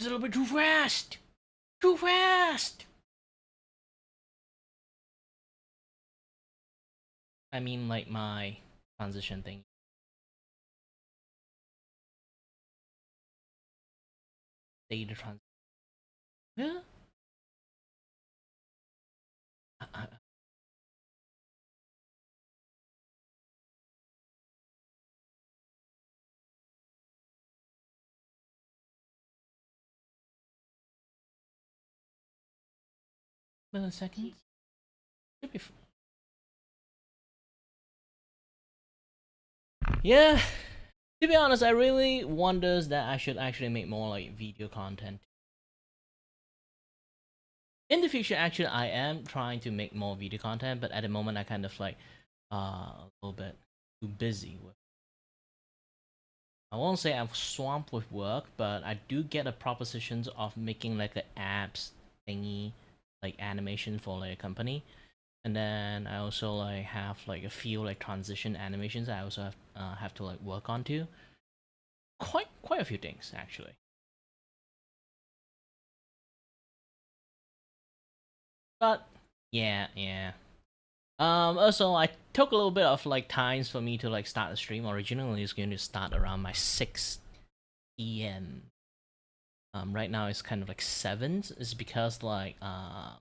It's a little bit too fast. Too fast. I mean, like my transition thing. Data transition. Yeah. Milliseconds. Should be. Yeah. To be honest, I really wonders that I should actually make more like video content. In the future, actually, I am trying to make more video content, but at the moment, I kind of like a little bit too busy with. I won't say I'm swamped with work, but I do get the propositions of making like an apps thingy, like animation for like a company, and then I also like have like a few like transition animations I also have to like work on too. Quite a few things actually. But yeah. Also, I took a little bit of like times for me to like start the stream. Originally, it's going to start around my 6 p.m. Right now it's kind of like 7. It's because like I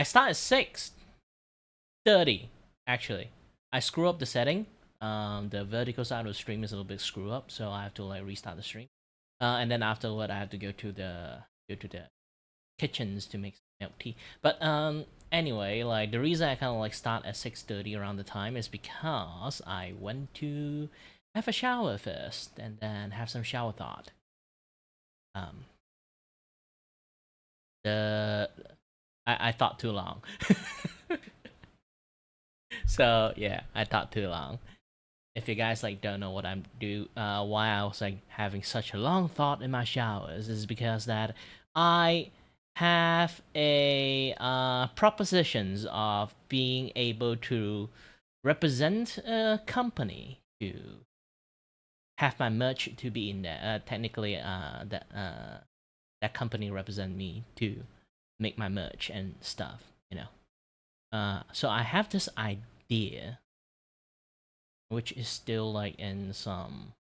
start at 6:30 actually. I screw up the setting. The vertical side of the stream is a little bit screw up, so I have to like restart the stream. And then afterward, I have to go to the kitchens to make milk tea. But anyway, like the reason I kind of like start at 6:30 around the time is because I went to have a shower first and then have some shower thought. Um, the I thought too long. So yeah, I thought too long. If you guys like don't know what I'm why I was like having such a long thought in my showers is because that I have a propositions of being able to represent a company to have my merch to be in there. Technically, that company represent me to make my merch and stuff, you know. So I have this idea, which is still like in some,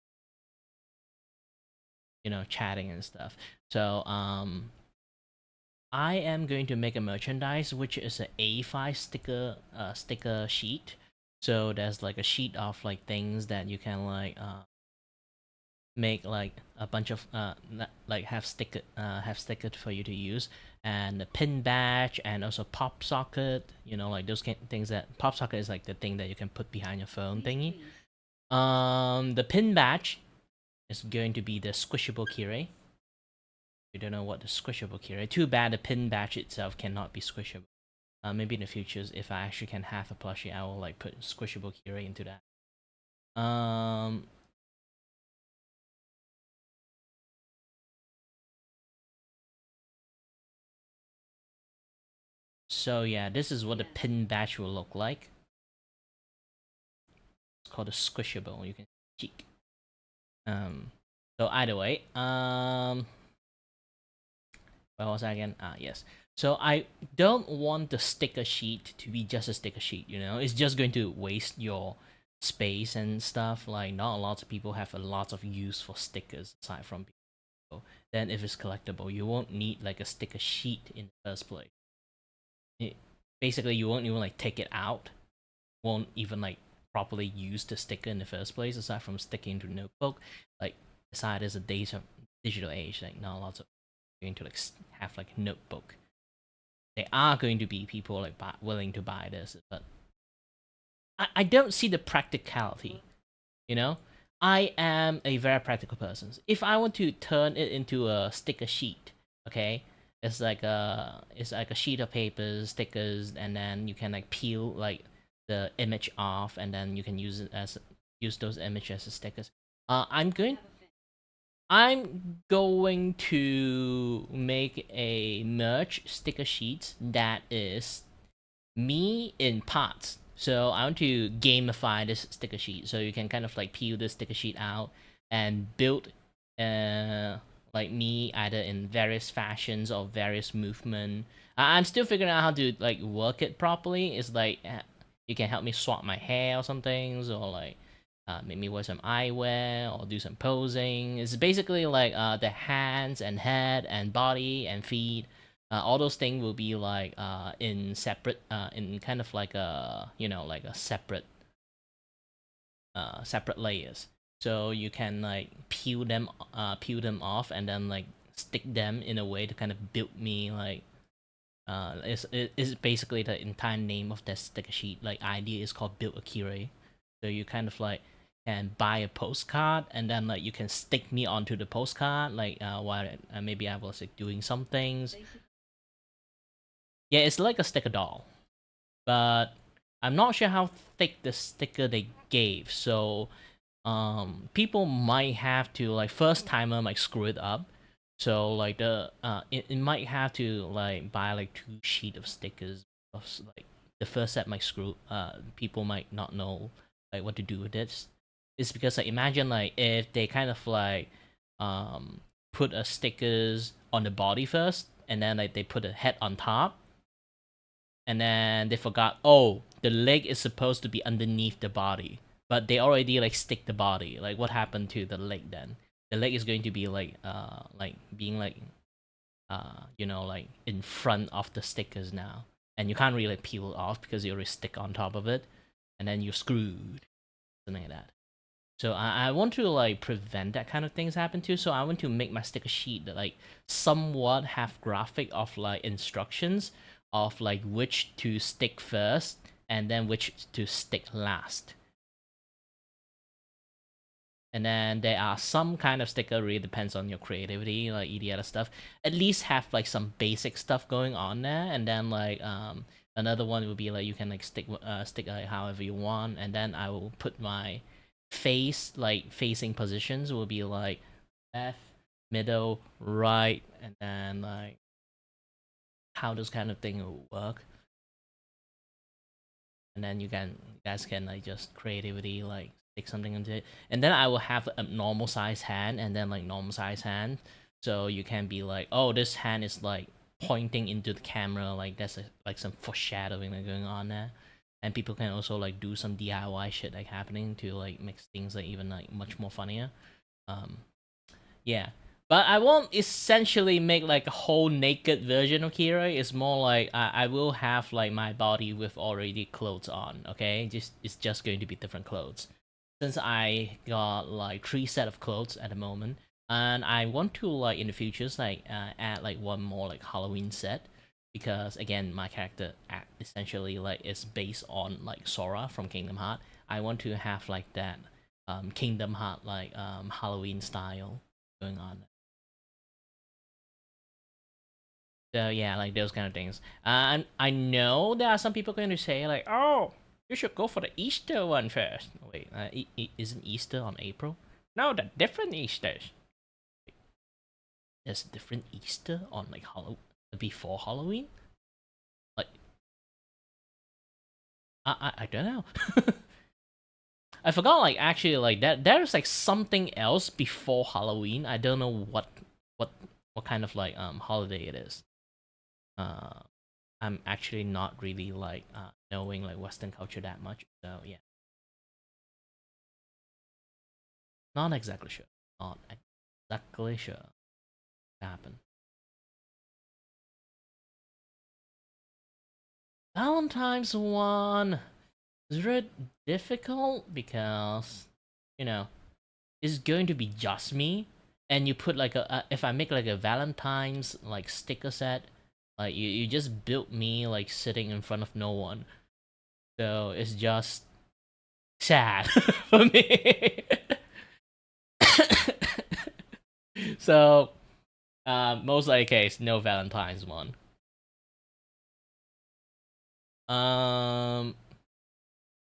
you know, chatting and stuff. So I am going to make a merchandise which is an A5 sticker sheet. So there's like a sheet of like things that you can like make like a bunch of like have sticker for you to use, and the pin badge and also pop socket, you know, like those things. That pop socket is like the thing that you can put behind your phone thingy. The pin badge is going to be the squishable keyray. You don't know what the squishable keyray. Too bad the pin badge itself cannot be squishable. Maybe in the future, if I actually can have a plushie, I will like put squishable keyray into that. So yeah, this is what the pin badge will look like. It's called a squishable. You can cheek. So either way, where was I again? Yes. So I don't want the sticker sheet to be just a sticker sheet. You know, it's just going to waste your space and stuff. Like not a lot of people have a lot of use for stickers aside from people. Then if it's collectible, you won't need like a sticker sheet in the first place. Basically, you won't even like take it out. Won't even like properly use the sticker in the first place, aside from sticking to notebook. Like, aside as a days of digital age, like not lots of going to like have like notebook. There are going to be people like willing to buy this, but I don't see the practicality. You know, I am a very practical person. If I want to turn it into a sticker sheet, okay, it's like a sheet of paper, stickers, and then you can like peel like the image off, and then you can use those images as stickers. I'm going to make a merch sticker sheet that is me in parts. So I want to gamify this sticker sheet, so you can kind of like peel this sticker sheet out and build like me either in various fashions or various movement. I'm still figuring out how to like work it properly. It's like you can help me swap my hair or some things, or like make me wear some eyewear or do some posing. It's basically like the hands and head and body and feet. All those things will be like in separate, in kind of like a like a separate layers. So you can like peel them off and then like stick them in a way to kind of build me like it's basically the entire name of that sticker sheet. Like idea is called build a Kire. So you kind of like can buy a postcard and then like you can stick me onto the postcard like while maybe I was like doing some things. Yeah, it's like a sticker doll, but I'm not sure how thick the sticker they gave. So people might have to like first timer might screw it up. So like it might have to like buy like 2 sheet of stickers of like the first set might screw people might not know like what to do with this. It's because like imagine like if they kind of like put a stickers on the body first and then like they put a head on top and then they forgot, oh, the leg is supposed to be underneath the body, but they already like stick the body. Like what happened to the leg then? The leg is going to be like being like like in front of the stickers now, and you can't really like, peel it off because you already stick on top of it, and then you're screwed, something like that. So I want to like prevent that kind of things happen too. So I want to make my sticker sheet that like somewhat have graphic of like instructions of like which to stick first and then which to stick last. And then there are some kind of sticker, really depends on your creativity, like the other stuff. At least have like some basic stuff going on there, and then like another one would be like you can like stick however you want, and then I will put my face like facing positions will be like left, middle, right, and then like how this kind of thing will work. And then you guys can like just creativity like stick something into it, and then I will have a normal size hand and then like normal size hand, so you can be like, oh, this hand is like pointing into the camera, like that's like some foreshadowing like going on there, and people can also like do some DIY shit like happening to like make things like even like much more funnier. um yeah, but I won't essentially make like a whole naked version of Kira. It's more like I will have like my body with already clothes on. Okay, it's just going to be different clothes. Since I got like 3 set of clothes at the moment, and I want to like in the futures like add like one more like Halloween set, because again my character essentially like is based on like Sora from Kingdom Heart. I want to have like that Kingdom Heart like Halloween style going on. So yeah, like those kind of things. And I know there are some people going to say like, "Oh, you should go for the Easter one first." Wait, isn't Easter on April? No, the different Easters. There's a different Easter on like before Halloween. Like, I don't know. I forgot. Like actually, like that there's like something else before Halloween. I don't know what what kind of like holiday it is. Uh, I'm actually not really like knowing like Western culture that much. So yeah, not exactly sure. Not exactly sure what happened. Valentine's one is very difficult because you know it's going to be just me, and you put like if I make like a Valentine's like sticker set, like you just built me like sitting in front of no one, so it's just sad for me. So most likely case, no Valentine's one. Um,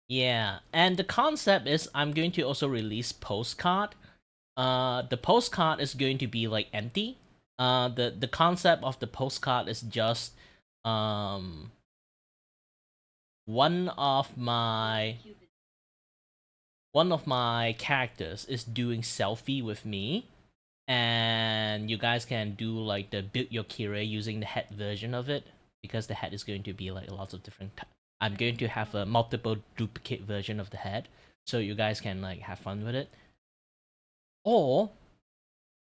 yeah, and the concept is I'm going to also release postcard. The postcard is going to be like empty. The concept of the postcard is just um one of my one of my characters is doing selfie with me, and you guys can do like the build your kire using the head version of it, because the head is going to be like lots of different. I'm going to have a multiple duplicate version of the head, so you guys can like have fun with it. Or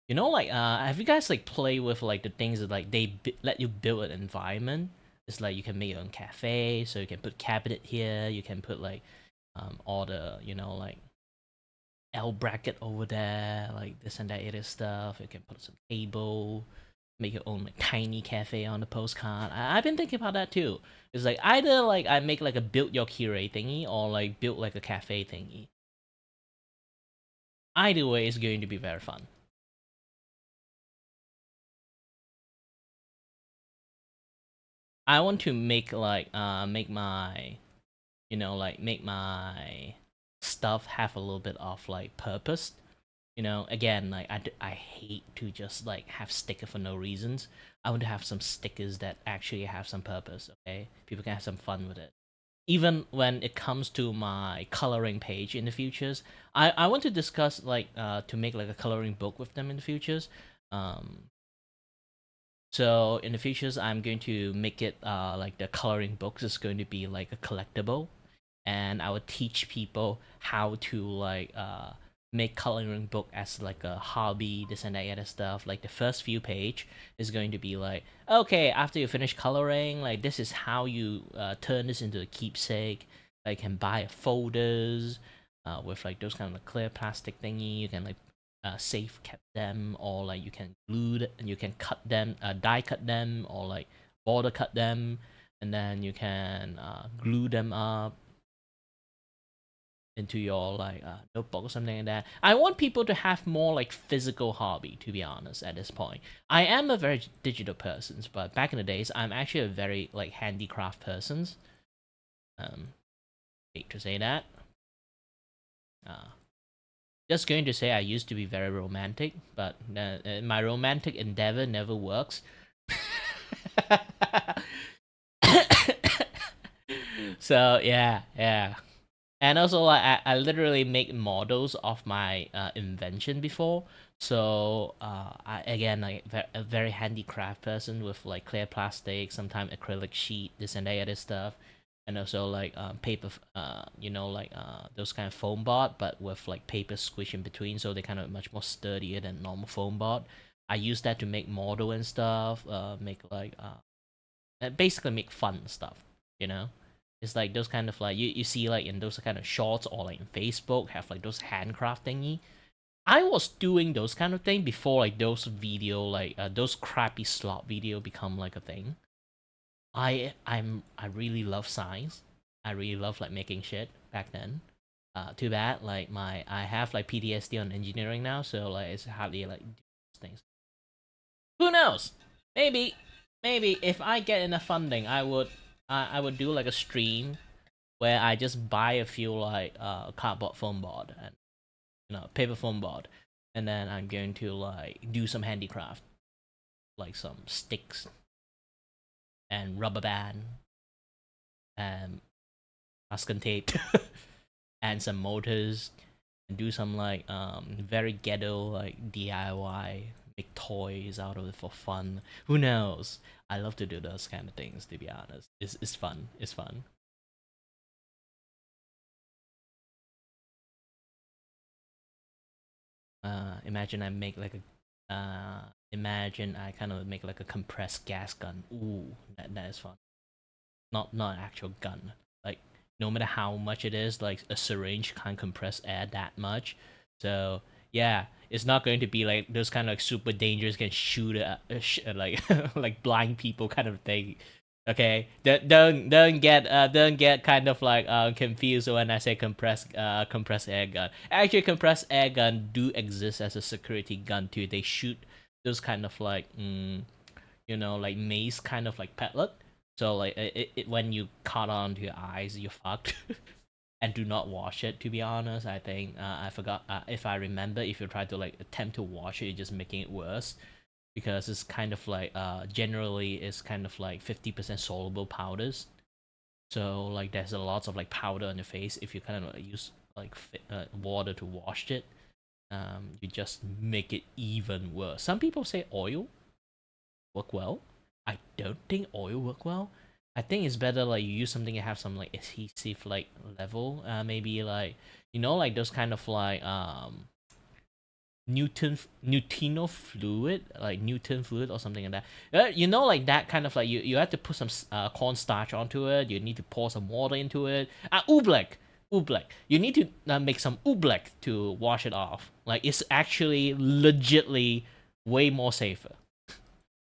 you know, like have you guys like play with like the things that like they let you build an environment? It's like you can make your own cafe, so you can put cabinet here. You can put like all the like L bracket over there, like this and that other stuff. You can put some table, make your own like tiny cafe on the postcard. I've been thinking about that too. It's like either like I make like a build your curate thingy or like build like a cafe thingy. Either way, it's going to be very fun. I want to make like make my make my stuff have a little bit of like purpose. Again, like I hate to just like have sticker for no reasons. I want to have some stickers that actually have some purpose. Okay, people can have some fun with it. Even when it comes to my coloring page in the futures, I want to discuss like to make like a coloring book with them in the futures. Um, so in the futures, I'm going to make it like the coloring books is going to be like a collectible, and I would teach people how to like make coloring book as like a hobby, this and that other stuff. Like the first few page is going to be like, okay, after you finish coloring, like this is how you turn this into a keepsake. Like you can buy folders with like those kind of clear plastic thingy. You can like safe kept them, or like you can glue and you can cut them, die cut them, or like border cut them, and then you can glue them up into your like notebook or something like that. I want people to have more like physical hobby, to be honest. At this point, I am a very digital person, but back in the days, I'm actually a very like handicraft person. Hate to say that. uh just going to say I used to be very romantic, but my romantic endeavor never works. So yeah. And also, like, I literally make models of my invention before. So I again like a very handicraft person with like clear plastic, sometimes acrylic sheet, this and that other stuff, and also like paper, like those kind of foam board, but with like paper squish in between, so they kind of much more sturdier than normal foam board. I use that to make model and stuff, make like basically make fun stuff, you know. It's like those kind of like you see like in those kind of shorts or like in Facebook have like those handcraft thingy. I was doing those kind of thing before like those video like those crappy slot video become like a thing. I really love science. I really love like making shit back then. Too bad like I have like PTSD on engineering now, so like it's hardly like things. Who knows? Maybe, maybe if I get enough funding, I would do like a stream where I just buy a few like cardboard foam board and paper foam board, and then I'm going to like do some handicraft, like some sticks and rubber band and masking tape and some motors, and do some like very ghetto like DIY, make toys out of it for fun. Who knows? I love to do those kind of things, to be honest. It's fun. It's fun. Imagine I make like a imagine I kind of make like a compressed gas gun. Ooh, that is fun. Not an actual gun. Like no matter how much it is, like a syringe can't compress air that much. So yeah, it's not going to be like those kind of like super dangerous, can shoot like like blind people kind of thing. Okay, don't get kind of like confused when I say compressed air gun. Actually, compressed air gun do exist as a security gun too. They shoot those kind of like like mace kind of like pellet. So like when you caught onto your eyes, you're fucked. And do not wash it. To be honest, I think I forgot if I remember. If you try to like attempt to wash it, you're just making it worse, because it's kind of like generally it's kind of like 50% soluble powders. So like there's a lot of like powder on your face if you kind of use like water to wash it. you just make it even worse. Some people say oil work well. I don't think oil work well. I think it's better like you use something that have some like adhesive like level. Maybe like like those kind of like Newtino fluid, like Newton fluid or something like that. Like that kind of like you have to put some cornstarch onto it. You need to pour some water into it. Oobleck. You need to make some oobleck to wash it off. Like it's actually legitly way more safer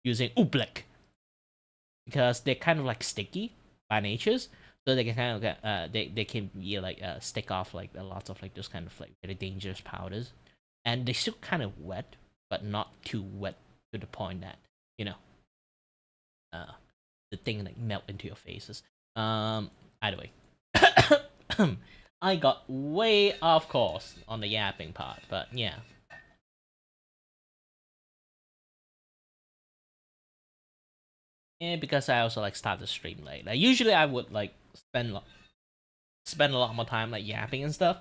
using oobleck because they're kind of like sticky by natures. So they can kind of get they can be like stick off like lots of like those kind of like very dangerous powders, and they still kind of wet, but not too wet to the point that you know the thing like melt into your faces. Either way, I got way off course on the yapping part, but yeah. Yeah, because I also like start the stream late. Like usually I would like spend a lot more time like yapping and stuff.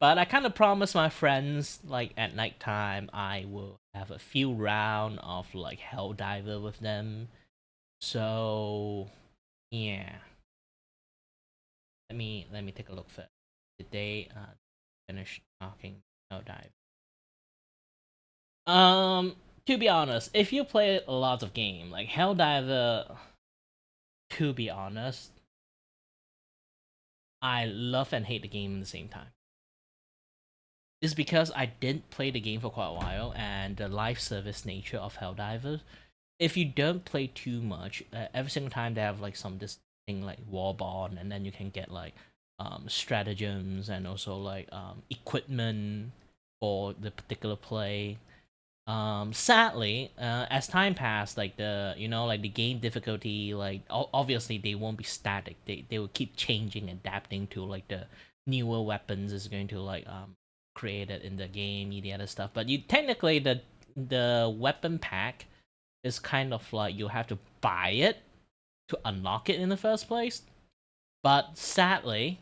But I kind of promised my friends like at nighttime I will have a few round of like Helldiver with them. So yeah, let me take a look first. Did they finish talking Helldiver? To be honest, if you play a lot of game like Helldiver, to be honest, I love and hate the game at the same time. It's because I didn't play the game for quite a while, and the live service nature of Helldivers. If you don't play too much, every single time they have like this thing like Warbond, and then you can get like stratagems and also like equipment for the particular play. Sadly, as time passed, like like the game difficulty, like obviously they won't be static. They will keep changing, adapting to like the newer weapons is going to like created in the game, the other stuff. But you technically the weapon pack is kind of like you have to buy it to unlock it in the first place. But sadly,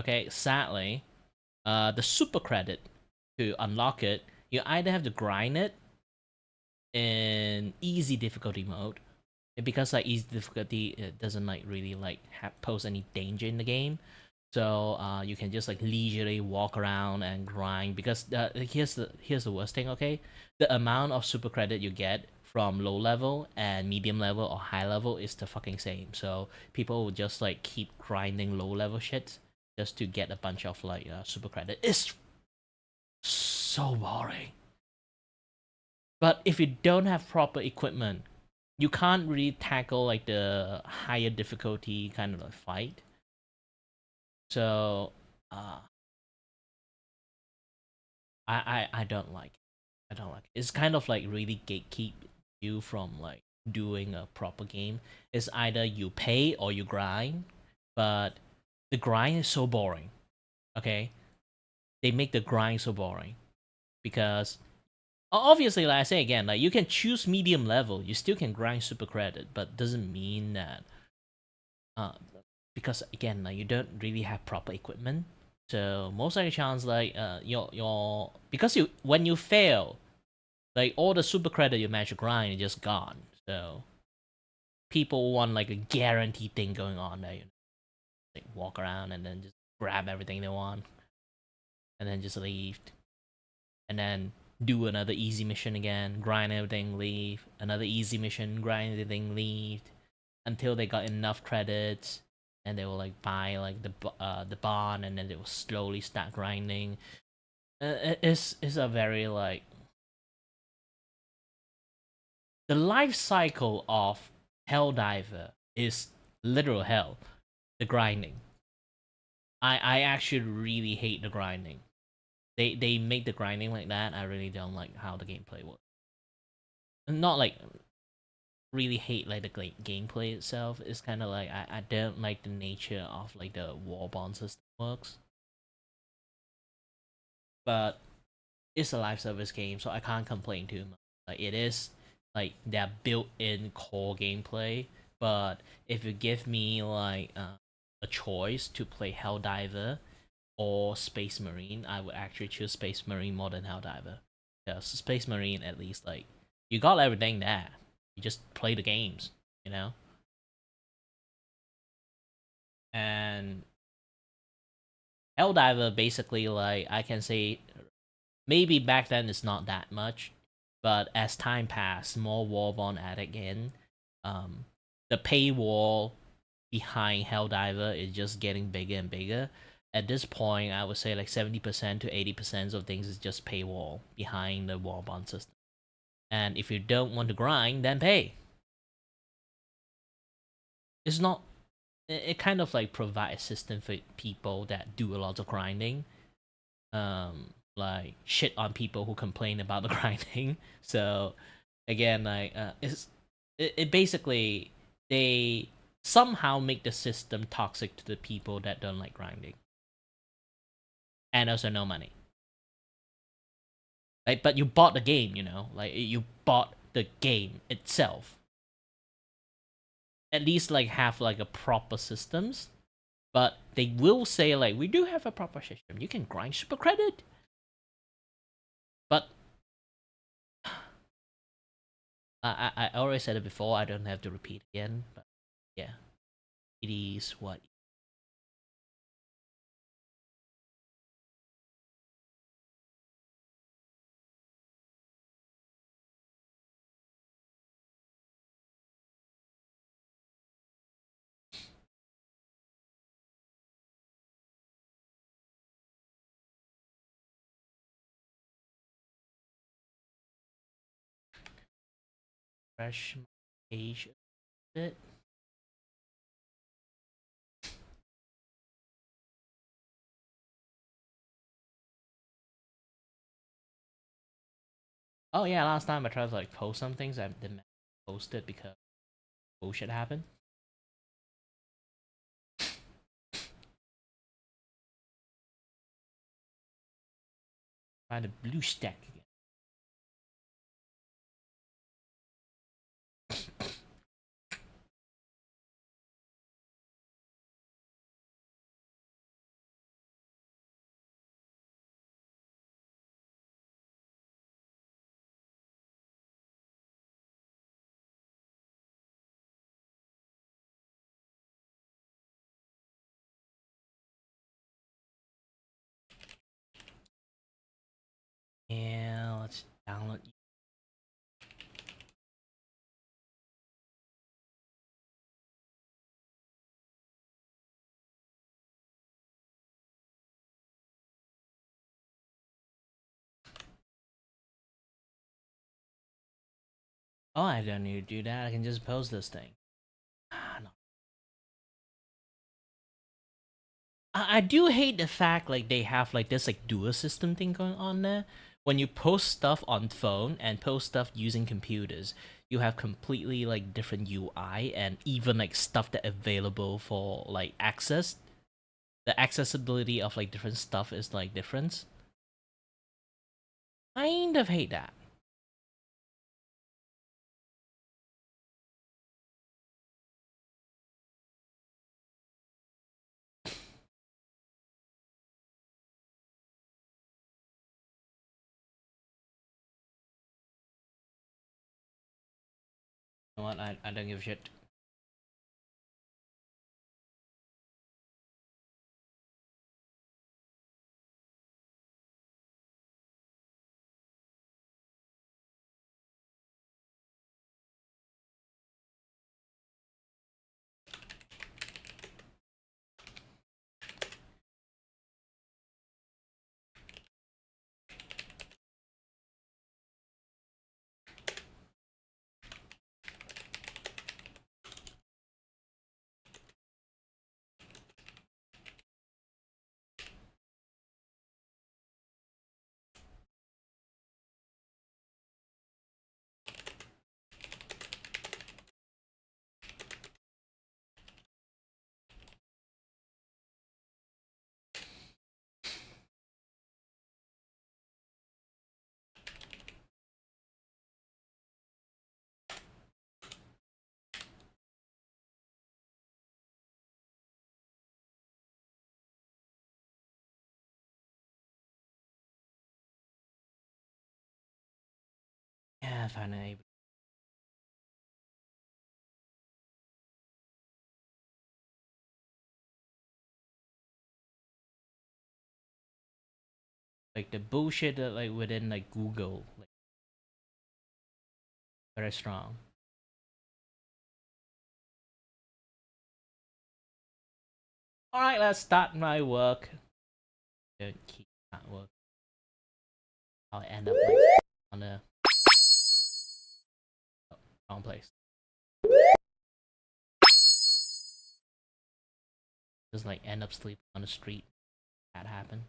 the super credit to unlock it, you either have to grind it in easy difficulty mode, because like easy difficulty it doesn't like really like pose any danger in the game. So you can just like leisurely walk around and grind, because here's the worst thing. Okay, the amount of super credit you get from low level and medium level or high level is the fucking same. So people will just like keep grinding low level shit just to get a bunch of like super credit. It's so boring. But if you don't have proper equipment, you can't really tackle like the higher difficulty kind of a fight. So I don't like it. I don't like it. It's kind of like really gatekeep you from like doing a proper game. It's either you pay or you grind, but the grind is so boring. Okay, they make the grind so boring because obviously, like I say again, like you can choose medium level, you still can grind super credit, but doesn't mean that uh because again, like you don't really have proper equipment. So most of the chance, like your because you when you fail, like all the super credit you managed to grind is just gone. So people want like a guaranteed thing going on there. Like walk around and then just grab everything they want, and then just leave, and then do another easy mission again, grind everything, leave, another easy mission, grind everything, leave, until they got enough credits, and they will like buy like the bond, and then they will slowly start grinding. It's a very like the life cycle of Helldiver is literal hell. The grinding. I actually really hate the grinding. They make the grinding like that. I really don't like how the gameplay works. Not like really hate like the gameplay itself. It's kind of like I don't like the nature of like the warbond system works. But it's a live service game, so I can't complain too much. Like it is like their built-in core gameplay. But if you give me like a choice to play Helldiver or Space Marine, I would actually choose Space Marine more than Helldiver. Because Space Marine, at least, like, you got everything there. You just play the games, you know? And Helldiver, basically, like, I can say, maybe back then it's not that much, but as time passed, more Warbond added in. The paywall behind Helldiver is just getting bigger and bigger. At this point, I would say like 70% to 80% of things is just paywall behind the Warbond system. And if you don't want to grind, then pay. It's not. It kind of like provides a system for people that do a lot of grinding. Like shit on people who complain about the grinding. So again, like it basically they somehow make the system toxic to the people that don't like grinding, and also no money. Like, but you bought the game, you know, like you bought the game itself. At least like have like a proper systems, but they will say like we do have a proper system. You can grind super credit, but I already said it before. I don't have to repeat again. But yeah, it is what. Refresh my page a bit. Oh yeah, last time I tried to like post some things, I didn't post it because bullshit happened. Find a blue stack again. Yeah, let's download. Oh, I don't need to do that. I can just post this thing. Ah, no. I do hate the fact like they have like this like dual system thing going on there. When you post stuff on phone and post stuff using computers, you have completely like different UI and even like stuff that available for like access. The accessibility of like different stuff is like different. Kind of hate that. You know what? I don't give a shit. I finally able. Like the bullshit that like within like Google, like very strong. All right, let's start my work. Don't keep that work. I'll end up like on the wrong place. Just like end up sleeping on the street. That happened.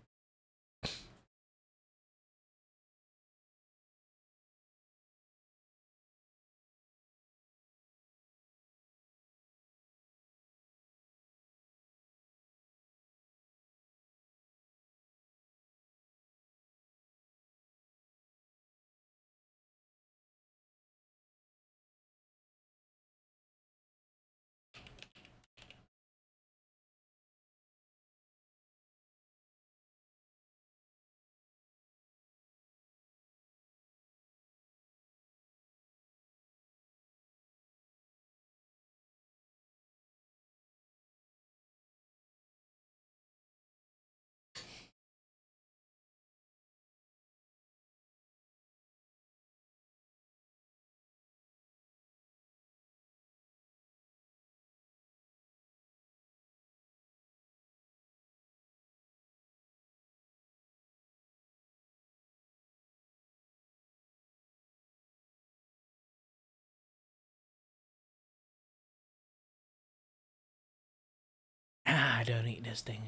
I don't need this thing.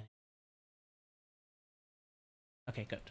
Okay, good.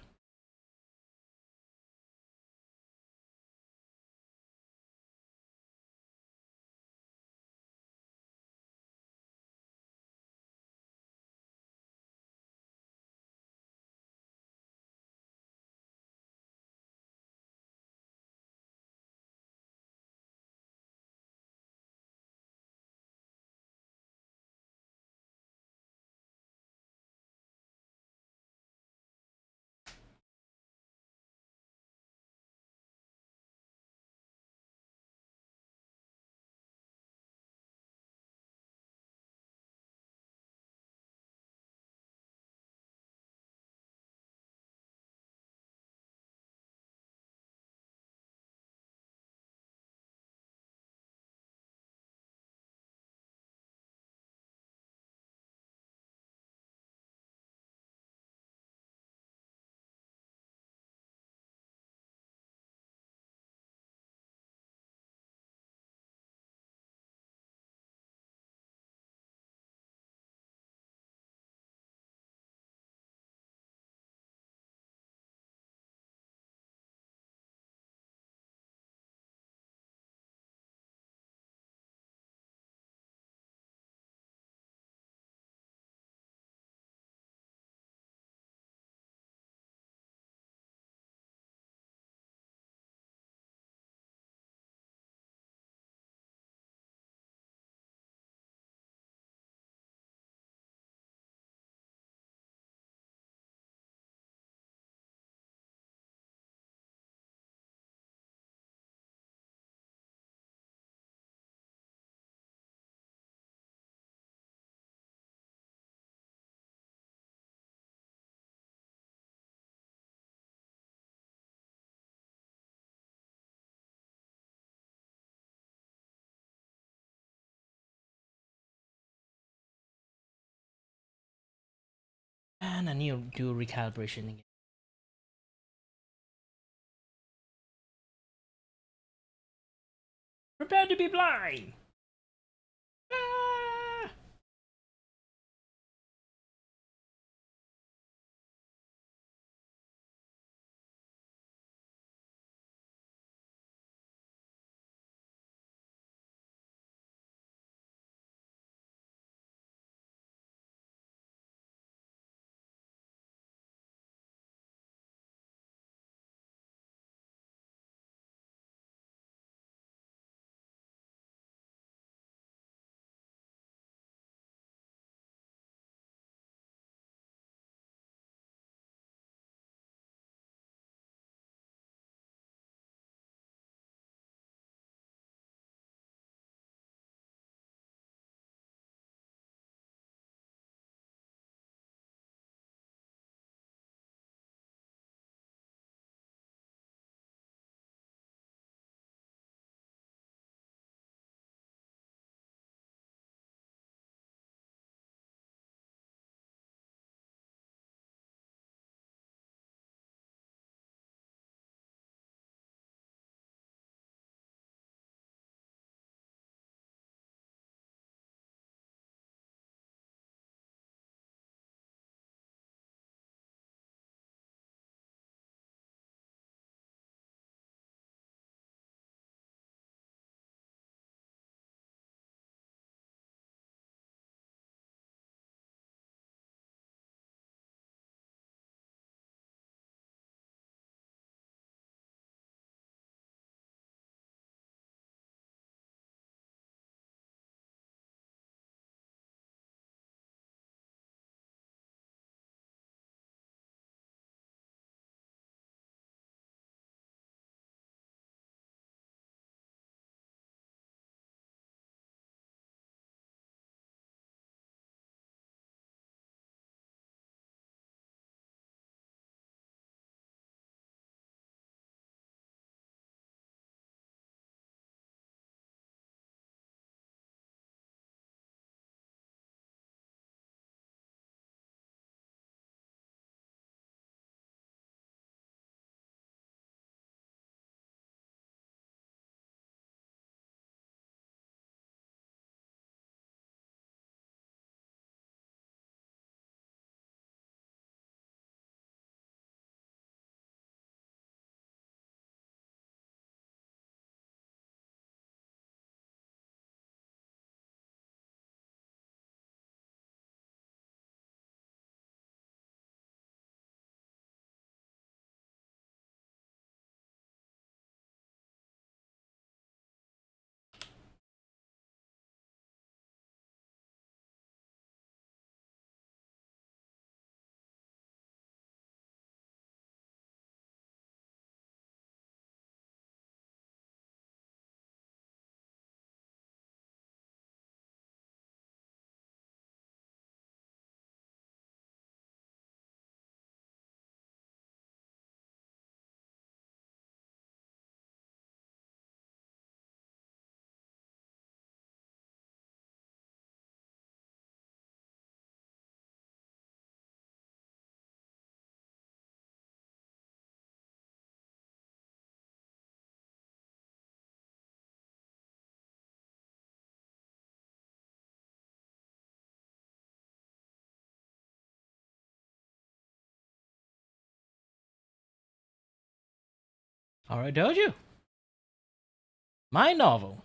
And I need to do recalibration again. Prepare to be blind! Ah! Alright, told you. My novel.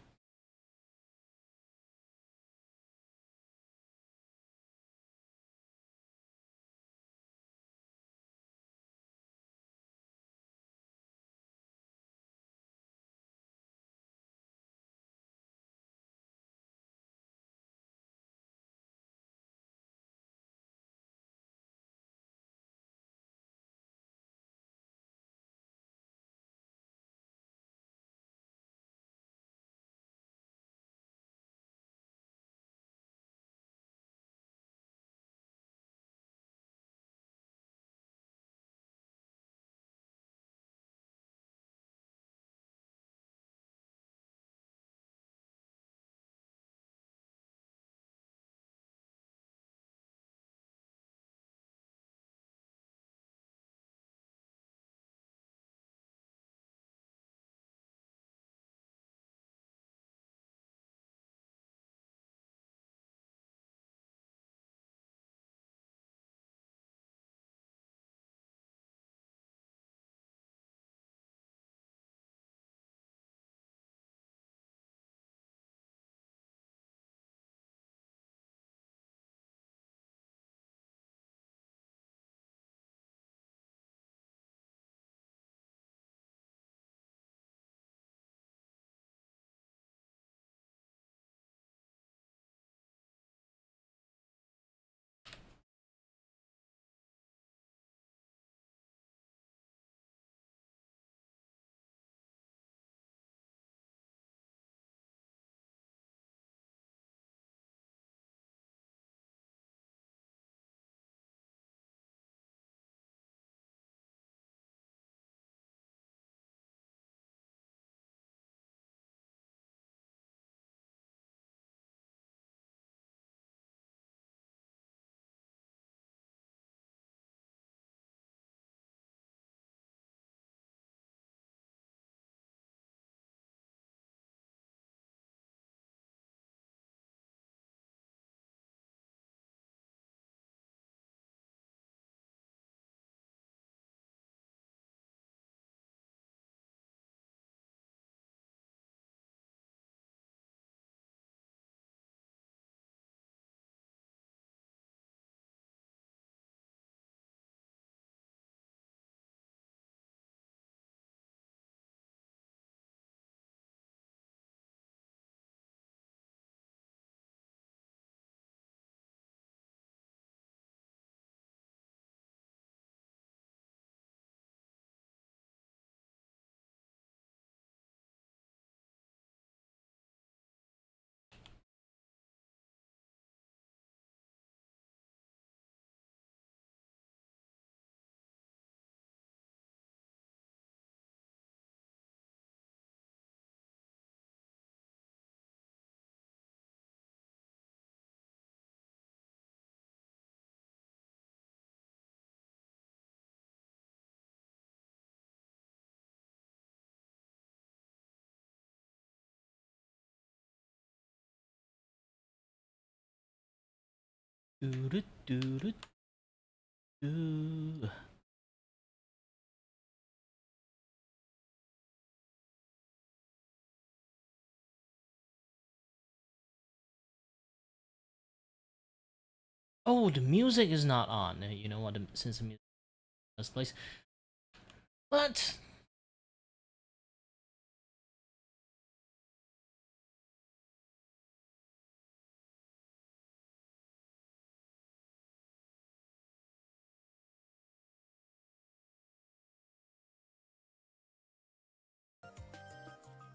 Doo-doo-doo-doo-doo. Oh, the music is not on. You know what? Since the music in the first place, but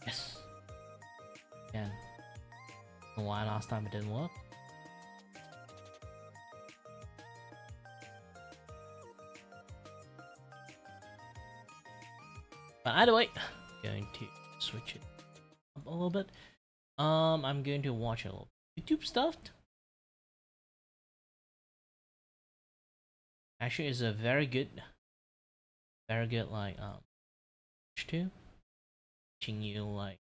yes, again. Why last time it didn't work? But either way, going to switch it up a little bit. I'm going to watch a little YouTube stuff. Actually, it's a very good like too, teaching you like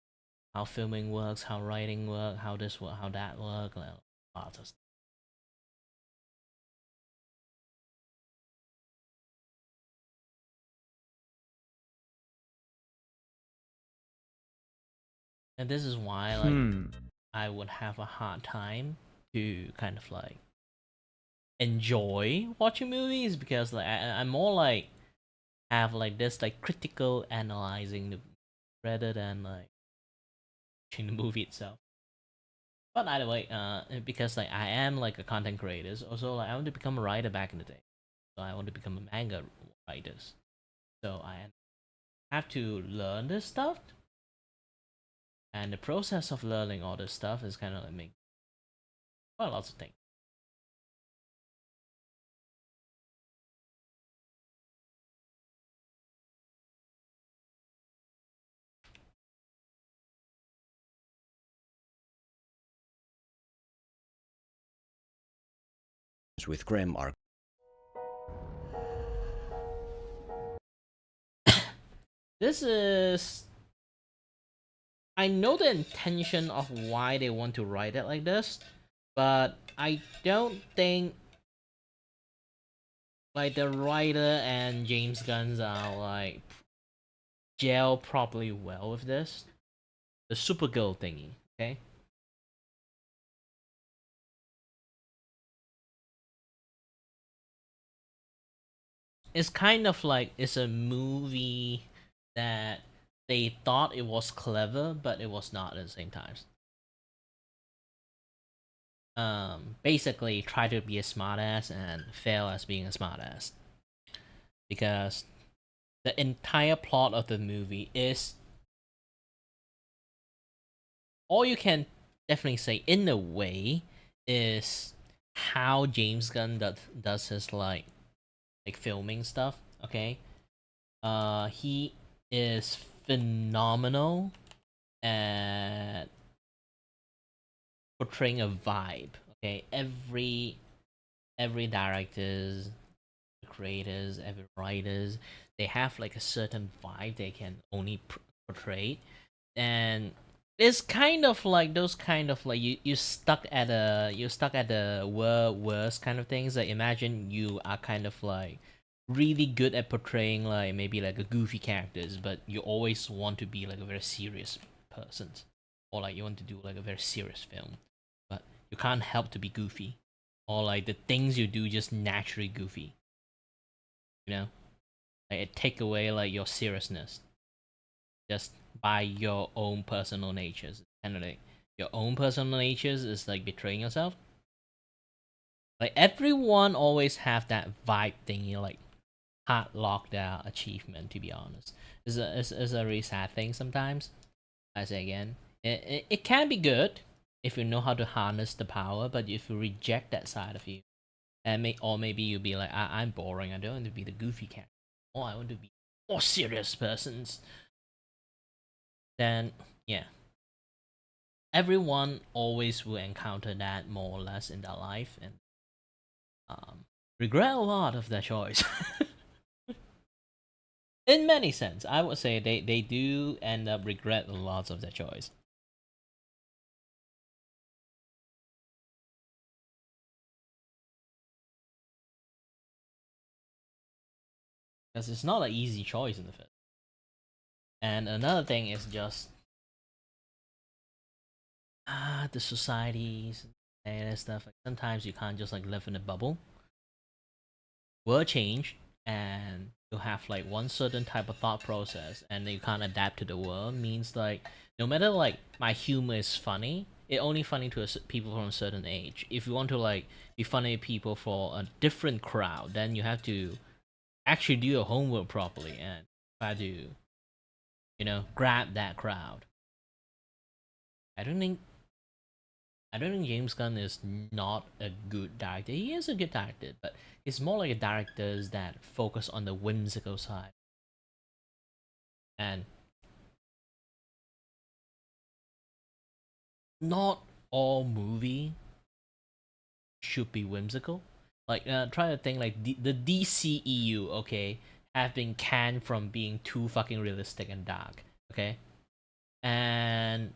how filming works, how writing work, how this work, how that work, like lots of stuff. And this is why I would have a hard time to kind of like enjoy watching movies, because like I'm more like have like this like critical analyzing the rather than like watching the movie itself. But either way, because like I am like a content creator, also like I want to become a writer back in the day, so I want to become a manga writer. So I have to learn this stuff, and the process of learning all this stuff is kind of like make quite lots of things. With Graham are This is, I know the intention of why they want to write it like this, but I don't think like the writer and James Gunn's are like gel properly well with this. The Supergirl thingy, okay? It's kind of like it's a movie that they thought it was clever, but it was not at the same time. Basically try to be a smartass and fail as being a smartass, because the entire plot of the movie is, all you can definitely say in a way is how James Gunn does his like filming stuff. Okay, he is phenomenal at portraying a vibe. Okay, every directors, creators, every writers, they have like a certain vibe they can only portray, and it's kind of like those kind of like you stuck at the worst kind of things. Like imagine you are kind of like really good at portraying like maybe like a goofy characters, but you always want to be like a very serious person, or like you want to do like a very serious film, but you can't help to be goofy, or like the things you do just naturally goofy, you know, like it take away like your seriousness just by your own personal natures. Kind of like your own personal natures is like betraying yourself. Like everyone always have that vibe thing, you know, like hard lockdown achievement. To be honest, is a really sad thing sometimes. I say again, it can be good if you know how to harness the power, but if you reject that side of you, and or maybe you'll be like, I'm boring. I don't want to be the goofy character. Or I want to be more serious persons. Then yeah, everyone always will encounter that more or less in their life, and regret a lot of their choice. In many sense, I would say they do end up regret a lot of their choice, because it's not an easy choice in the first. And another thing is just the societies and stuff. Like sometimes you can't just like live in a bubble. World change, and you have like one certain type of thought process, and you can't adapt to the world. Means like no matter like my humor is funny, it only funny to people from a certain age. If you want to like be funny to people for a different crowd, then you have to actually do your homework properly and try to, grab that crowd. I don't think James Gunn is not a good director. He is a good director, but he's more like a director that focus on the whimsical side. And not all movie should be whimsical. Like try to think like the DCEU, okay, have been canned from being too fucking realistic and dark, okay, and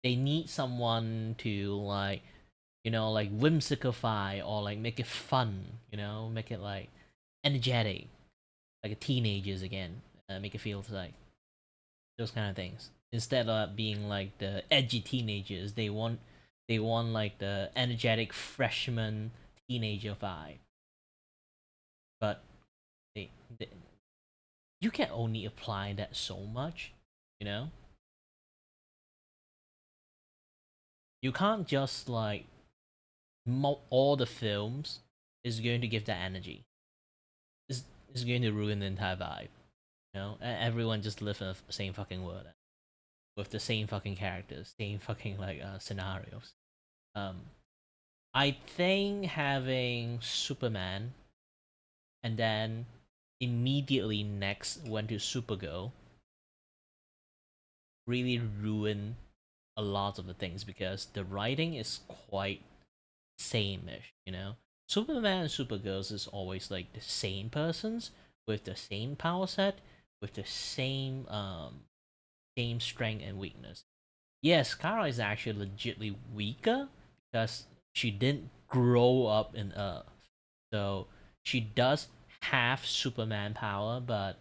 they need someone to like, like whimsicify or like make it fun, make it like energetic, like a teenagers again, make it feel like those kind of things. Instead of being like the edgy teenagers, they want like the energetic freshman teenager vibe. But they you can only apply that so much, you know. You can't just like all the films is going to give that energy. Is going to ruin the entire vibe. You know, everyone just live in the same fucking world with the same fucking characters, same fucking like scenarios. Um, I think having Superman and then immediately next went to Supergirl really ruined a lot of the things because the writing is quite same-ish, you know. Superman and Supergirls is always like the same persons with the same power set, with the same strength and weakness. Yes, Kara is actually legitly weaker because she didn't grow up in Earth, so she does have Superman power, but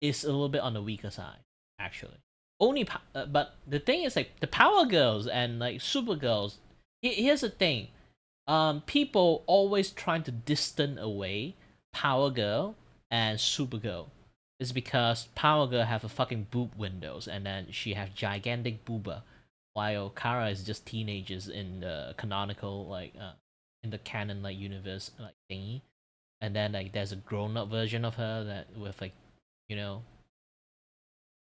it's a little bit on the weaker side actually. But the thing is like the Power Girls and like Supergirls. Here's the thing, people always trying to distance away Power Girl and Supergirl. It's because Power Girl have a fucking boob windows and then she have gigantic booba, while Kara is just teenagers in the canonical like in the canon like universe like thingy, and then like there's a grown up version of her that with like you know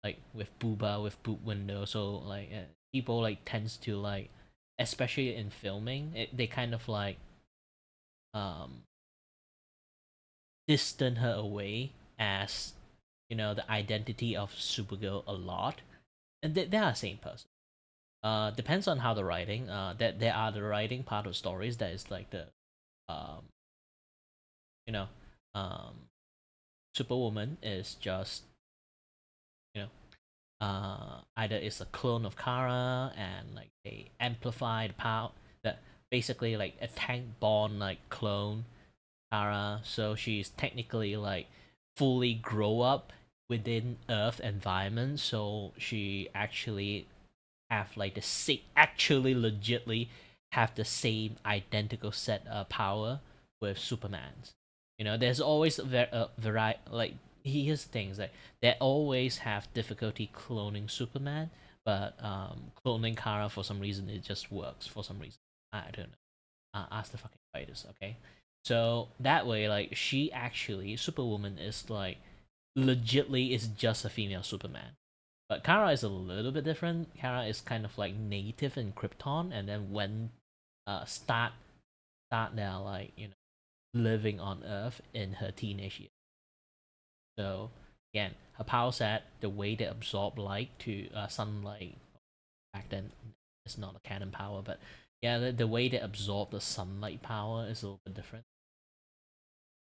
like with booba with boob window, so like people like tends to like especially in filming they kind of like um distant her away as the identity of Supergirl a lot, and they are the same person. Depends on how the writing. That there are the writing part of stories that is like the um, you know, um, Superwoman is just you know either it's a clone of Kara and like they amplify the power that basically like a tank born like clone Kara, so she's technically like fully grow up within Earth environment, so she actually have like the same, actually legitly have the same identical set of power with Superman's. There's always a variety. Like here's the things like they always have difficulty cloning Superman, but cloning Kara for some reason it just works for some reason. I don't know. Ask the fucking writers, okay? So that way, like she actually Superwoman is like legitly is just a female Superman. But Kara is a little bit different. Kara is kind of like native in Krypton, and then when start now like living on Earth in her teenage years. So again, her power set, the way they absorb light to sunlight back then, it's not a cannon power, but yeah, the way they absorb the sunlight power is a little bit different.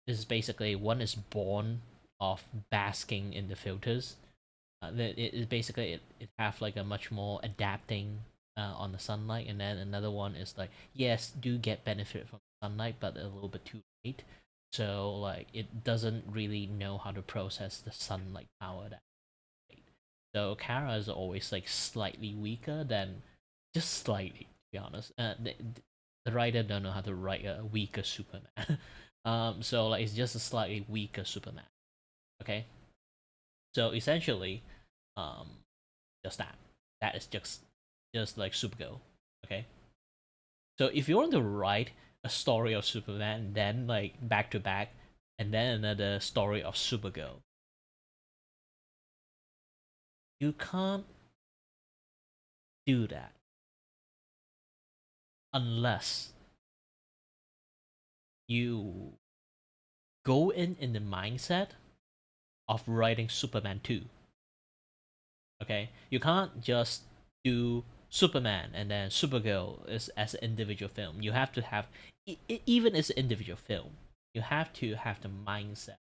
This is basically one is born of basking in the filters. It basically it have like a much more adapting on the sunlight, and then another one is like yes, do get benefit from sunlight, but a little bit too late. So like it doesn't really know how to process the sunlight power that late. So Kara is always like slightly weaker than just slightly. To be honest, the writer don't know how to write a weaker Superman. So like it's just a slightly weaker Superman. Okay, so essentially, um, just that. That is just like Supergirl. Okay, so if you want to write a story of Superman, then like back to back, and then another story of Supergirl, you can't do that unless you go in the mindset of writing Superman 2. Okay, you can't just do Superman and then Supergirl is as an individual film. You have to have even as an individual film, you have to have the mindset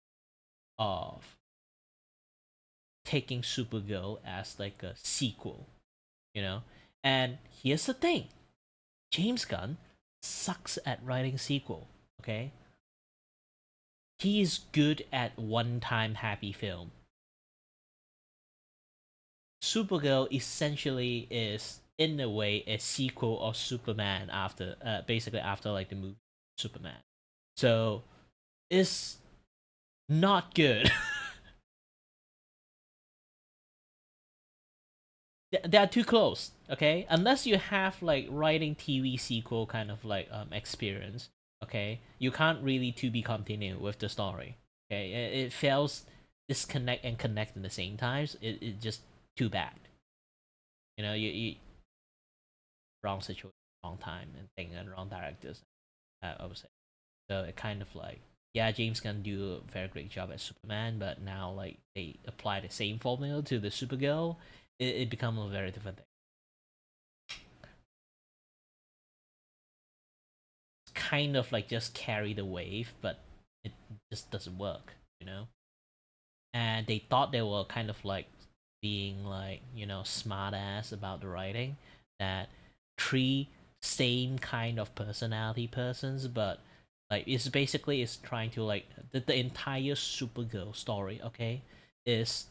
of taking Supergirl as like a sequel, you know. And here's the thing: James Gunn sucks at writing sequel. Okay, he's good at one-time happy film. Supergirl essentially is in a way a sequel of Superman after basically after like the movie Superman. So it's not good. They are too close, okay? Unless you have like writing TV sequel kind of like experience, okay? You can't really to be continued with the story. Okay, it fails disconnect and connect at the same times. It just too bad. You know, you wrong situation, wrong time, and thing, and wrong directors. I would say. So it kind of like, yeah, James Gunn do a very great job as Superman, but now like they apply the same formula to the Supergirl, it becomes a very different thing. Kind of like just carry the wave, but it just doesn't work, you know. And they thought they were kind of like being like, you know, smart ass about the writing, that three same kind of personality persons, but like it's basically is trying to like the entire Supergirl story, okay, is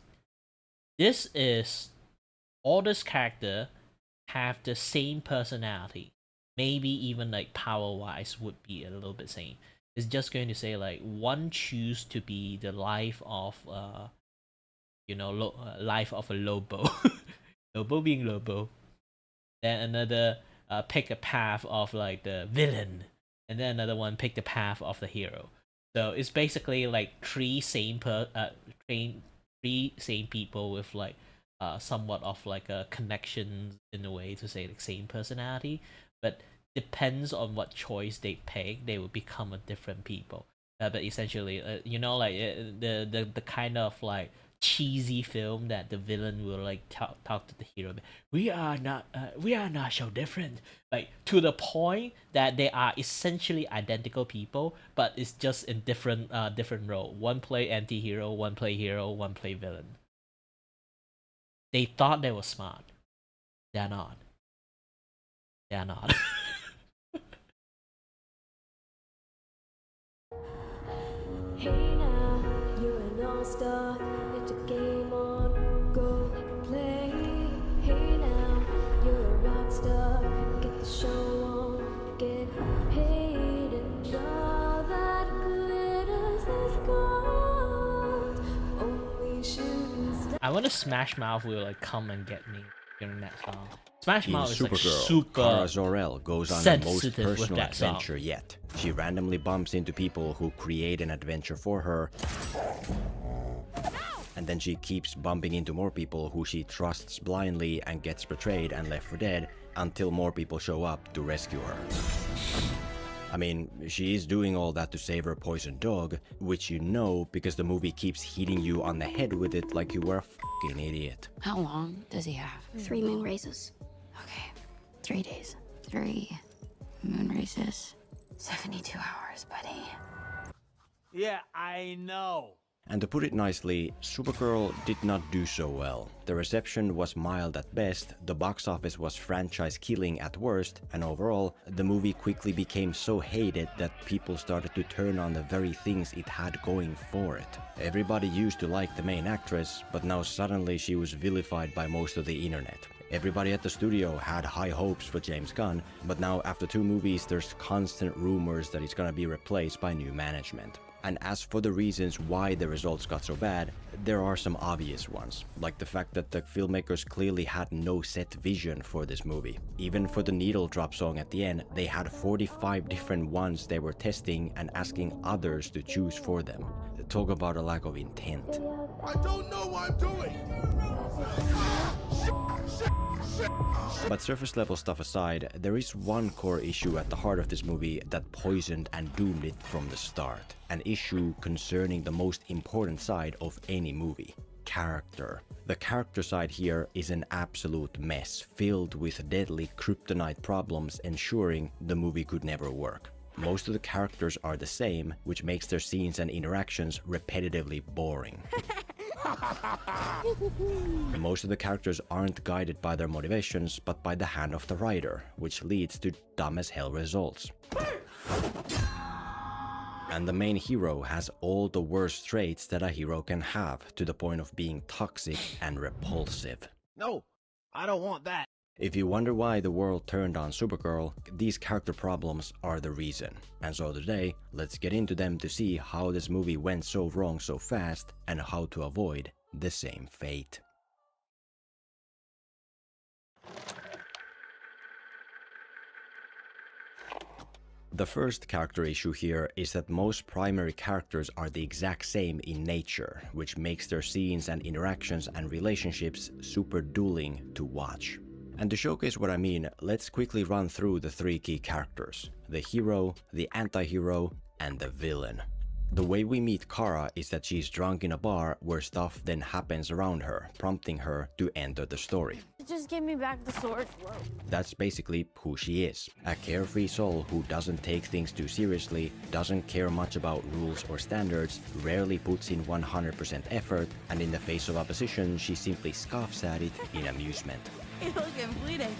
this is all this character have the same personality, maybe even like power wise would be a little bit same. It's just going to say like one choose to be the life of life of a Lobo, Lobo being Lobo. Then another pick a path of like the villain, and then another one pick the path of the hero. So it's basically like three same people with like somewhat of like a connection in a way to say like same personality, but depends on what choice they pick, they will become a different people. But essentially, the kind of like cheesy film that the villain will like talk to the hero. We are not so different. Like to the point that they are essentially identical people, but it's just in different role. One play anti-hero, one play hero, one play villain. They thought they were smart. They're not. They're not. Hey now, you're an all-star. Get your game on, go play. Hey now, you're a rock star. Get the show on, get paid, and all that glitters is gold. Only shooting stars. I want to Smash Mouth will like come and get me during that song. Smash In Mouth is like Supergirl, super Kara Zor-El goes on the most sensitive with personal that song. adventure yet. She randomly bumps into people who create an adventure for her, and then she keeps bumping into more people who she trusts blindly and gets betrayed and left for dead until more people show up to rescue her. I mean, she is doing all that to save her poisoned dog, which you know because the movie keeps hitting you on the head with it like you were a fucking idiot. How long does he have? 3 moon races. Okay, 3 days. 3 moon races. 72 hours, buddy. Yeah, I know. And to put it nicely, Supergirl did not do so well. The reception was mild at best, the box office was franchise killing at worst, and overall, the movie quickly became so hated that people started to turn on the very things it had going for it. Everybody used to like the main actress, but now suddenly she was vilified by most of the internet. Everybody at the studio had high hopes for James Gunn, but now after 2 movies there's constant rumors that he's gonna be replaced by new management. And as for the reasons why the results got so bad, there are some obvious ones, like the fact that the filmmakers clearly had no set vision for this movie. Even for the needle drop song at the end, they had 45 different ones they were testing and asking others to choose for them. Talk about a lack of intent. I don't know what I'm doing. But surface level stuff aside, there is one core issue at the heart of this movie that poisoned and doomed it from the start. An issue concerning the most important side of any movie: character. The character side here is an absolute mess, filled with deadly kryptonite problems ensuring the movie could never work. Most of the characters are the same, which makes their scenes and interactions repetitively boring. Most of the characters aren't guided by their motivations, but by the hand of the writer, which leads to dumb as hell results. And the main hero has all the worst traits that a hero can have, to the point of being toxic and repulsive. No, I don't want that. If you wonder why the world turned on Supergirl, these character problems are the reason. And so today, let's get into them to see how this movie went so wrong so fast and how to avoid the same fate. The first character issue here is that most primary characters are the exact same in nature, which makes their scenes and interactions and relationships super dueling to watch. And to showcase what I mean, let's quickly run through the three key characters: the hero, the anti-hero, and the villain. The way we meet Kara is that she's drunk in a bar where stuff then happens around her, prompting her to enter the story. Just give me back the sword. That's basically who she is. A carefree soul who doesn't take things too seriously, doesn't care much about rules or standards, rarely puts in 100% effort, and in the face of opposition, she simply scoffs at it in amusement. Look, I'm bleeding.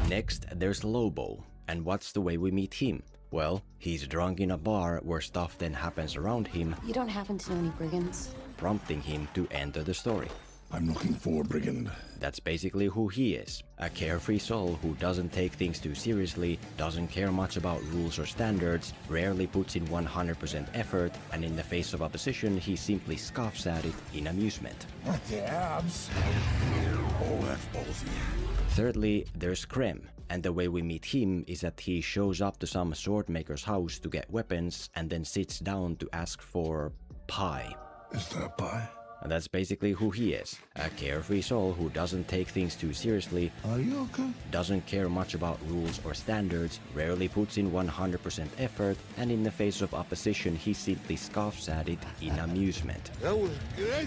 Next, there's Lobo. And what's the way we meet him? Well, he's drunk in a bar where stuff then happens around him, You don't happen to know any brigands? prompting him to enter the story. I'm looking for a brigand. That's basically who he is. A carefree soul who doesn't take things too seriously, doesn't care much about rules or standards, rarely puts in 100% effort, and in the face of opposition, he simply scoffs at it in amusement. The abs. Oh, that's ballsy. Thirdly, there's Krem, and the way we meet him is that he shows up to some swordmaker's house to get weapons and then sits down to ask for pie. Is that pie? And that's basically who he is. A carefree soul who doesn't take things too seriously, Are you okay? doesn't care much about rules or standards, rarely puts in 100% effort, and in the face of opposition he simply scoffs at it in amusement. That was good.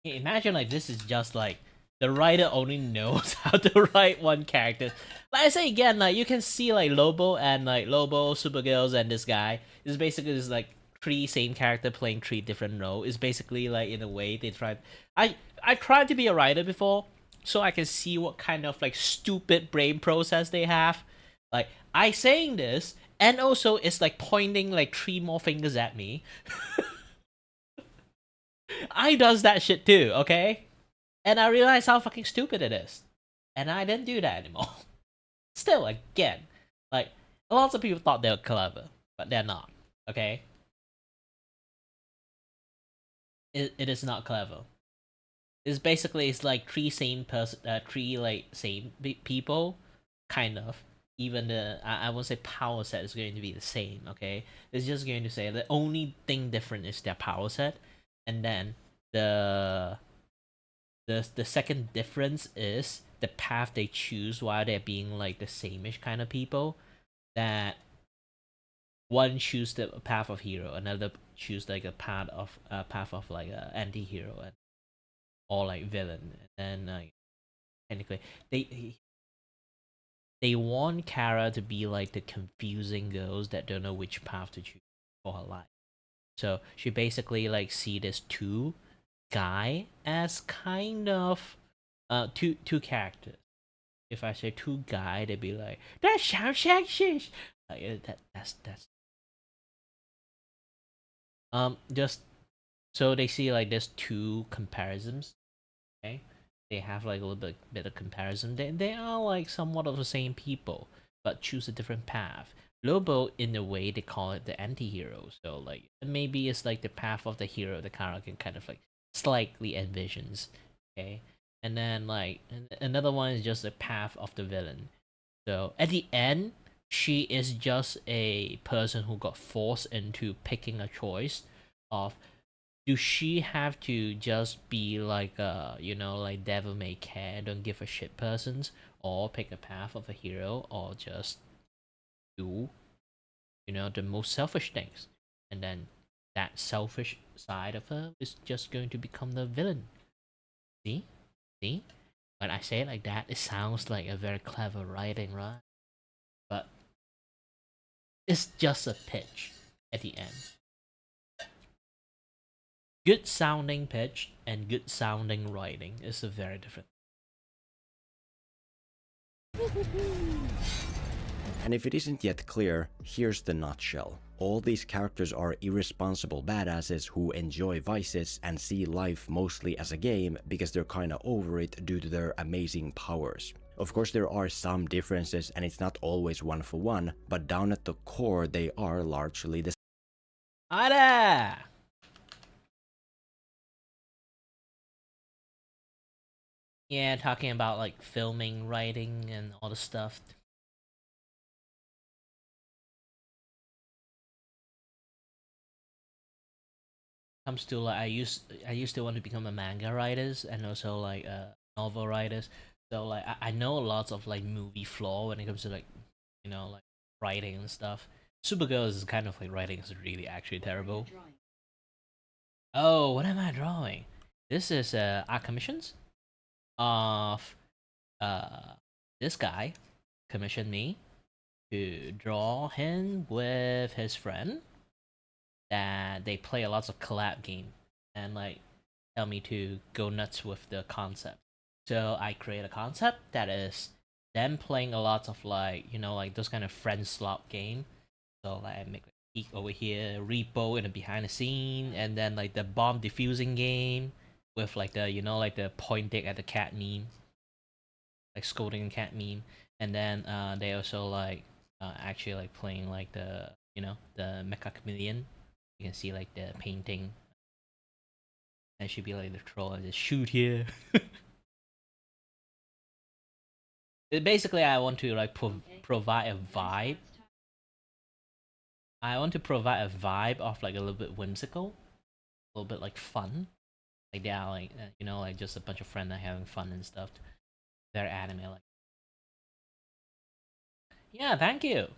Imagine like this is just like the writer only knows how to write one character. Like I say again, like you can see like Lobo and like Lobo, Supergirls, and this guy is basically just like three same character playing three different roles. It's basically like in a way they tried. I tried to be a writer before, so I can see what kind of like stupid brain process they have. Like I saying this, and also it's like pointing like three more fingers at me. I does that shit too, okay? And I realized how fucking stupid it is. And I didn't do that anymore. Still, again, like, lots of people thought they were clever, but they're not, okay? It is not clever. It's basically, it's like three same people, kind of. Even the, I won't say power set is going to be the same, okay? It's just going to say the only thing different is their power set. And then the second difference is the path they choose while they're being like the same-ish kind of people. That one choose the path of hero, another choose like a path of like a anti-hero or like villain. And then like technically they want Kara to be like the confusing girls that don't know which path to choose for her life. So she basically like see this two guy as kind of two characters. If I say two guy, they'd be like, that sounds sexist. Like that's just so they see like there's two comparisons. Okay, they have like a little bit of comparison. They are like somewhat of the same people, but choose a different path. Lobo, in a way, they call it the anti-hero. So like maybe it's like the path of the hero the character can kind of like slightly envisions. Okay, and then like another one is just the path of the villain. So at the end, she is just a person who got forced into picking a choice of, do she have to just be like like devil may care, don't give a shit persons, or pick a path of a hero, or just do the most selfish things, and then that selfish side of her is just going to become the villain. See when I say it like that, it sounds like a very clever writing, right? But it's just a pitch at the end. Good sounding pitch and good sounding writing is a very different. And if it isn't yet clear, here's the nutshell. All these characters are irresponsible badasses who enjoy vices and see life mostly as a game because they're kinda over it due to their amazing powers. Of course there are some differences and it's not always one for one, but down at the core they are largely the Hi there! Yeah, talking about like filming, writing, and all the stuff. Comes to like I used to want to become a manga writers and also like novel writers. So like I know lots of like movie flaw when it comes to like like writing and stuff. Supergirl is kind of like writing is really actually terrible. Oh, what am I drawing? This is art commissions of this guy commissioned me to draw him with his friend that they play a lot of collab game and like tell me to go nuts with the concept. So I create a concept that is them playing a lot of like like those kind of friend slot game. So like I make a peek over here, repo in the behind the scene, and then like the bomb defusing game with like the like the pointing at the cat meme, like scolding cat meme, and then they also like actually like playing like the the mecha chameleon. You can see like the painting. That should be like the troll and just shoot here. Basically, I want to like provide a vibe. I want to provide a vibe of like a little bit whimsical, a little bit like fun. Like they are like like just a bunch of friends that are having fun and stuff. They're anime like. Yeah, thank you.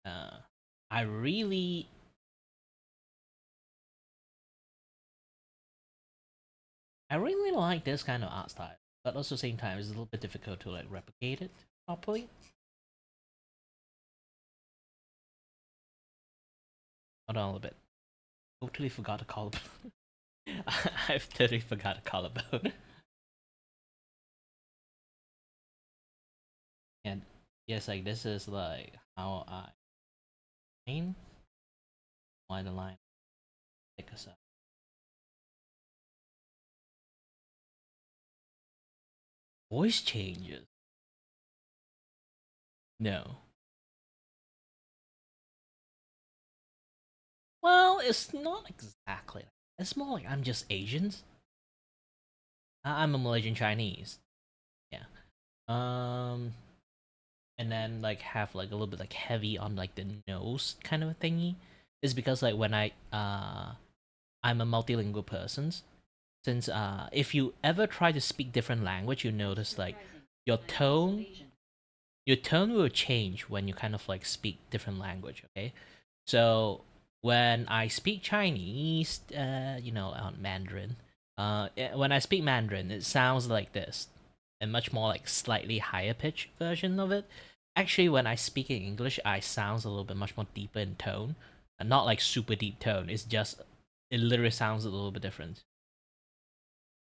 I really like this kind of art style, but also same time it's a little bit difficult to like replicate it properly. Hold on a little bit. Totally forgot to call I've totally forgot to collarbone. And yes, like this is like how I aim. Why the line pick us up. Voice changes. No. Well, it's not exactly. It's more like I'm just Asians. I'm a Malaysian Chinese. Yeah. And then like have like a little bit like heavy on like the nose kind of a thingy. Is because like when I'm a multilingual person. Since if you ever try to speak different language, you notice like your tone will change when you kind of like speak different language. Okay, so when I speak Chinese, on Mandarin, when I speak Mandarin, it sounds like this, a much more like slightly higher pitch version of it. Actually, when I speak in English, I sounds a little bit much more deeper in tone, and not like super deep tone. It's just it literally sounds a little bit different.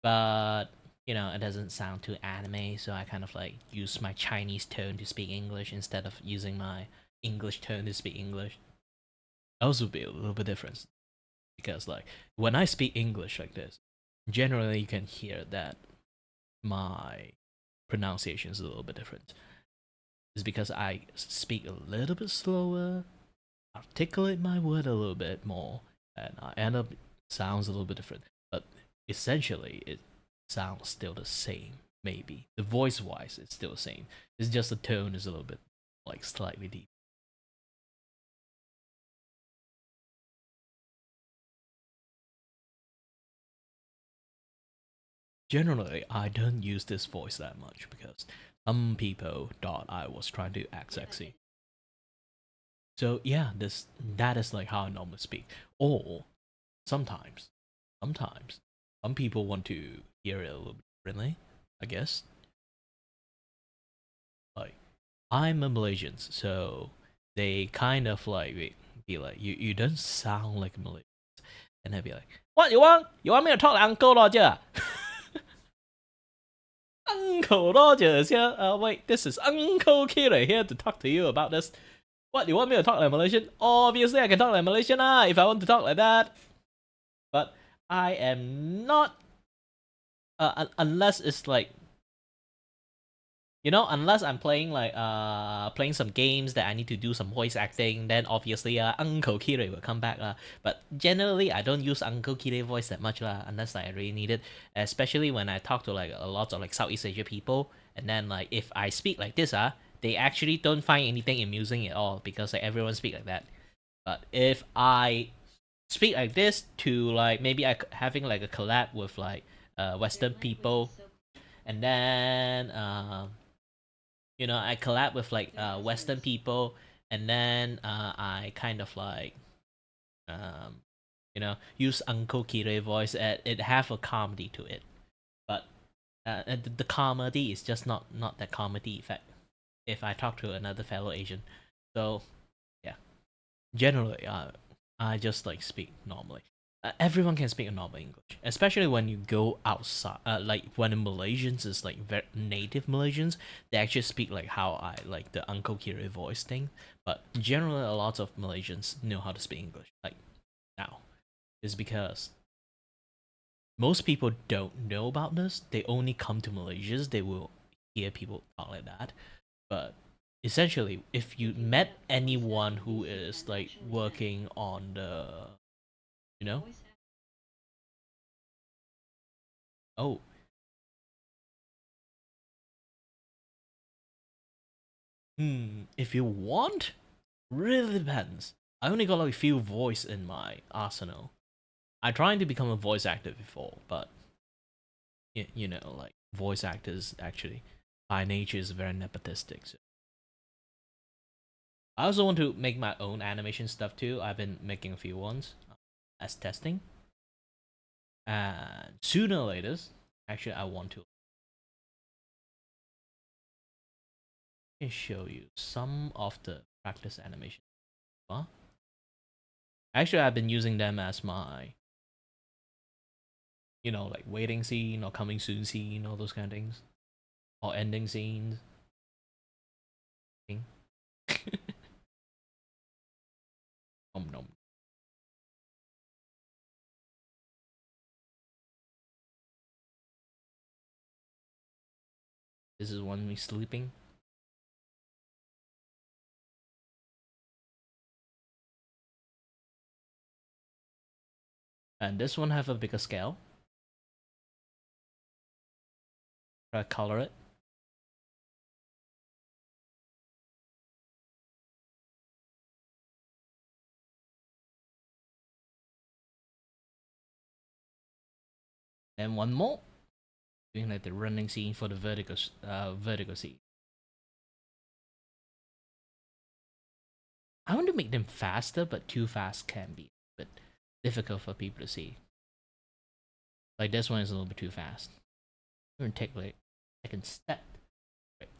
But it doesn't sound too anime, so I kind of like use my Chinese tone to speak English instead of using my English tone to speak English. Also be a little bit different because like when I speak English like this, generally you can hear that my pronunciation is a little bit different. It's because I speak a little bit slower, articulate my word a little bit more, and I end up sounds a little bit different. But essentially, it sounds still the same. Maybe the voice wise, it's still the same. It's just the tone is a little bit like slightly deep. Generally, I don't use this voice that much because some people thought I was trying to act sexy. So yeah, that is like how I normally speak. Or sometimes, some people want to hear it a little bit differently, I guess. Like, I'm a Malaysian, so they kind of like be like, you don't sound like a Malaysian. And they'd be like, what you want? You want me to talk like Uncle Roger? Uncle Roger is here. Wait, this is Uncle Kira here to talk to you about this What, you want me to talk like Malaysian? Obviously, I can talk like Malaysian if I want to talk like that. But I am not, unless it's like, unless I'm playing like playing some games that I need to do some voice acting, then obviously Uncle Kire will come back But generally, I don't use Uncle Kire voice that much unless I really need it. Especially when I talk to like a lot of like Southeast Asia people, and then like if I speak like this they actually don't find anything amusing at all because like everyone speak like that. But if I speak like this to like maybe having like a collab with like Western people, and then I collab with like Western people, and then I kind of like use Uncle Kire voice. It have a comedy to it, but the comedy is just not that comedy effect if I talk to another fellow Asian. So yeah, generally I just like speak normally. Everyone can speak a normal English, especially when you go outside. Like when Malaysians is like native Malaysians, they actually speak like how I like the Uncle Kiri voice thing. But generally, a lot of Malaysians know how to speak English. Like now, is because most people don't know about this. They only come to Malaysia. They will hear people talk like that. But essentially, if you met anyone who is like working on the Oh. If you want, really depends. I only got like a few voice in my arsenal. I tried to become a voice actor before, but like voice actors actually by nature is very nepotistic. So. I also want to make my own animation stuff too. I've been making a few ones as testing. And sooner or later, actually I want to show you some of the practice animation. Actually, I've been using them as my, like waiting scene or coming soon scene, all those kind of things, or ending scenes. Nom. This is one me sleeping. And this one have a bigger scale. Try to color it. And one more. Doing like the running scene for the vertical scene. I want to make them faster, but too fast can be a bit difficult for people to see. Like this one is a little bit too fast. We're gonna take like a second step. Right.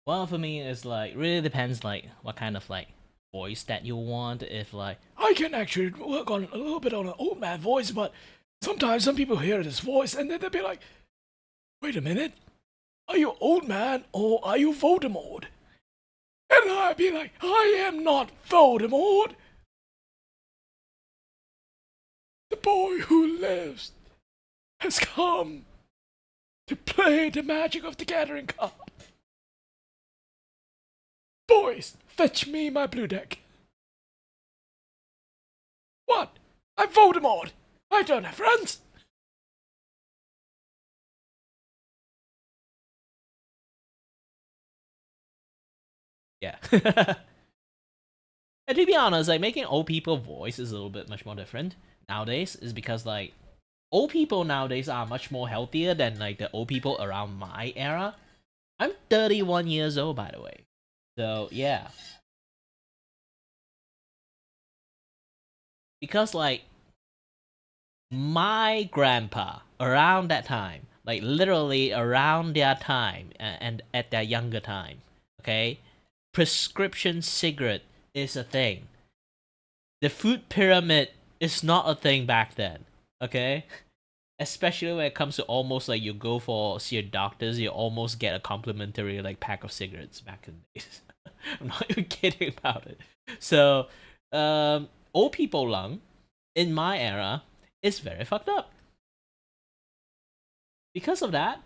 Well, for me, it's like really depends like what kind of like voice that you want. If like I can actually work on a little bit on an old man voice, but sometimes some people hear this voice and then they'll be like, wait a minute, are you old man or are you Voldemort? And I'd be like, I am not Voldemort. The boy who lives has come to play the magic of the gathering card. Boys, fetch me my blue deck. What? I'm Voldemort. I don't have friends. yeah. And to be honest, like making old people voice is a little bit much more different nowadays. Is because like old people nowadays are much more healthier than like the old people around my era. I'm 31 years old, by the way. So yeah. Because like my grandpa around that time, like literally around their time and at their younger time, okay, prescription cigarette is a thing. The food pyramid is not a thing back then, okay? Especially when it comes to almost like you go for see your doctors, you almost get a complimentary like pack of cigarettes back in the days. I'm not even kidding about it. So, old people lung in my era is very fucked up. Because of that,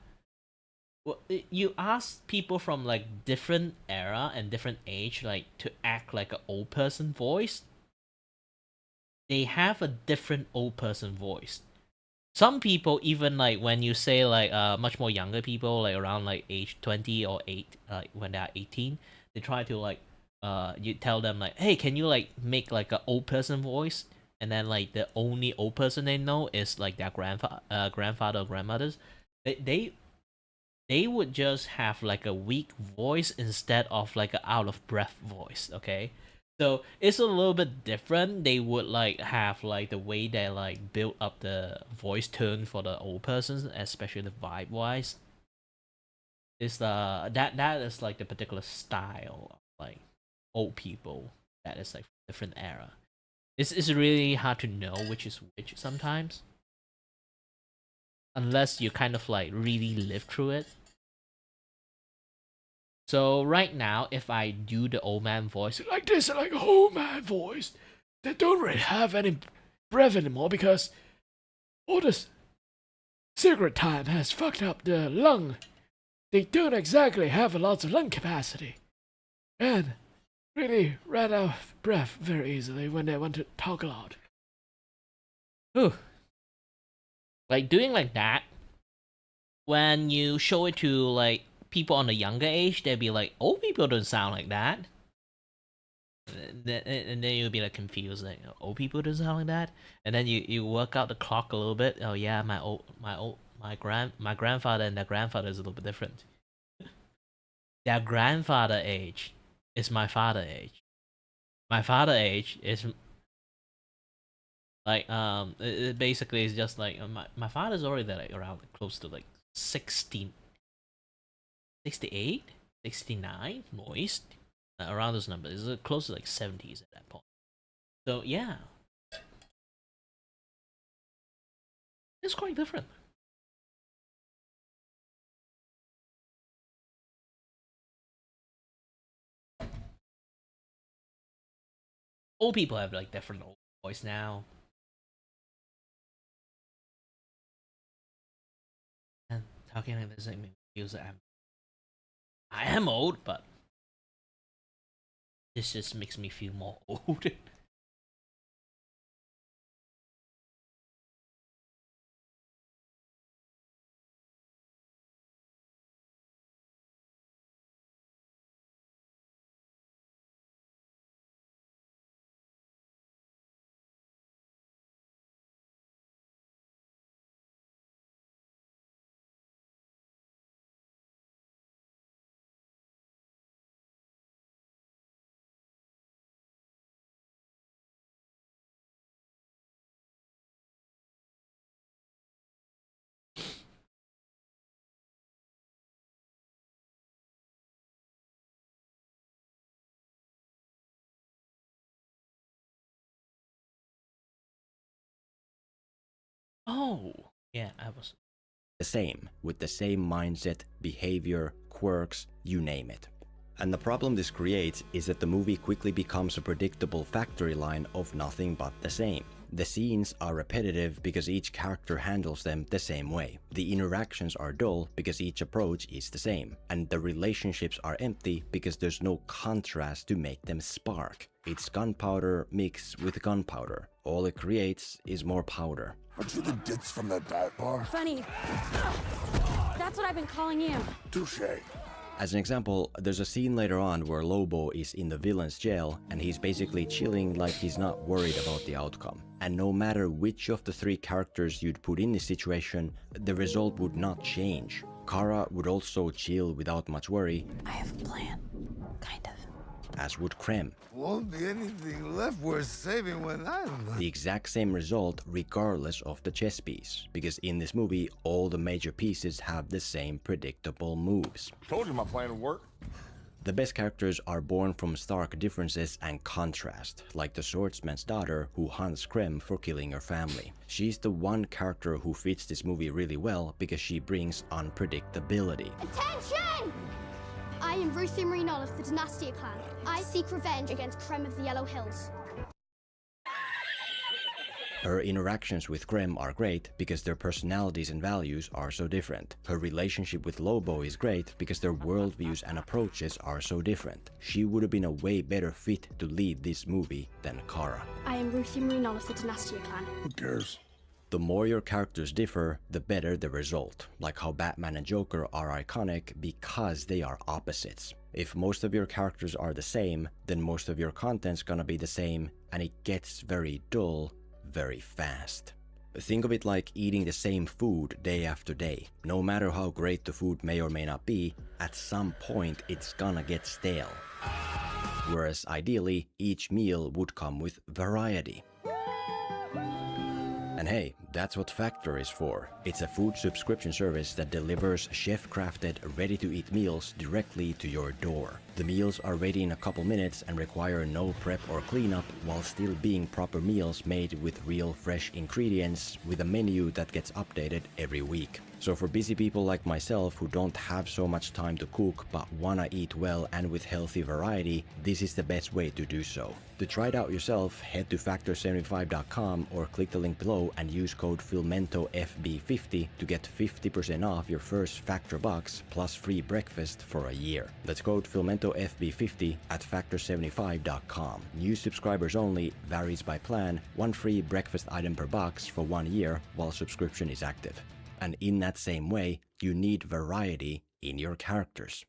you ask people from like different era and different age like to act like an old person voice. They have a different old person voice. Some people even like when you say like much more younger people like around like age 20 or 8 when they're 18, they try to like you tell them like, hey, can you like make like an old person voice, and then like the only old person they know is like their grandfather or grandmothers. They would just have like a weak voice instead of like an out of breath voice. Okay, so it's a little bit different. They would like have like the way they like build up the voice tone for the old persons, especially the vibe wise. Is that is like the particular style of like old people that is like different era. It's really hard to know which is which sometimes, unless you kind of like really live through it. So right now, if I do the old man voice, Like this, like old man voice, they don't really have any breath anymore because all this cigarette time has fucked up the lung. They don't exactly have a lot of lung capacity, and really ran out of breath very easily when they want to talk loud. whew, like doing like that, when you show it to like people on the younger age, they'd be like, old people don't sound like that. And then you'll be like confused, like old people don't sound like that. And then you work out the clock a little bit. Oh yeah, my grandfather and their grandfather is a little bit different. Their grandfather age is my father age. My father age is like it basically is just like my father's already like around close to like 60, 68, 69, moist, around those numbers. It's close to like 70s at that point. So yeah, it's quite different. Old people have like different old voice now. And talking like this, like me feels like I am old, but this just makes me feel more old. Oh, yeah, I was. The same, with the same mindset, behavior, quirks, you name it. And the problem this creates is that the movie quickly becomes a predictable factory line of nothing but the same. The scenes are repetitive because each character handles them the same way. The interactions are dull because each approach is the same. And the relationships are empty because there's no contrast to make them spark. It's gunpowder mixed with gunpowder. All it creates is more powder. Aren't you the ditz from that dive bar? Funny. That's what I've been calling you. Touche. As an example, there's a scene later on where Lobo is in the villain's jail and he's basically chilling like he's not worried about the outcome. And no matter which of the three characters you'd put in this situation, the result would not change. Kara would also chill without much worry, I have a plan. Kind of. as would Krem. Won't be anything left worth saving when I'm The exact same result regardless of the chess piece, because in this movie all the major pieces have the same predictable moves. Told you my plan would work. The best characters are born from stark differences and contrast, like the swordsman's daughter who hunts Krem for killing her family. She's the one character who fits this movie really well because she brings unpredictability. Attention! I am Ruthie Marinol of the Dynastia clan. I seek revenge against Krem of the Yellow Hills. Her interactions with Krem are great because their personalities and values are so different. Her relationship with Lobo is great because their worldviews and approaches are so different. She would have been a way better fit to lead this movie than Kara. I am Ruthie Marinol of the Dynastia clan. Who cares? The more your characters differ, the better the result. Like how Batman and Joker are iconic because they are opposites. If most of your characters are the same, then most of your content's gonna be the same, and it gets very dull very fast. Think of it like eating the same food day after day. No matter how great the food may or may not be, at some point it's gonna get stale. Whereas ideally, each meal would come with variety. And hey, that's what Factor is for. It's a food subscription service that delivers chef-crafted, ready-to-eat meals directly to your door. The meals are ready in a couple minutes and require no prep or cleanup while still being proper meals made with real fresh ingredients with a menu that gets updated every week. So for busy people like myself who don't have so much time to cook but wanna eat well and with healthy variety, this is the best way to do so. To try it out yourself, head to factor75.com or click the link below and use code FILMENTOFB50 to get 50% off your first Factor box plus free breakfast for a year. That's code FILMENTOFB50 at factor75.com. New subscribers only, varies by plan, one free breakfast item per box for 1 year while subscription is active. And in that same way, you need variety in your characters.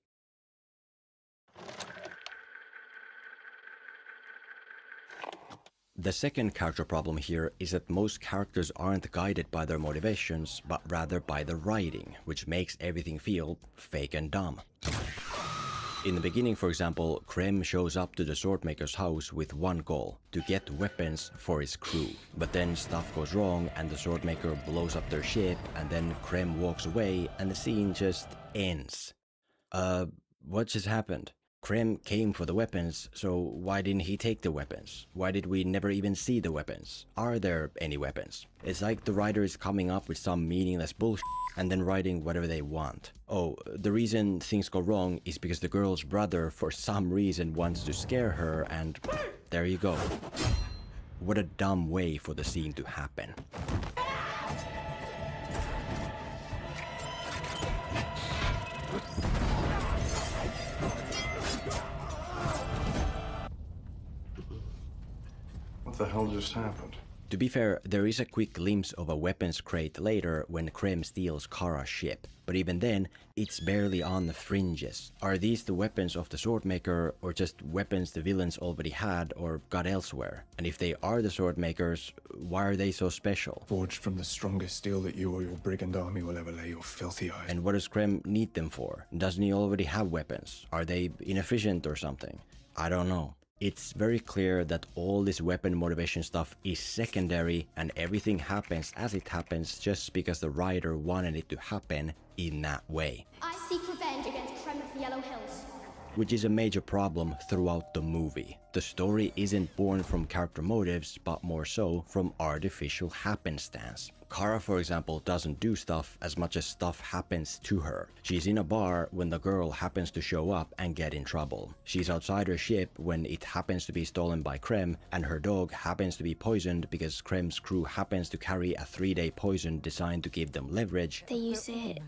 The second character problem here is that most characters aren't guided by their motivations, but rather by the writing, which makes everything feel fake and dumb. In the beginning, for example, Krem shows up to the swordmaker's house with one goal, to get weapons for his crew. But then stuff goes wrong and the swordmaker blows up their ship and then Krem walks away and the scene just ends. What just happened? Krem came for the weapons, so why didn't he take the weapons? Why did we never even see the weapons? Are there any weapons? It's like the writer is coming up with some meaningless bullshit and then writing whatever they want. Oh, the reason things go wrong is because the girl's brother for some reason wants to scare her and there you go. What a dumb way for the scene to happen. What the hell just happened? To be fair, there is a quick glimpse of a weapons crate later when Krem steals Kara's ship, but even then, it's barely on the fringes. Are these the weapons of the swordmaker, or just weapons the villains already had or got elsewhere? And if they are the swordmakers, why are they so special? Forged from the strongest steel that you or your brigand army will ever lay your filthy eyes. And what does Krem need them for? Doesn't he already have weapons? Are they inefficient or something? I don't know. It's very clear that all this weapon motivation stuff is secondary and everything happens as it happens just because the writer wanted it to happen in that way. I seek revenge against Krem of the Yellow Hills. Which is a major problem throughout the movie. The story isn't born from character motives, but more so from artificial happenstance. Kara, for example, doesn't do stuff as much as stuff happens to her. She's in a bar when the girl happens to show up and get in trouble. She's outside her ship when it happens to be stolen by Krem, and her dog happens to be poisoned because Krem's crew happens to carry a 3-day poison designed to give them leverage. They use it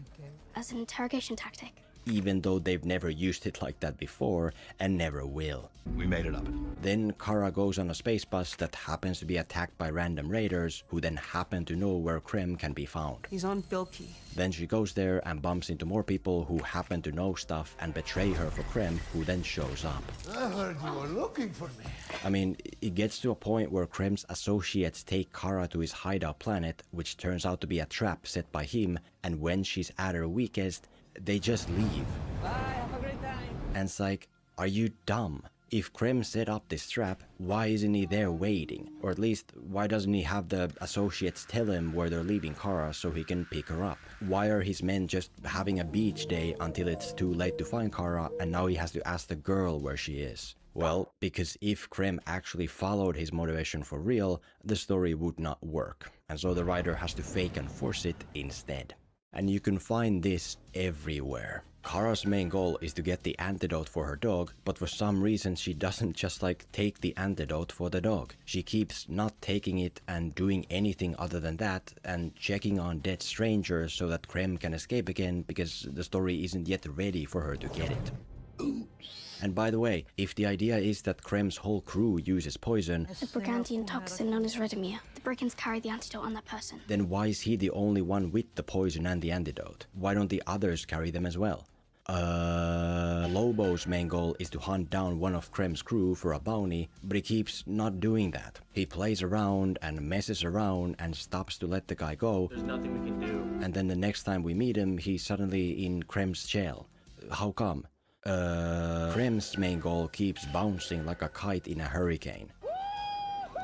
as an interrogation tactic. Even though they've never used it like that before and never will. We made it up. Then Kara goes on a space bus that happens to be attacked by random raiders who then happen to know where Krem can be found. He's on Bilky. Then she goes there and bumps into more people who happen to know stuff and betray her for Krem, who then shows up. I heard you were looking for me. I mean, it gets to a point where Krem's associates take Kara to his hideout planet, which turns out to be a trap set by him, and when she's at her weakest, they just leave. Bye, have a great time. And it's like, are you dumb? If Krem set up this trap, why isn't he there waiting? Or at least, why doesn't he have the associates tell him where they're leaving Kara so he can pick her up? Why are his men just having a beach day until it's too late to find Kara and now he has to ask the girl where she is? Well, because if Krem actually followed his motivation for real, the story would not work. And so the writer has to fake and force it instead. And you can find this everywhere. Kara's main goal is to get the antidote for her dog, but for some reason she doesn't just take the antidote for the dog. She keeps not taking it and doing anything other than that and checking on dead strangers so that Krem can escape again because the story isn't yet ready for her to get it. And by the way, if the idea is that Krem's whole crew uses poison, A Brigantian toxin known as Redimir. The brigands carry the antidote on that person. then why is he the only one with the poison and the antidote? Why don't the others carry them as well? Lobo's main goal is to hunt down one of Krem's crew for a bounty, but he keeps not doing that. He plays around and messes around and stops to let the guy go. There's nothing we can do. And then the next time we meet him, he's suddenly in Krem's jail. How come? Krem's main goal keeps bouncing like a kite in a hurricane.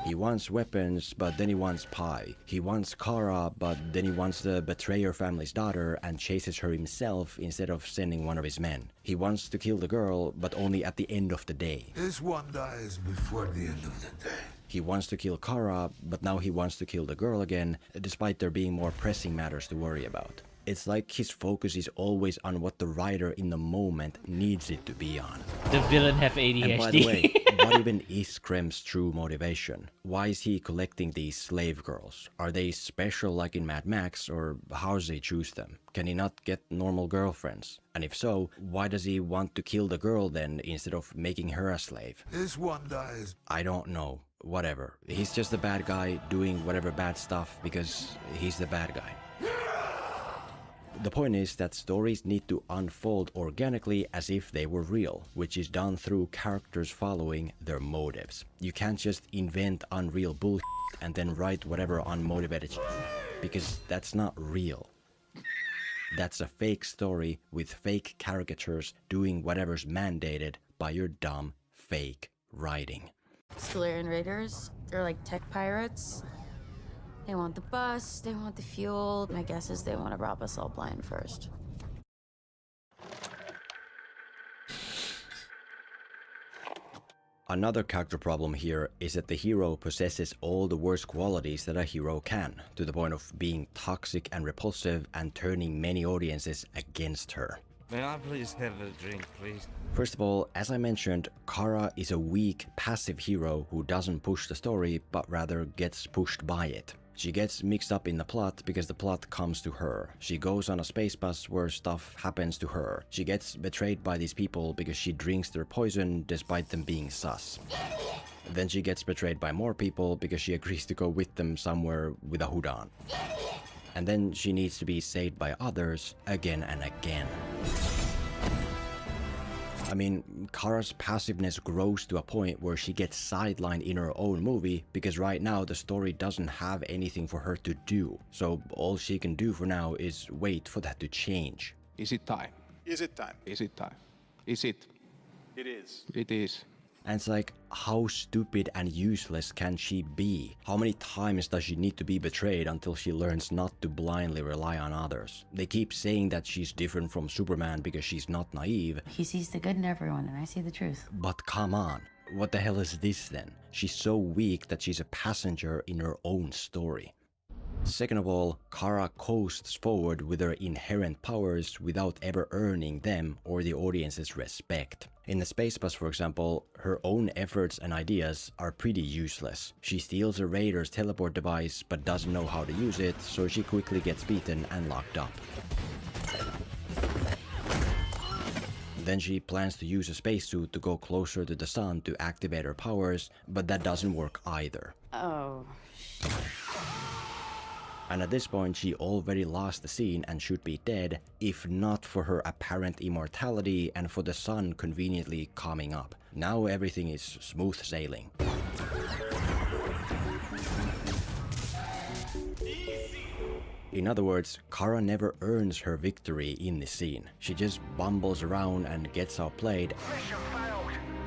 He wants weapons, but then he wants pie. He wants Kara, but then he wants the betrayer family's daughter and chases her himself instead of sending one of his men. He wants to kill the girl, but only at the end of the day. This one dies before the end of the day. He wants to kill Kara, but now he wants to kill the girl again, despite there being more pressing matters to worry about. It's like his focus is always on what the writer in the moment needs it to be on. The villain have ADHD. And by the way, what even is Krem's true motivation? Why is he collecting these slave girls? Are they special like in Mad Max, or how does he choose them? Can he not get normal girlfriends? And if so, why does he want to kill the girl then instead of making her a slave? This one dies. I don't know. Whatever. He's just a bad guy doing whatever bad stuff because he's the bad guy. The point is that stories need to unfold organically as if they were real, which is done through characters following their motives. You can't just invent unreal bullshit and then write whatever unmotivated shit, because that's not real. That's a fake story with fake caricatures doing whatever's mandated by your dumb, fake writing. Solarian raiders, they're like tech pirates. They want the bus, they want the fuel. My guess is they want to rob us all blind first. Another character problem here is that the hero possesses all the worst qualities that a hero can, to the point of being toxic and repulsive and turning many audiences against her. May I please have a drink, please? First of all, as I mentioned, Kara is a weak, passive hero who doesn't push the story, but rather gets pushed by it. She gets mixed up in the plot because the plot comes to her. She goes on a space bus where stuff happens to her. She gets betrayed by these people because she drinks their poison despite them being sus. Then she gets betrayed by more people because she agrees to go with them somewhere with a hood on. And then she needs to be saved by others again and again. I mean, Kara's passiveness grows to a point where she gets sidelined in her own movie because right now the story doesn't have anything for her to do. So all she can do for now is wait for that to change. Is it time? Is it time? Is it time? Is it? It is. It is. And it's like, how stupid and useless can she be? How many times does she need to be betrayed until she learns not to blindly rely on others? They keep saying that she's different from Superman because she's not naive. He sees the good in everyone, and I see the truth. But come on, what the hell is this then? She's so weak that she's a passenger in her own story. Second of all, Kara coasts forward with her inherent powers without ever earning them or the audience's respect. In the space bus, for example, her own efforts and ideas are pretty useless. She steals a raider's teleport device but doesn't know how to use it, so she quickly gets beaten and locked up. Then she plans to use a spacesuit to go closer to the sun to activate her powers, but that doesn't work either. Oh, shit. And at this point she already lost the scene and should be dead, if not for her apparent immortality and for the sun conveniently coming up. Now everything is smooth sailing. In other words, Kara never earns her victory in this scene. She just bumbles around and gets outplayed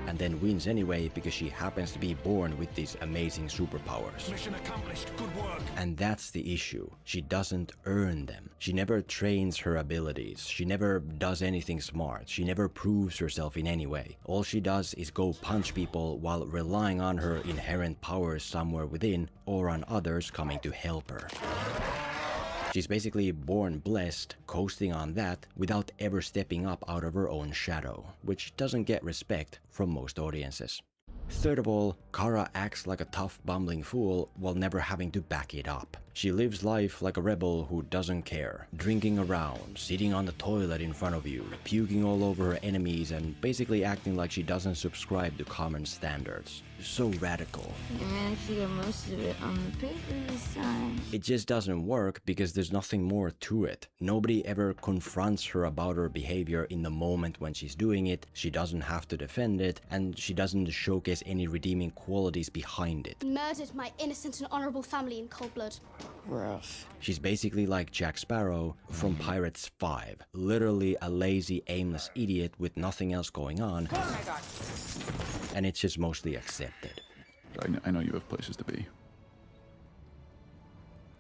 and then wins anyway because she happens to be born with these amazing superpowers. Mission accomplished. Good work. And that's the issue. She doesn't earn them. She never trains her abilities. She never does anything smart. She never proves herself in any way. All she does is go punch people while relying on her inherent powers somewhere within or on others coming to help her. She's basically born blessed, coasting on that without ever stepping up out of her own shadow, which doesn't get respect from most audiences. Third of all, Kara acts like a tough bumbling fool while never having to back it up. She lives life like a rebel who doesn't care, drinking around, sitting on the toilet in front of you, puking all over her enemies, and basically acting like she doesn't subscribe to common standards. So radical. I managed to get most of it on the paper this time. It just doesn't work because there's nothing more to it. Nobody ever confronts her about her behavior in the moment when she's doing it, she doesn't have to defend it, and she doesn't showcase any redeeming qualities behind it. Murdered my innocent and honourable family in cold blood. Rough. She's basically like Jack Sparrow from Pirates 5. Literally a lazy, aimless idiot with nothing else going on. Oh my God. And it's just mostly accepted. I know you have places to be.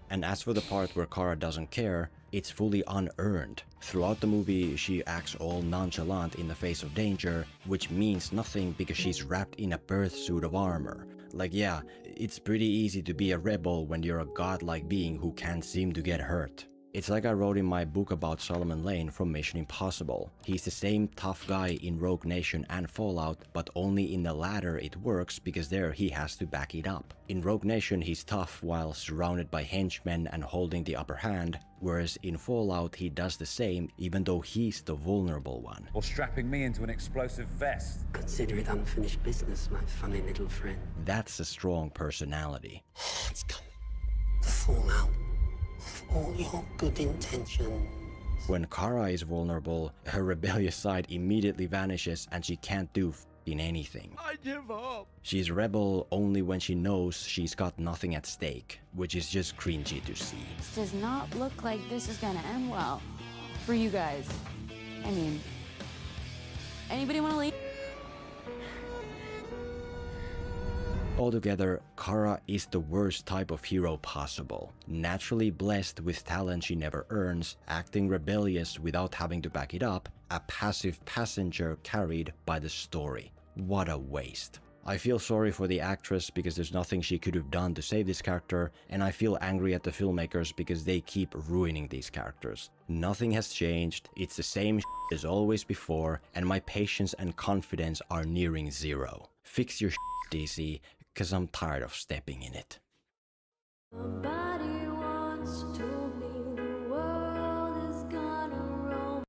And as for the part where Kara doesn't care, it's fully unearned. Throughout the movie, she acts all nonchalant in the face of danger, which means nothing because she's wrapped in a birth suit of armor. Like, yeah, it's pretty easy to be a rebel when you're a godlike being who can't seem to get hurt. It's like I wrote in my book about Solomon Lane from Mission Impossible. He's the same tough guy in Rogue Nation and Fallout, but only in the latter it works because there he has to back it up. In Rogue Nation he's tough while surrounded by henchmen and holding the upper hand, whereas in Fallout he does the same even though he's the vulnerable one. Or strapping me into an explosive vest. Consider it unfinished business, my funny little friend. That's a strong personality. It's coming. The fallout. All your good intentions. When Kara is vulnerable, her rebellious side immediately vanishes and she can't do f***ing anything. I give up. She's rebel only when she knows she's got nothing at stake, which is just cringy to see. This does not look like this is gonna end well for you guys. I mean, anybody want to leave? Altogether, Kara is the worst type of hero possible. Naturally blessed with talent she never earns, acting rebellious without having to back it up, a passive passenger carried by the story. What a waste. I feel sorry for the actress because there's nothing she could have done to save this character, and I feel angry at the filmmakers because they keep ruining these characters. Nothing has changed, it's the same as always before, and my patience and confidence are nearing zero. Fix your DC, because I'm tired of stepping in it. Somebody once told me the world is gonna roll.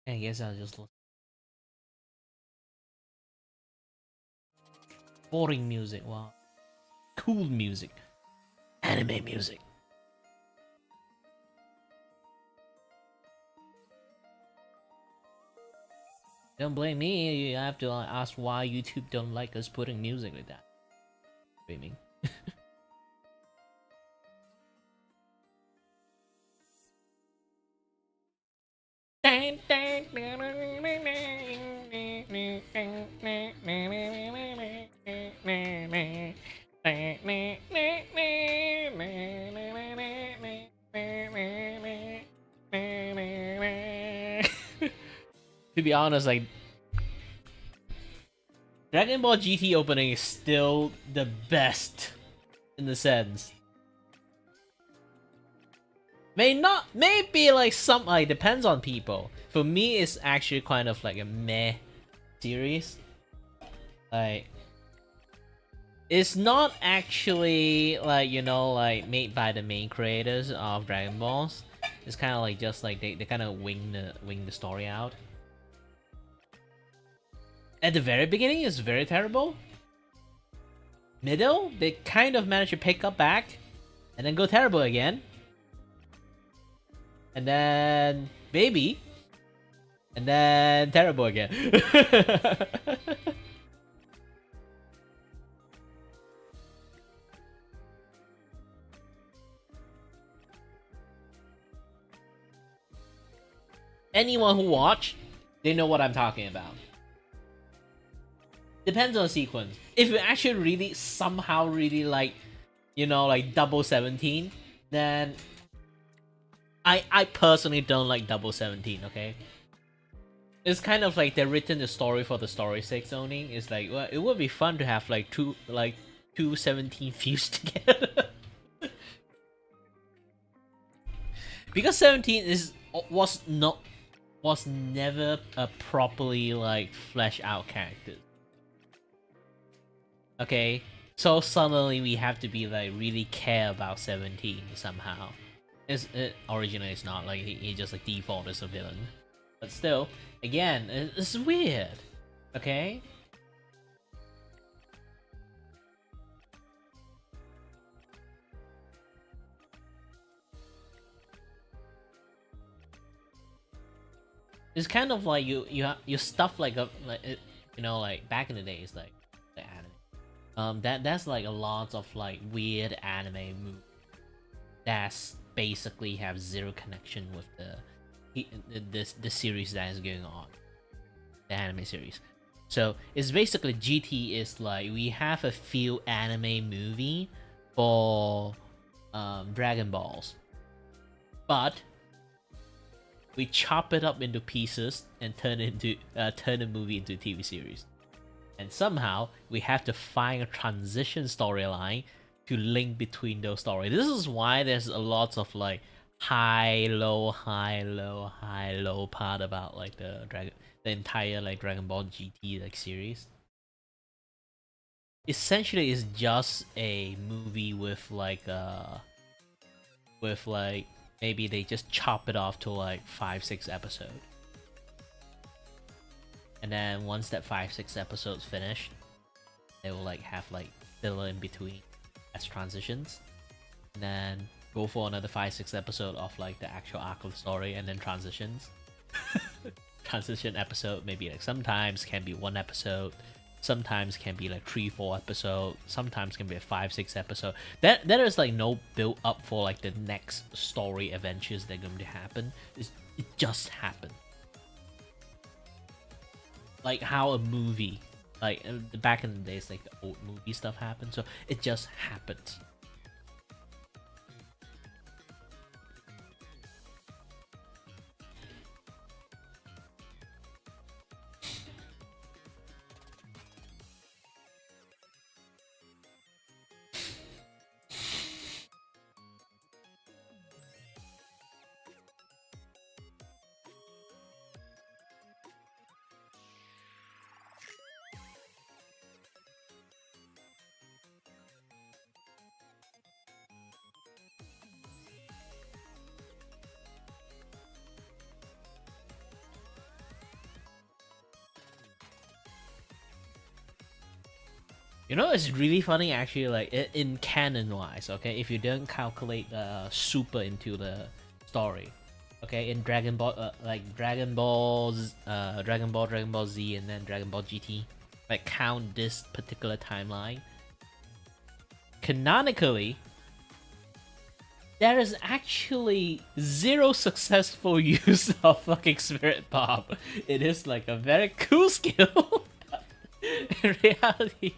I guess I'll just look. Boring music, wow. Cool music. Anime music. Don't blame me, you have to ask why YouTube don't like us putting music like that. Streaming. To be honest, like Dragon Ball GT opening is still the best in the sense. Maybe like some like depends on people. For me, it's actually kind of like a meh series. Like it's not actually like like made by the main creators of Dragon Balls. It's kind of like just like they kind of wing the story out. At the very beginning, it's very terrible. Middle, they kind of manage to pick up back, and then go terrible again. And then baby, and then terrible again. Anyone who watched, they know what I'm talking about. Depends on the sequence. If you actually really somehow really like, like double 17, then I personally don't like double 17. Okay, it's kind of like they've written the story for the story's sake only. It's like, well, it would be fun to have like two 17 fused together. Because 17 was never a properly like fleshed out character. Okay, so suddenly we have to be like really care about 17 somehow. Originally it's not, like he just like default as a villain, but still, again, it's weird. Okay. It's kind of like you stuff like like back in the days, like the anime. That's like a lot of like weird anime movies that's basically have zero connection with the series that is going on, the anime series. So it's basically GT is like we have a few anime movie for Dragon Balls, but we chop it up into pieces and turn the movie into a TV series. And somehow we have to find a transition storyline to link between those stories. This is why there's a lot of like high low part about like the entire like Dragon Ball GT like series. Essentially, it's just a movie with like maybe they just chop it off to like 5-6 episodes. And then once that 5-6 episodes finished, they will like have like filler in between as transitions. And then go for another 5-6 episode of like the actual arc of the story, and then transitions. Transition episode maybe like sometimes can be 1 episode, sometimes can be like 3-4 episodes, sometimes can be a 5-6 episode. There is like no build up for like the next story adventures that are going to happen. It just happened. Like how a movie, like back in the days, like the old movie stuff happened. So it just happened. You know, it's really funny actually. Like in canon wise, okay, if you don't calculate super into the story, okay, in Dragon Ball, like Dragon Ball, Dragon Ball Z, and then Dragon Ball GT, like count this particular timeline. Canonically, there is actually zero successful use of fucking Spirit Bomb. It is like a very cool skill. In reality,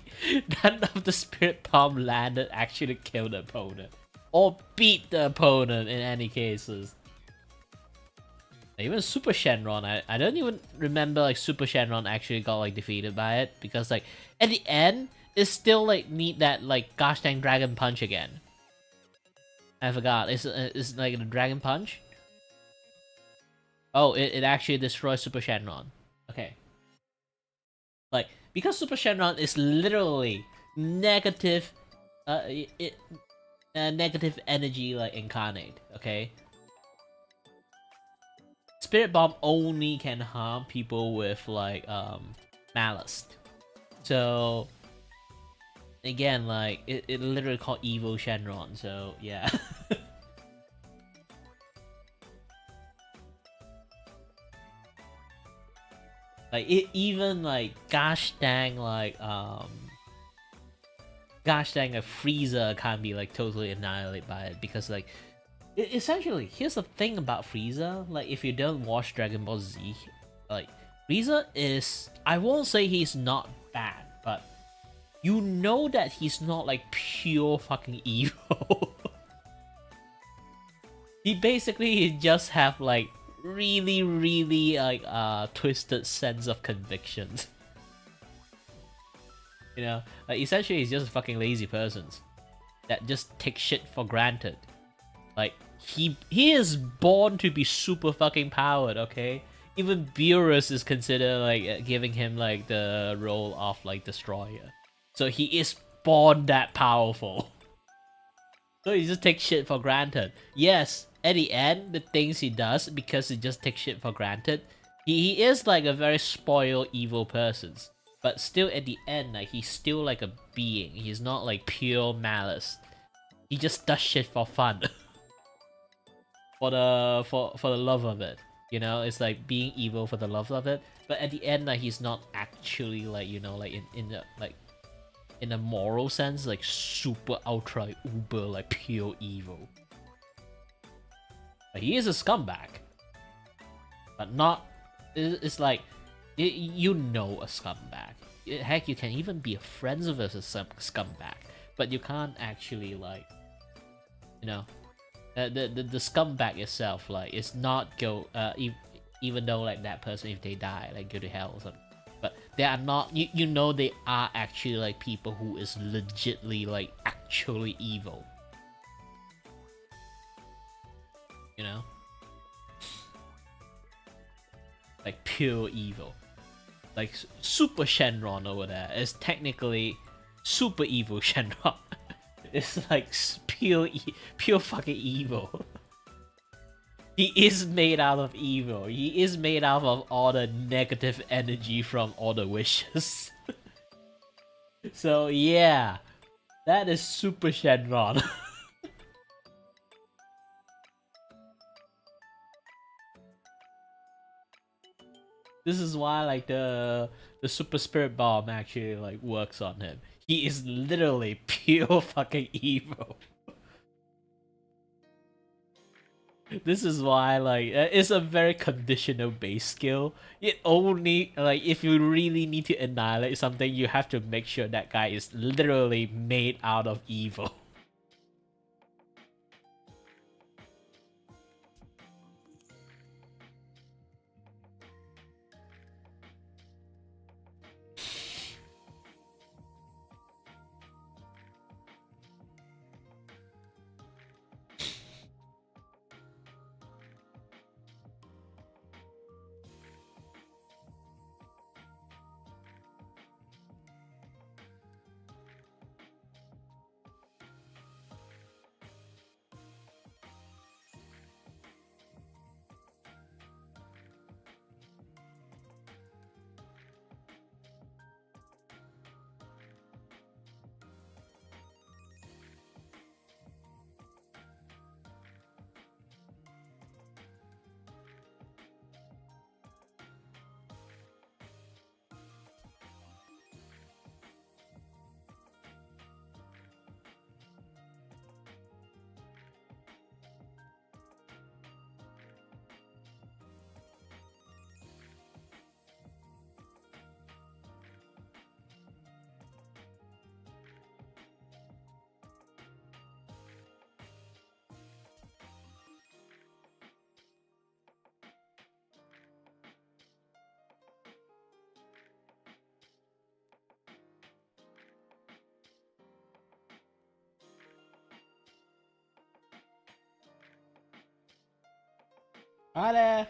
none of the Spirit Bomb landed actually killed the opponent. Or beat the opponent in any cases. Even Super Shenron, I don't even remember like Super Shenron actually got like defeated by it. Because like, at the end, it still like need that like gosh dang Dragon Punch again. I forgot, it's like the Dragon Punch? Oh, it actually destroys Super Shenron. Okay. Like, because Super Shenron is literally negative, negative energy like incarnate, okay? Spirit Bomb only can harm people with like malice. So again, like it literally called Evil Shenron, so yeah. Like it even like gosh dang a Frieza can't be like totally annihilated by it, because like essentially, here's the thing about Frieza. Like if you don't watch Dragon Ball Z, like Frieza is, I won't say he's not bad, but you know that he's not like pure fucking evil. He basically just have like really like twisted sense of convictions. You know, like essentially he's just a fucking lazy person that just takes shit for granted. Like he is born to be super fucking powered, okay? Even Beerus is considered like giving him like the role of like destroyer. So he is born that powerful. So he just takes shit for granted. Yes, at the end, the things he does, because he just takes shit for granted, he is like a very spoiled evil person. But still at the end, like he's still like a being. He's not like pure malice. He just does shit for fun. for the love of it. You know, it's like being evil for the love of it. But at the end, like he's not actually like, you know, like in the like in a moral sense, like super ultra uber like pure evil. Like, he is a scumbag, but not. It's like you know a scumbag. Heck, you can even be friends with a scumbag, but you can't actually like, you know, the scumbag itself. Like, it's not go even though like that person, if they die, like go to hell or something. But they are not. You know they are actually like people who is legitly like actually evil. You know? Like pure evil. Like Super Shenron over there is technically super evil Shenron. It's like pure fucking evil. He is made out of evil. He is made out of all the negative energy from all the wishes. So yeah, that is Super Shenron. This is why like the Super Spirit Bomb actually like works on him. He is literally pure fucking evil. This is why like it's a very conditional based skill. It only like if you really need to annihilate something, you have to make sure that guy is literally made out of evil. Hi there.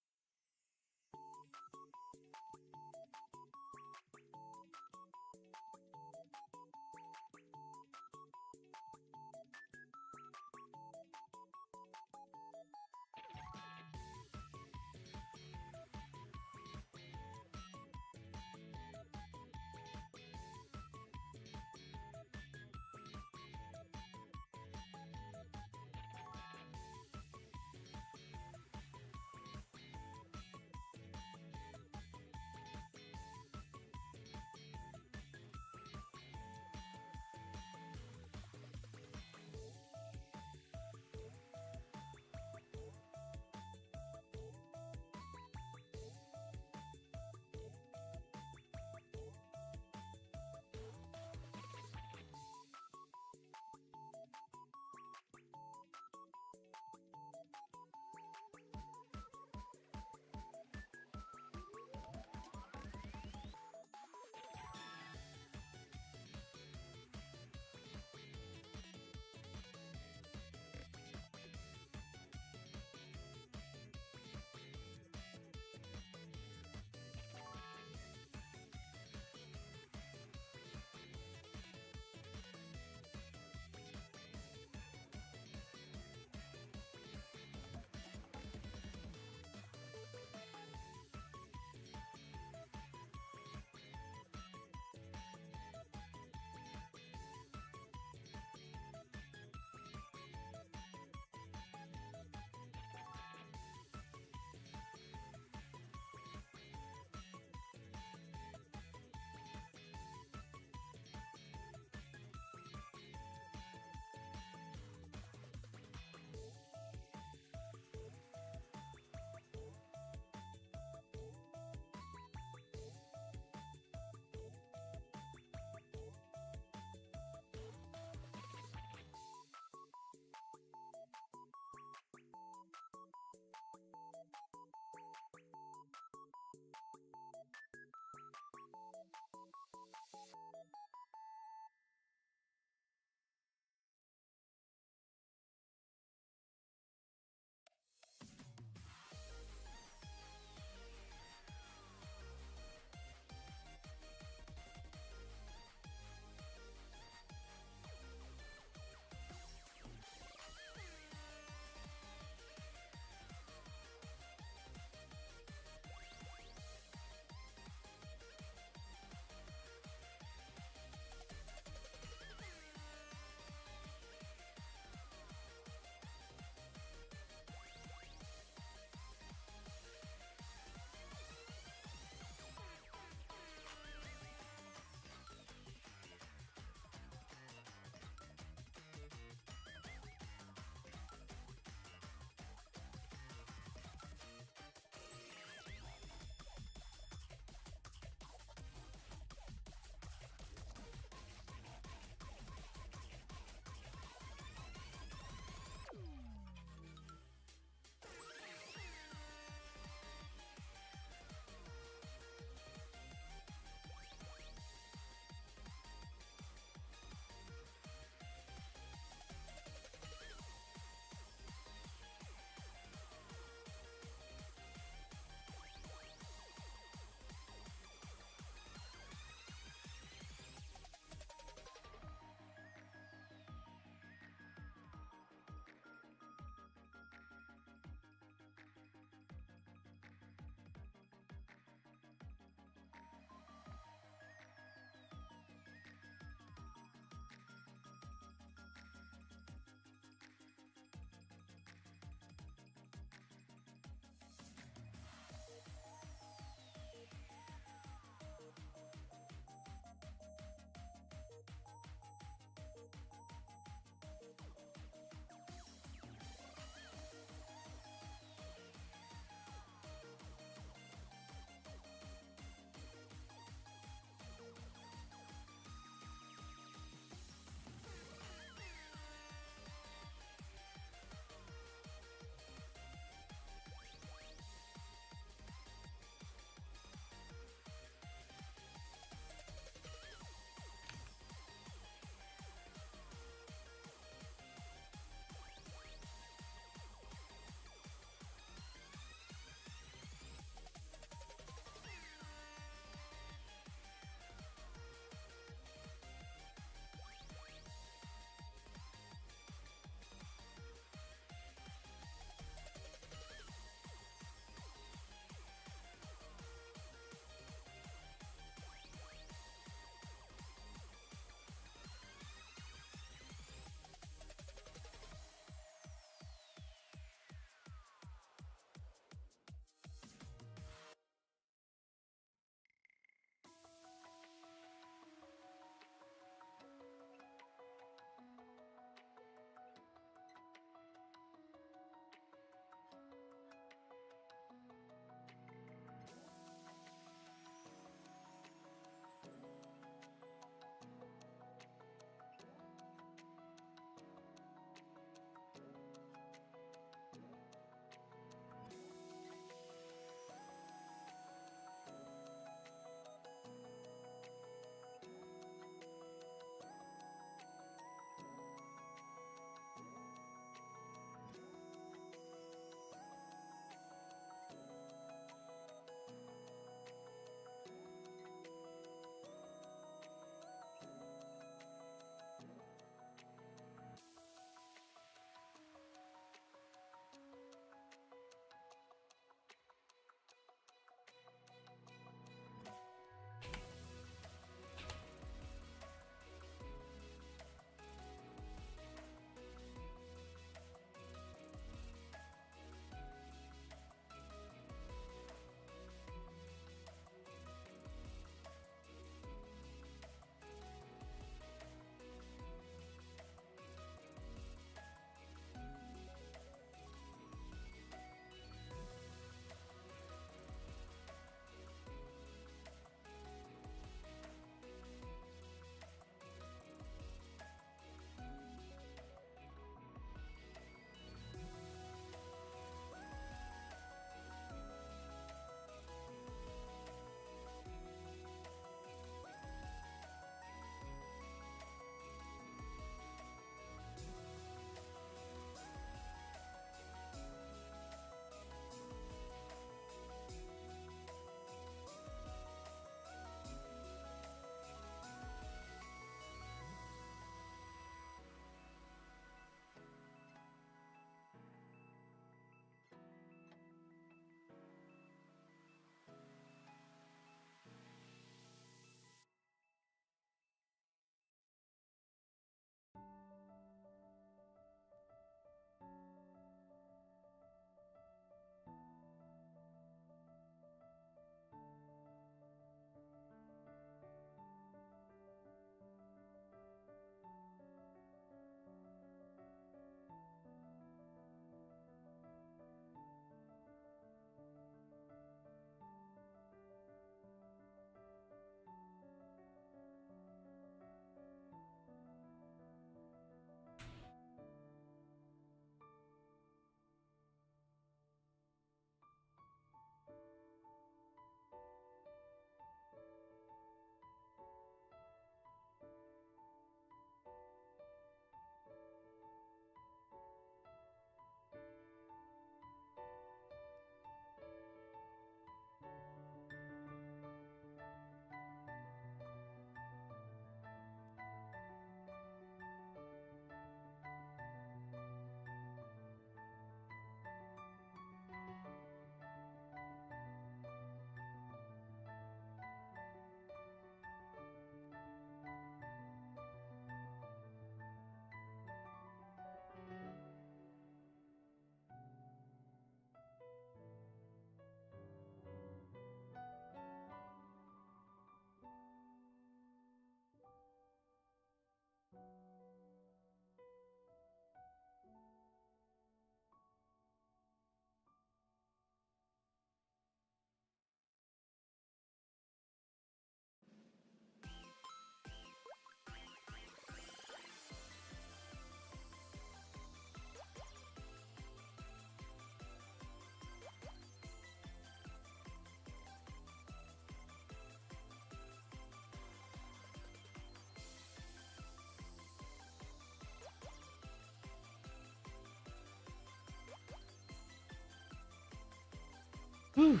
Whew.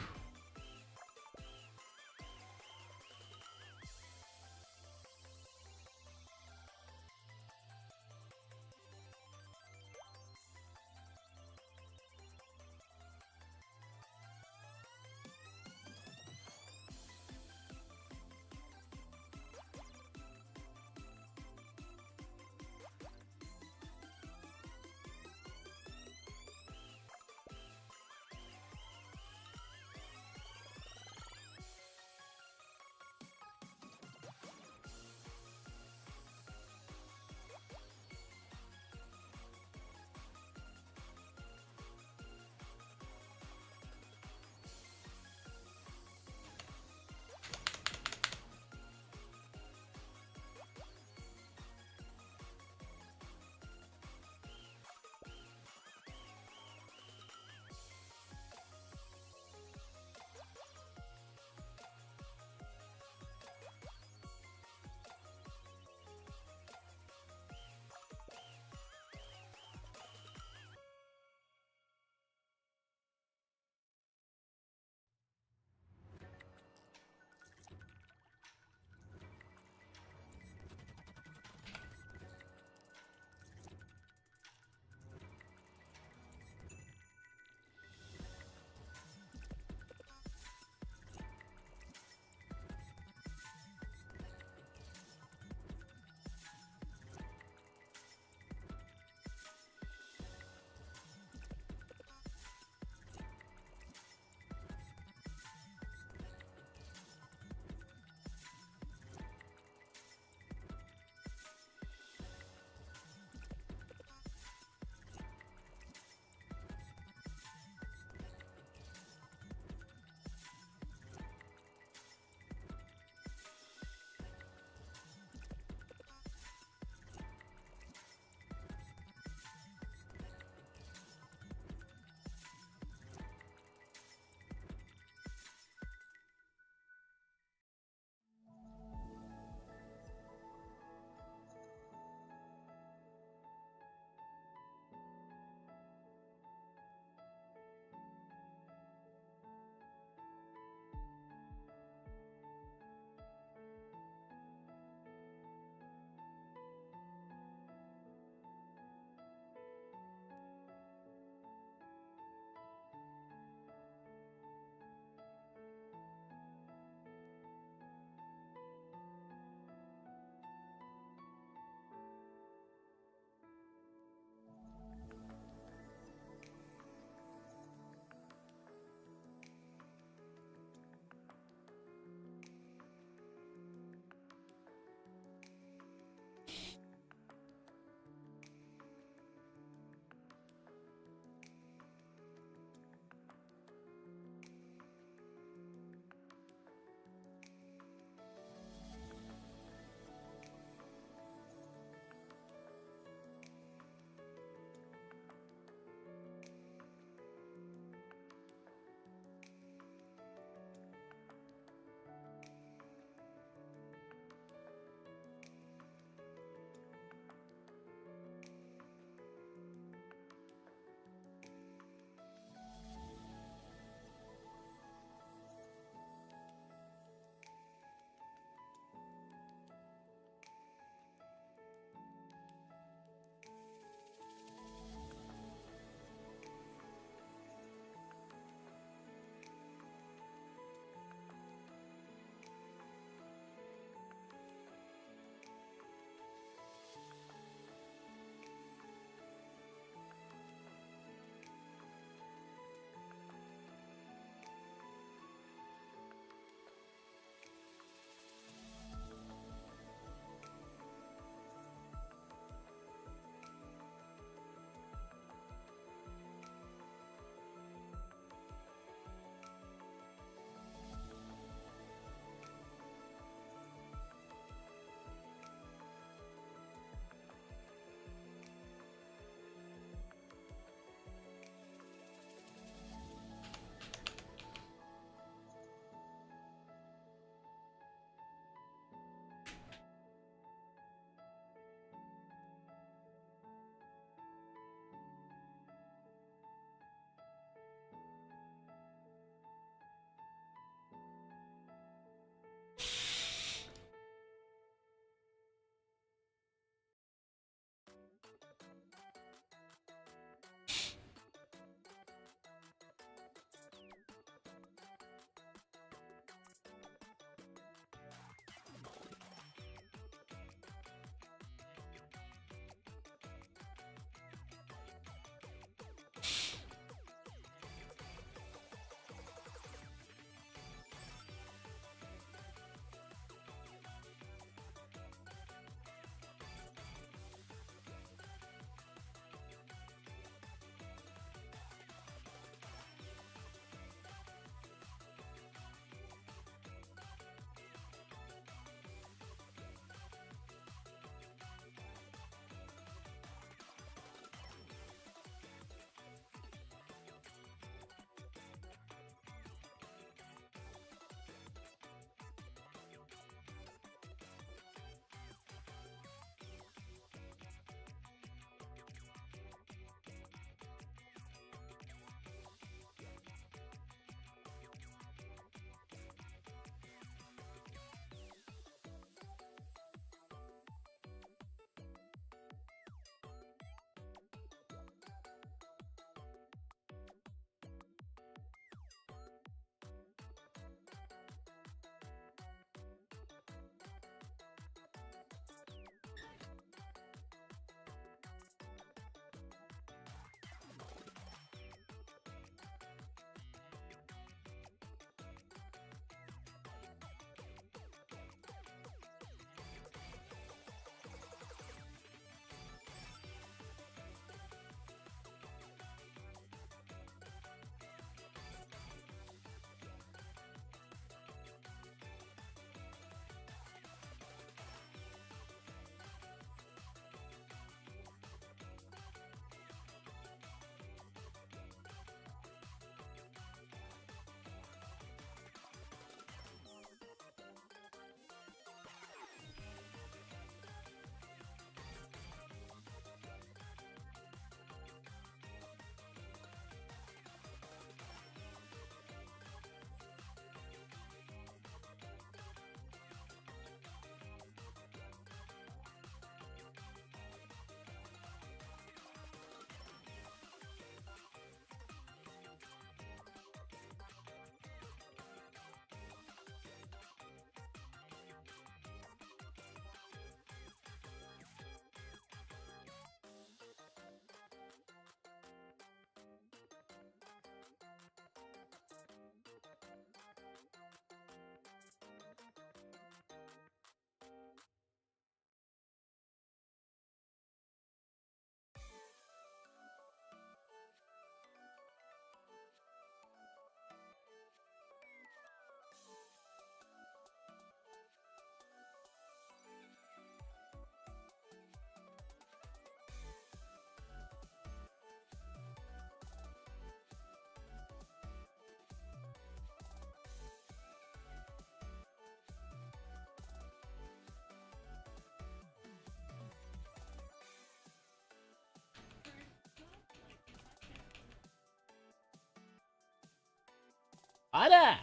Ada!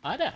Hi there.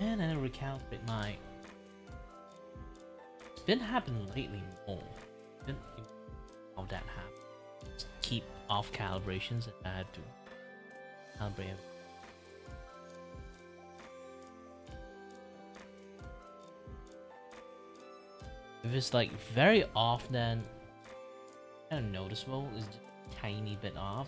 And then recalibrate my. It's been happening lately more. Didn't think how that happened. Just keep off calibrations and I had to calibrate everything. If it's like very off, then kind of noticeable. It's just a tiny bit off.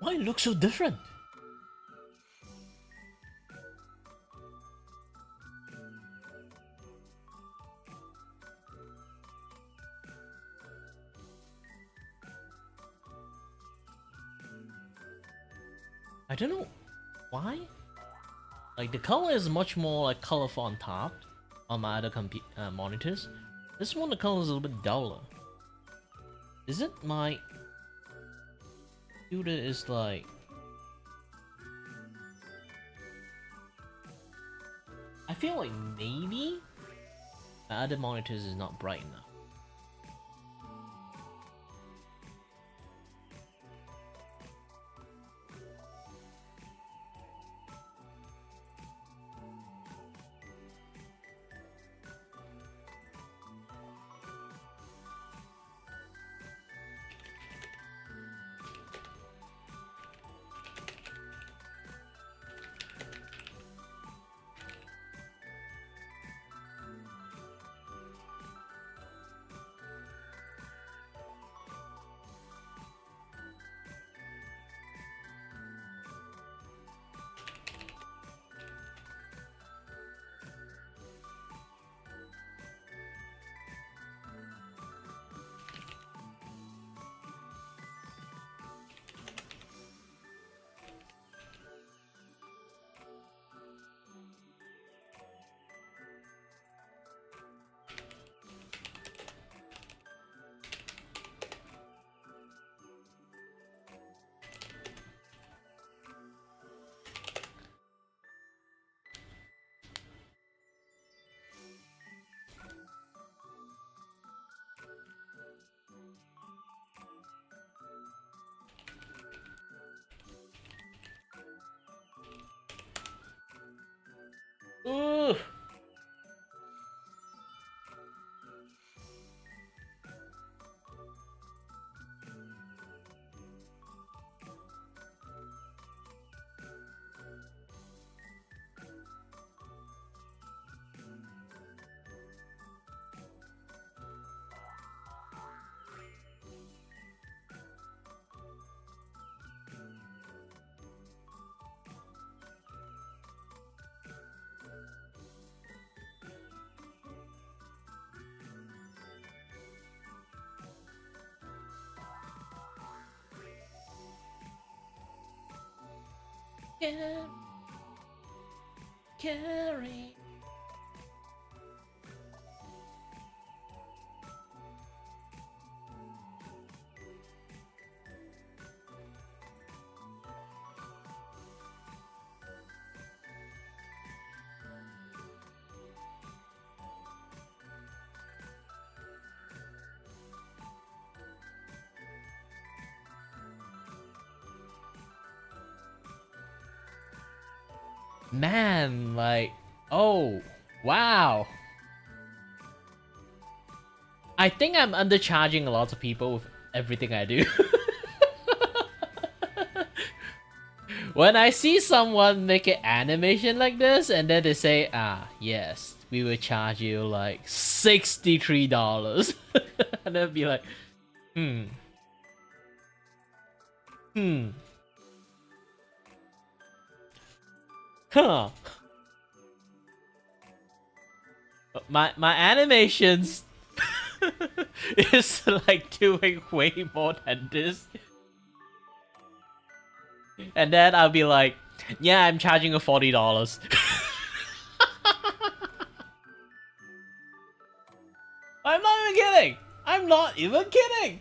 Why it looks so different? I don't know why. Like the color is much more like colorful on top on my other monitors. This one the color is a little bit duller. Is it my computer is like? I feel like maybe my other monitors is not bright enough. Ooh. Carry. Man, like, oh, wow. I think I'm undercharging a lot of people with everything I do. When I see someone make an animation like this and then they say, ah, yes, we will charge you like $63. And I'd be like, huh. My animations is like doing way more than this. And then I'll be like, yeah, I'm charging you $40. I'm not even kidding. I'm not even kidding.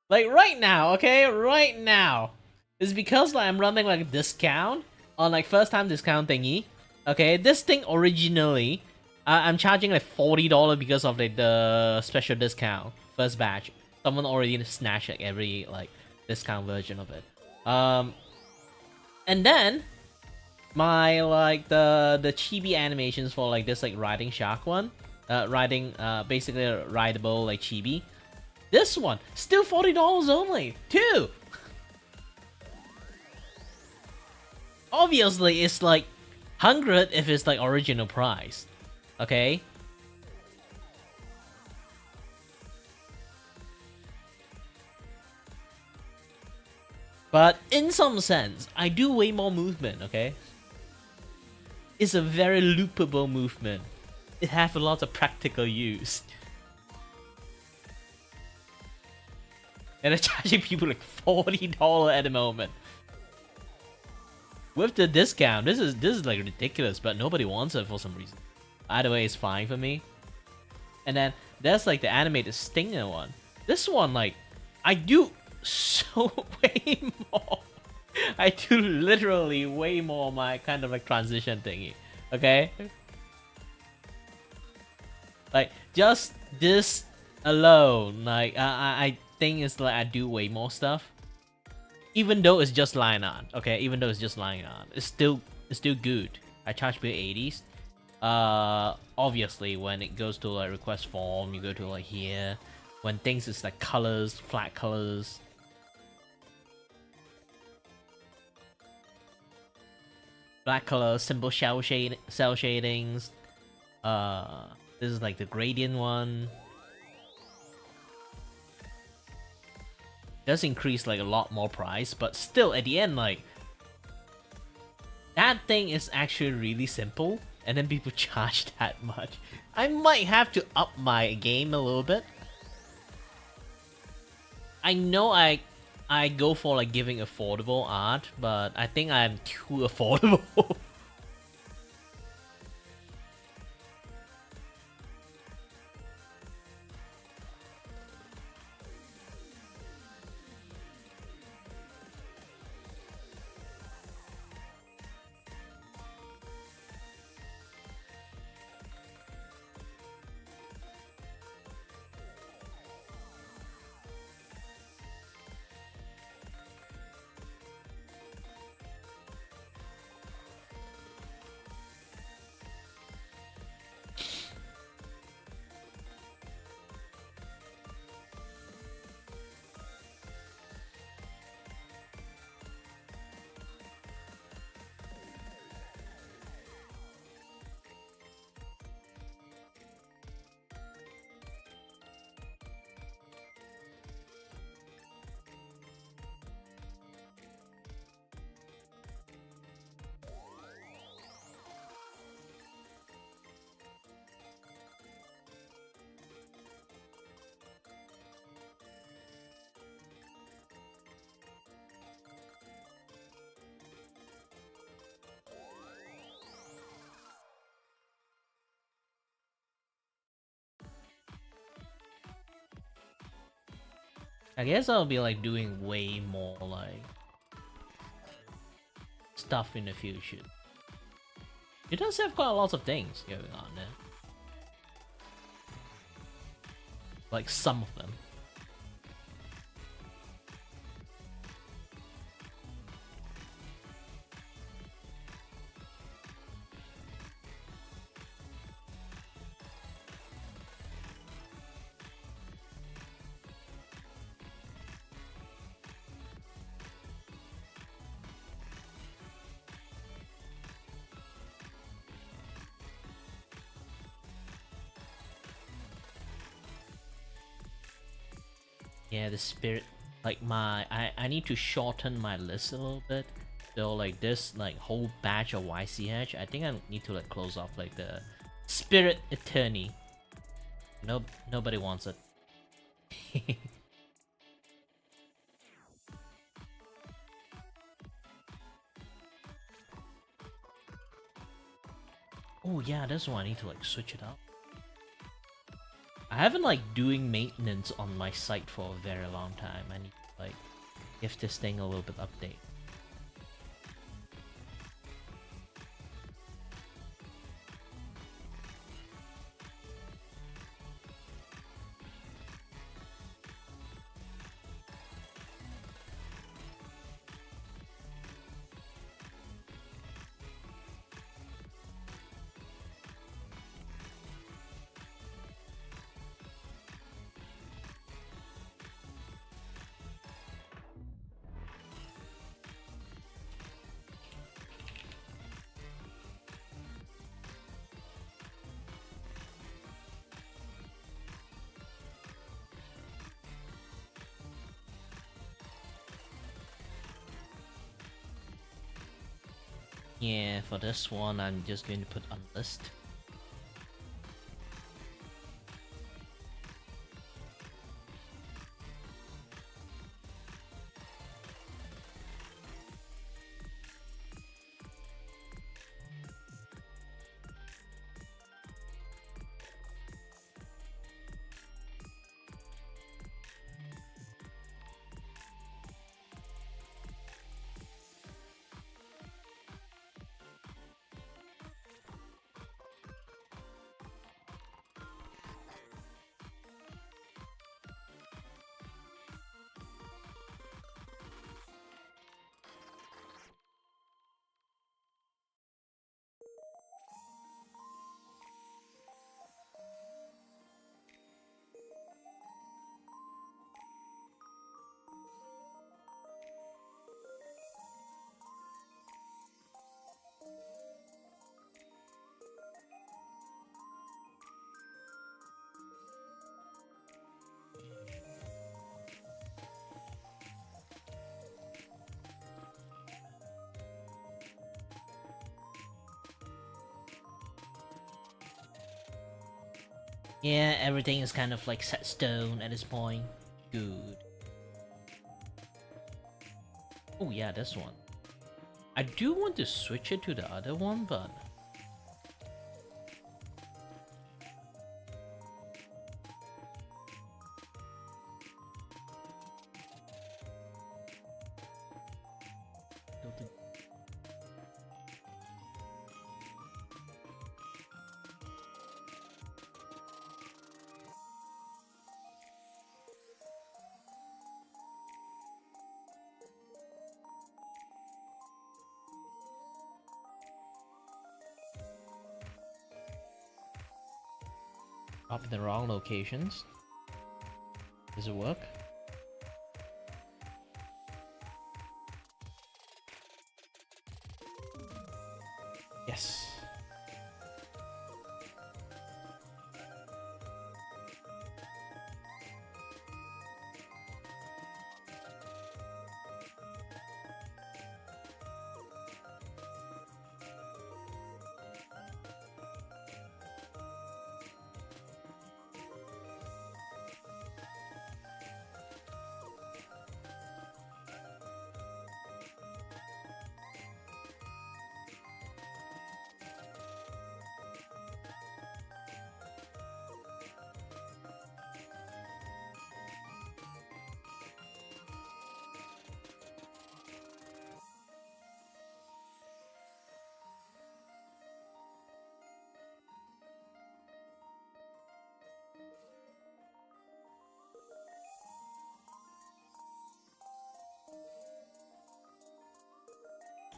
Like right now, okay, right now, it's because like I'm running like a discount on like first time discount thingy. Okay, this thing originally, I'm charging like $40 because of like the special discount first batch. Someone already snatched like every like discount version of it. And then my like the chibi animations for like this like riding shark one, basically a rideable like chibi. This one still $40 only too. Obviously, it's like 100 if it's like original price. Okay. But in some sense, I do way more movement, okay? It's a very loopable movement. It has a lot of practical use. And they're charging people like $40 at the moment. With the discount, this is like ridiculous, but nobody wants it for some reason. Either way, it's fine for me. And then there's like the animated stinger one. This one, like, I do so way more. I do literally way more my kind of like transition thingy. Okay? Like, just this alone, like, I think it's like I do way more stuff. Even though it's just lying on, okay? Even though it's just lying on, it's still good. I charge bill 80s. Obviously, when it goes to like request form, you go to like here. When things is like colors, flat colors. Black color, simple cell shadings. This is like the gradient one. Does increase like a lot more price, but still at the end, like, that thing is actually really simple, and then people charge that much. I might have to up my game a little bit. I know I go for like giving affordable art, but I think I'm too affordable. I guess I'll be like doing way more like stuff in the future. It does have quite a lot of things going on there. Like some of them. Yeah, the spirit, like I need to shorten my list a little bit. So like this like whole batch of YCH, I think I need to like close off like the spirit attorney. Nobody wants it. Oh yeah, this one I need to like switch it up. I haven't like doing maintenance on my site for a very long time. I need to like give this thing a little bit update. Yeah, for this one, I'm just going to put on list. Yeah, everything is kind of like set stone at this point. Good. Oh yeah, this one. I do want to switch it to the other one, but... Up in the wrong locations. Does it work? Yes.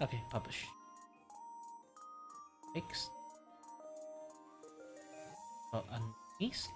Okay, publish. Fixed. Oh, unleashed.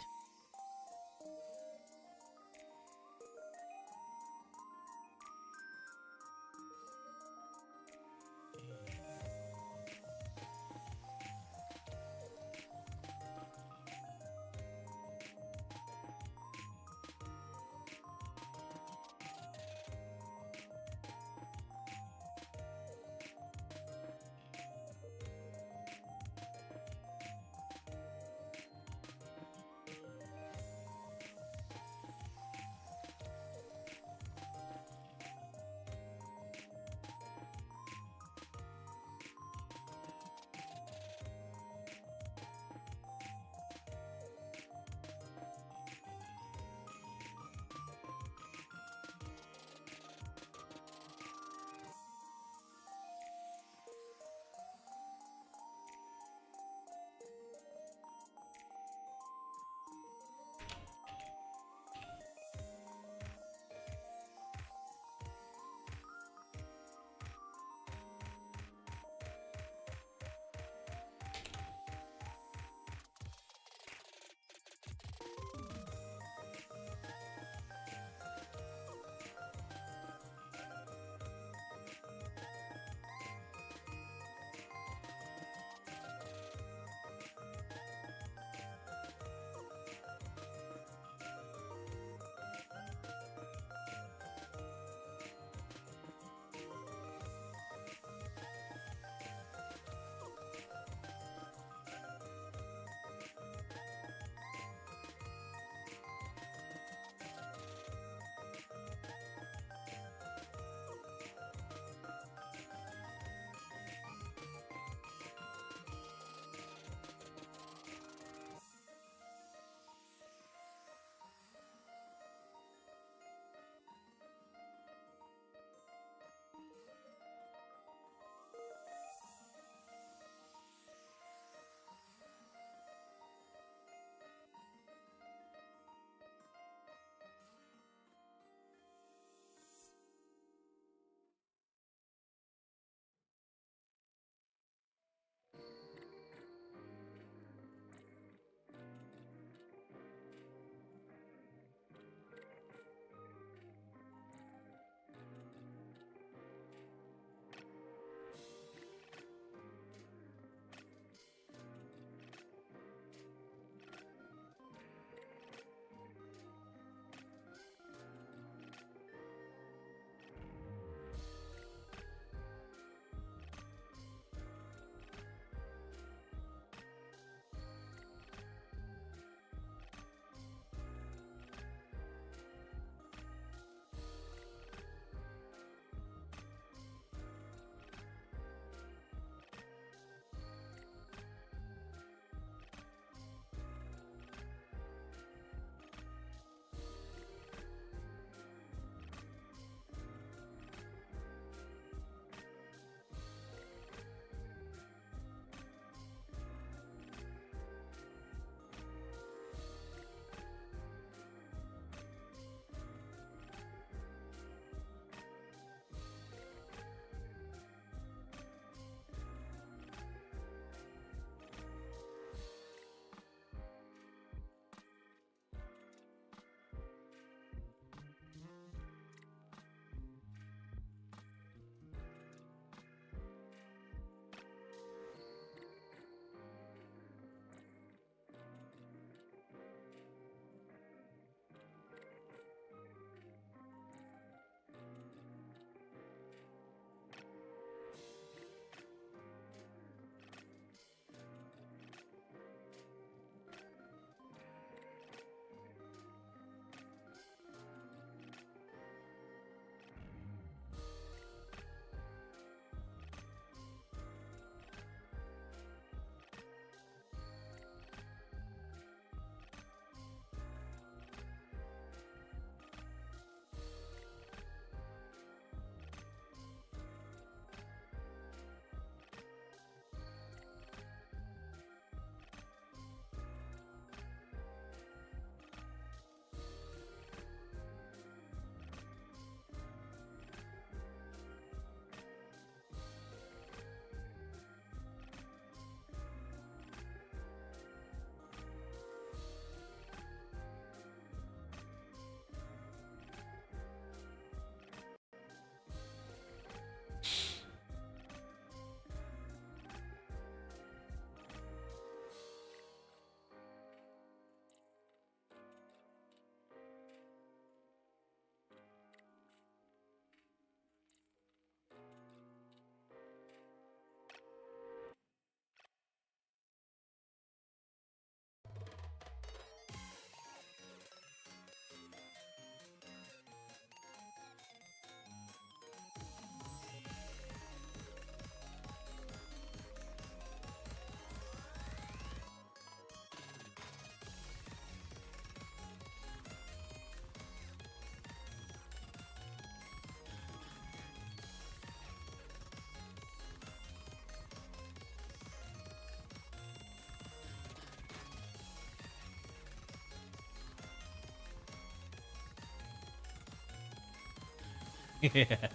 Yeah.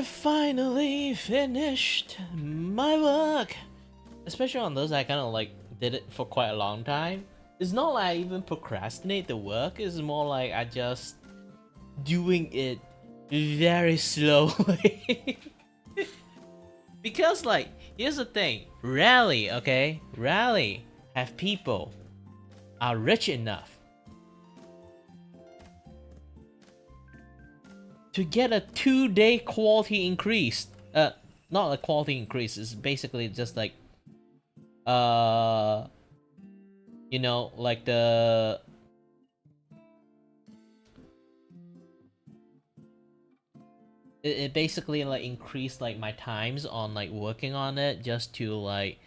I finally finished my work. Especially on those I kind of like did it for quite a long time. It's not like I even procrastinate the work, it's more like I just doing it very slowly. Because like, here's the thing, rarely have people are rich enough to get a 2-day quality increase. Not a quality increase, it's basically just like you know, like it basically like increased like my times on like working on it, just to like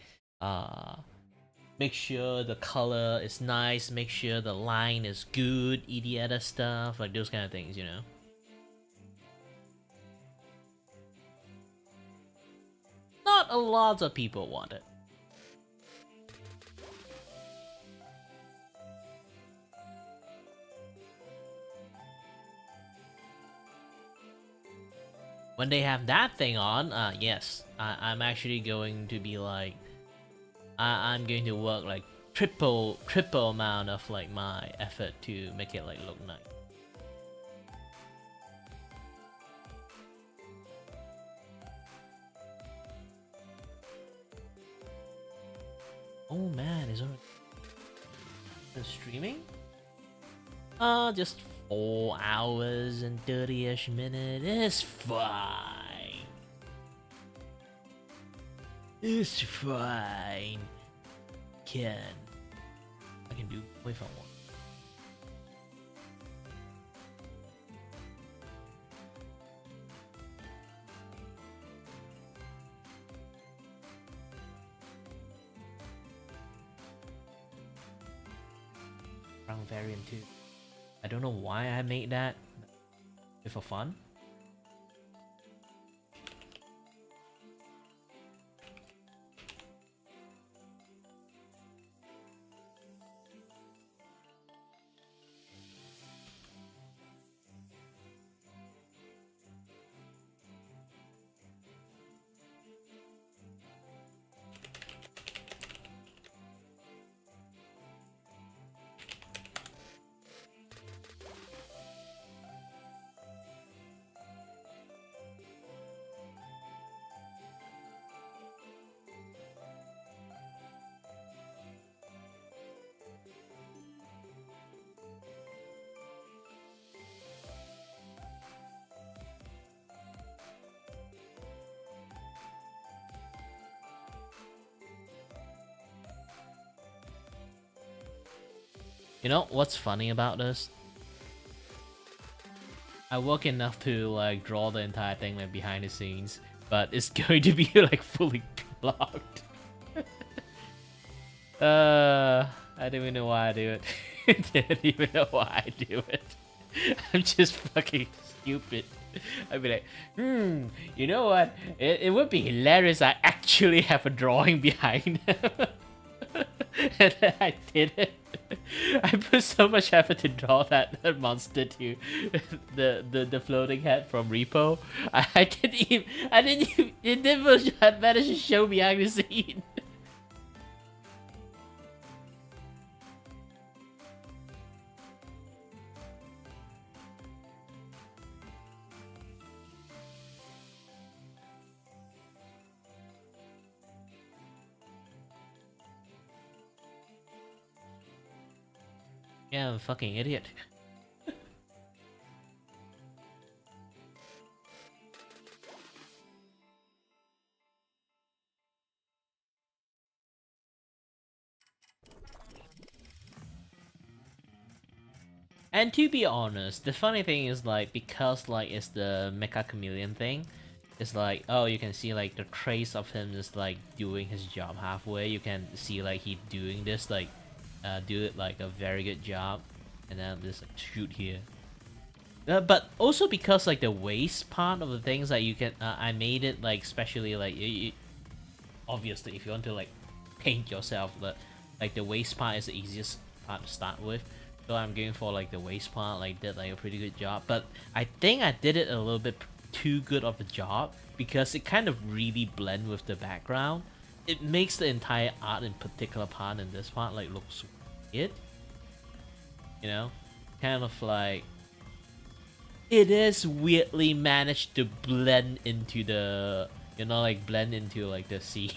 make sure the color is nice, make sure the line is good, other stuff, like those kind of things, you know. Not a lot of people want it. When they have that thing on, yes, I'm actually going to be like, I'm going to work like triple amount of like my effort to make it like look nice. Oh man, is it streaming? Just 4 hours and 30-ish minutes. It's fine. It's fine. I can do if I want. Round variant 2. I don't know why I made that. For fun. You know what's funny about this? I work enough to like draw the entire thing like behind the scenes, but it's going to be like fully blocked. I don't even know why I do it. Didn't even know why I do it. I'm just fucking stupid. I'd be like, you know what? It would be hilarious. I actually have a drawing behind them. And then I did it. I put so much effort to draw that monster to the floating head from Repo. I didn't even it didn't manage to show behind the scene. Yeah, I'm a fucking idiot. And to be honest, the funny thing is like, because like it's the Mecha Chameleon thing, it's like, oh, you can see like the trace of him just like doing his job halfway. You can see like he doing this like do it like a very good job, and then just like, shoot here. But also because like the waist part of the things that you can, I made it like especially like obviously if you want to like paint yourself, but like the waist part is the easiest part to start with. So I'm going for like the waist part, like did like a pretty good job. But I think I did it a little bit too good of a job because it kind of really blend with the background. It makes the entire art in particular part in this part like looks weird. You know? Kind of like it is weirdly managed to blend into the, you know, like blend into like the scene.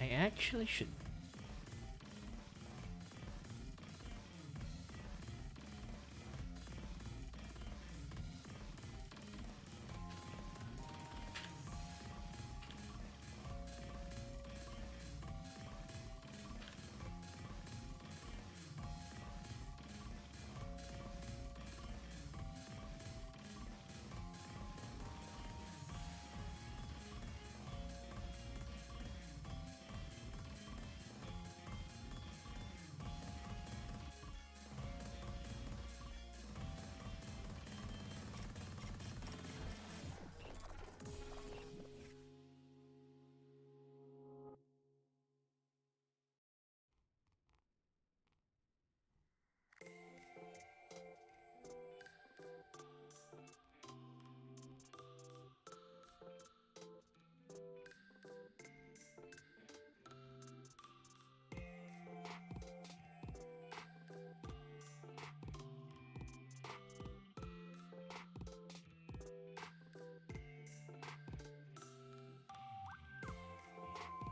I actually should.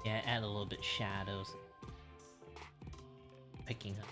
Yeah, add a little bit shadows. Picking up.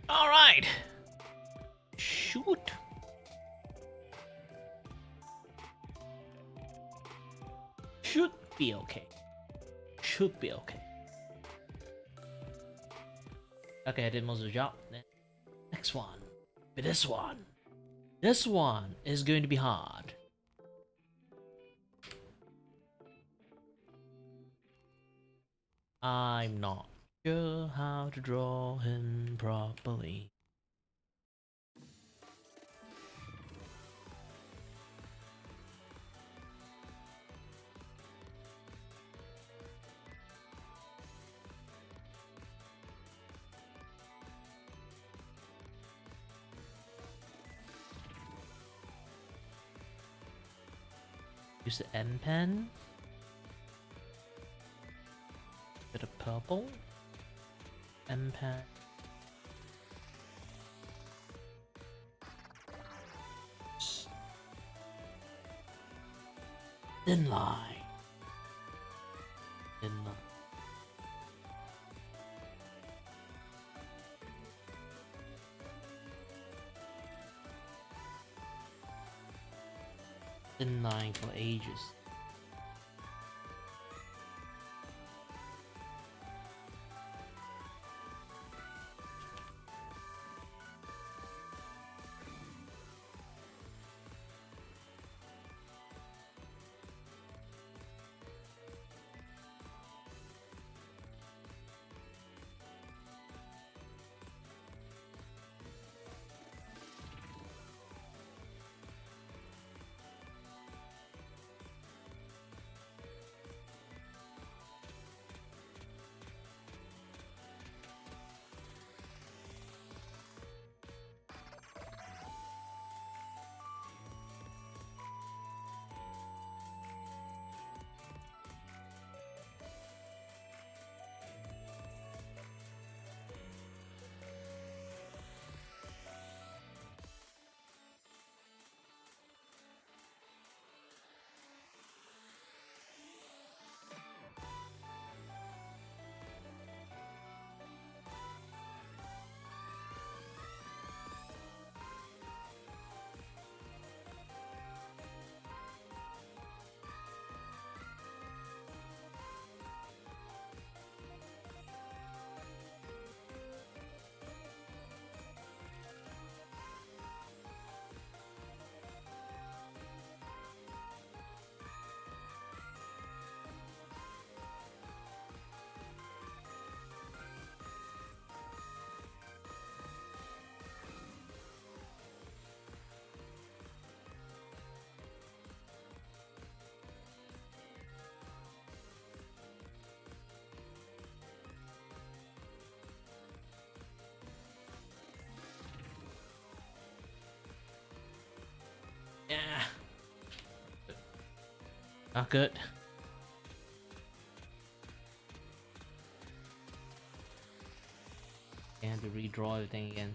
All right. Shoot. Should be okay. Should be okay. Okay, I did most of the job. Next one. This one. This one is going to be hard. I'm not sure how to draw him properly. Use the M pen. Bit of purple. M pen. Thin line. Thin line. Thin line for ages. Yeah. Not good. I have to redraw everything again.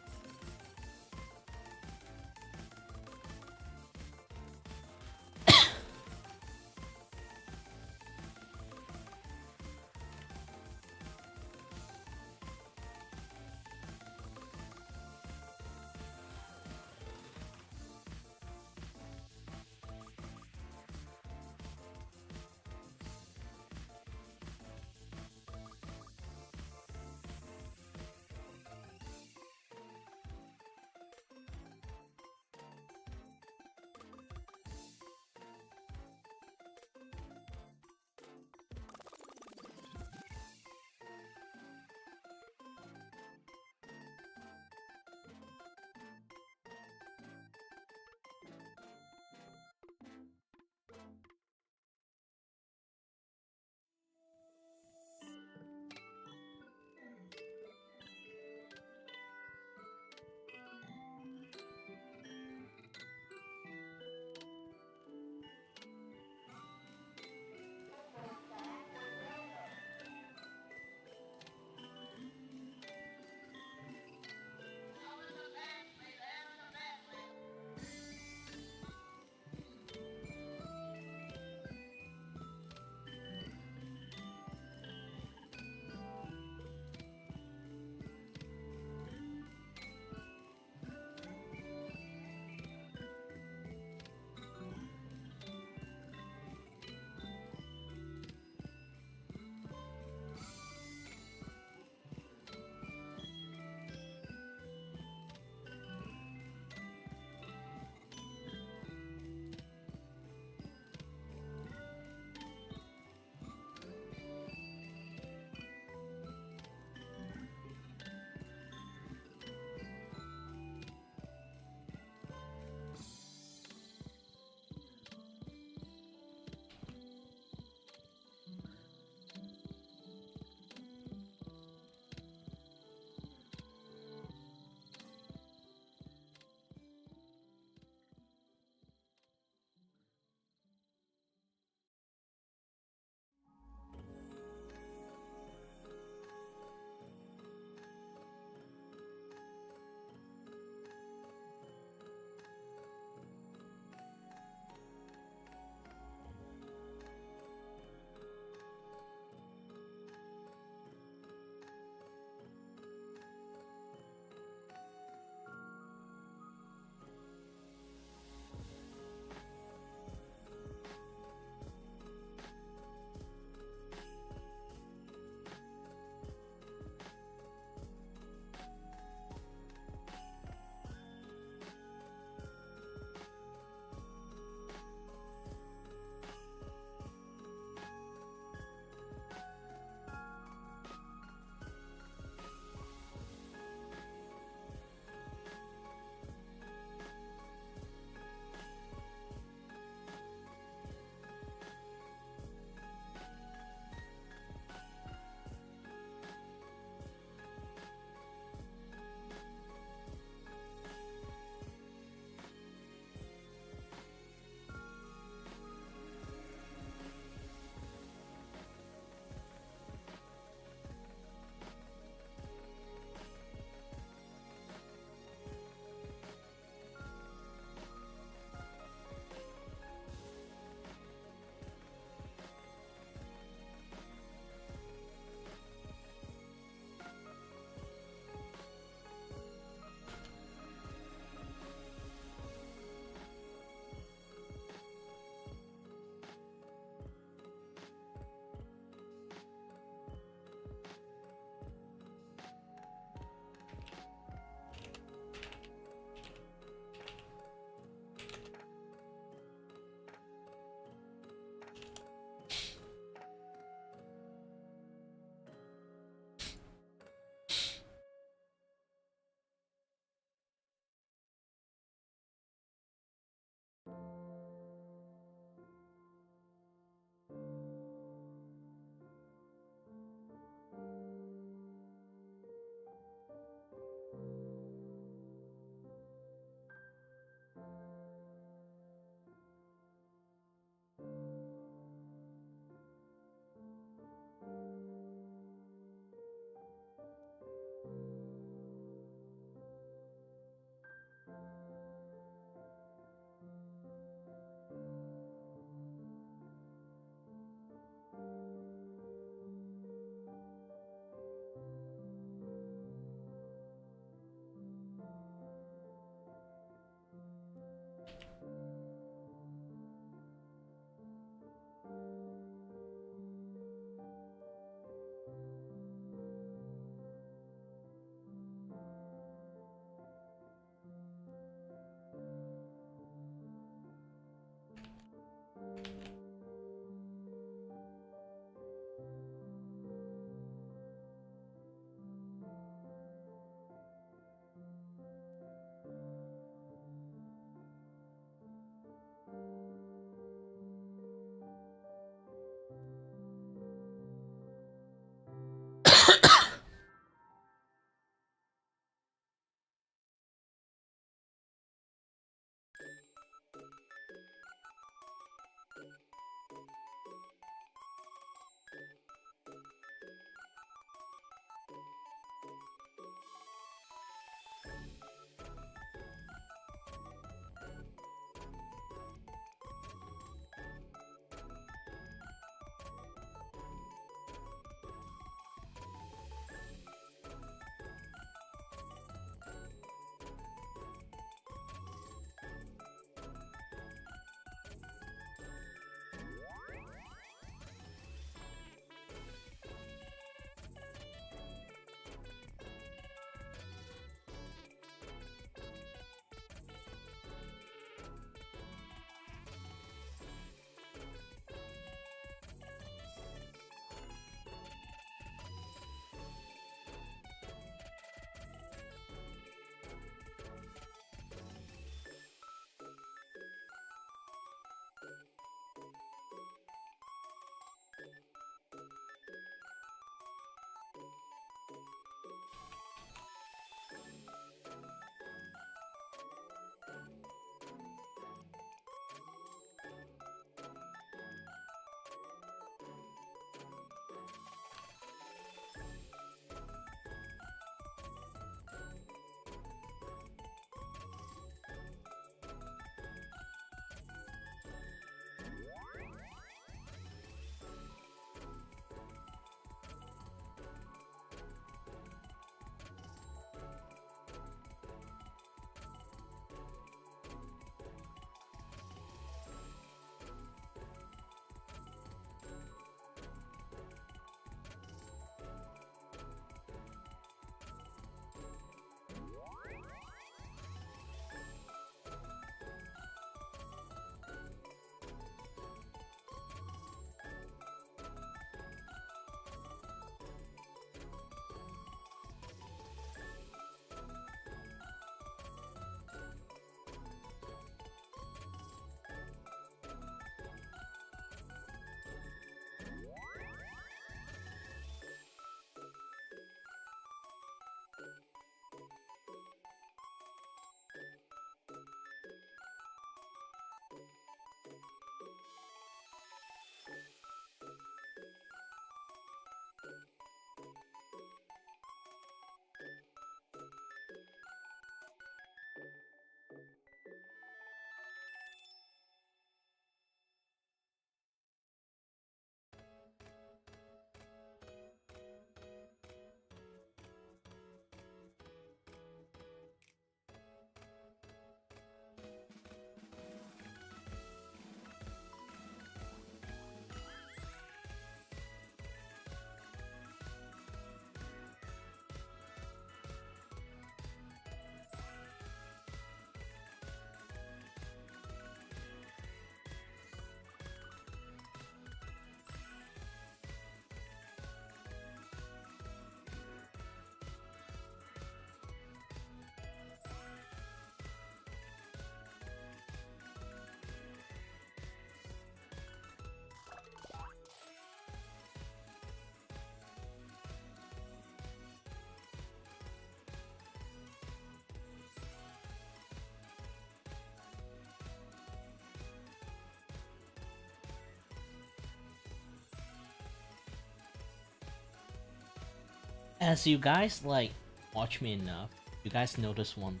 As you guys like watch me enough, you guys notice one,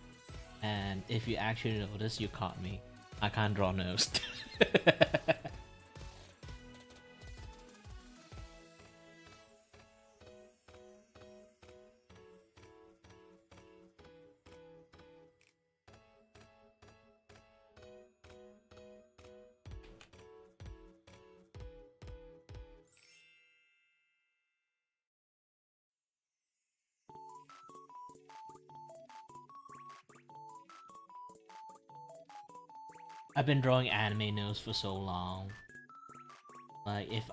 and if you actually notice, you caught me. I can't draw nose. I've been drawing anime nose for so long. Like if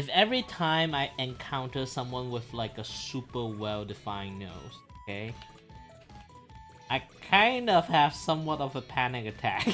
every time I encounter someone with like a super well-defined nose, okay, I kind of have somewhat of a panic attack.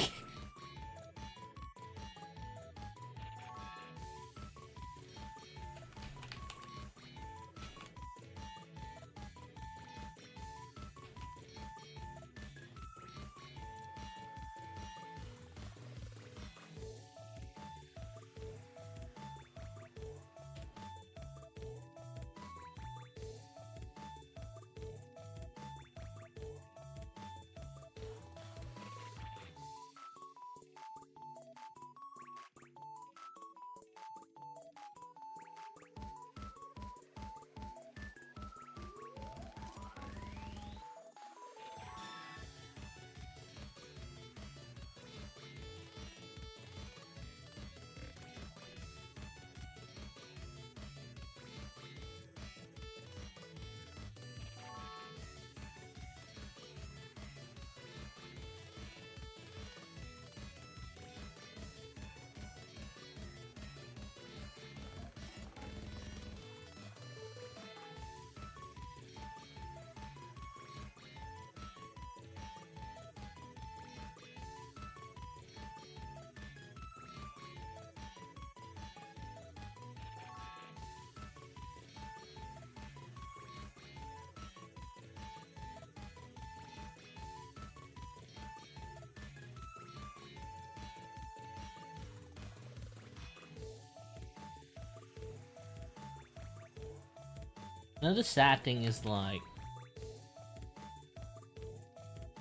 Another sad thing is like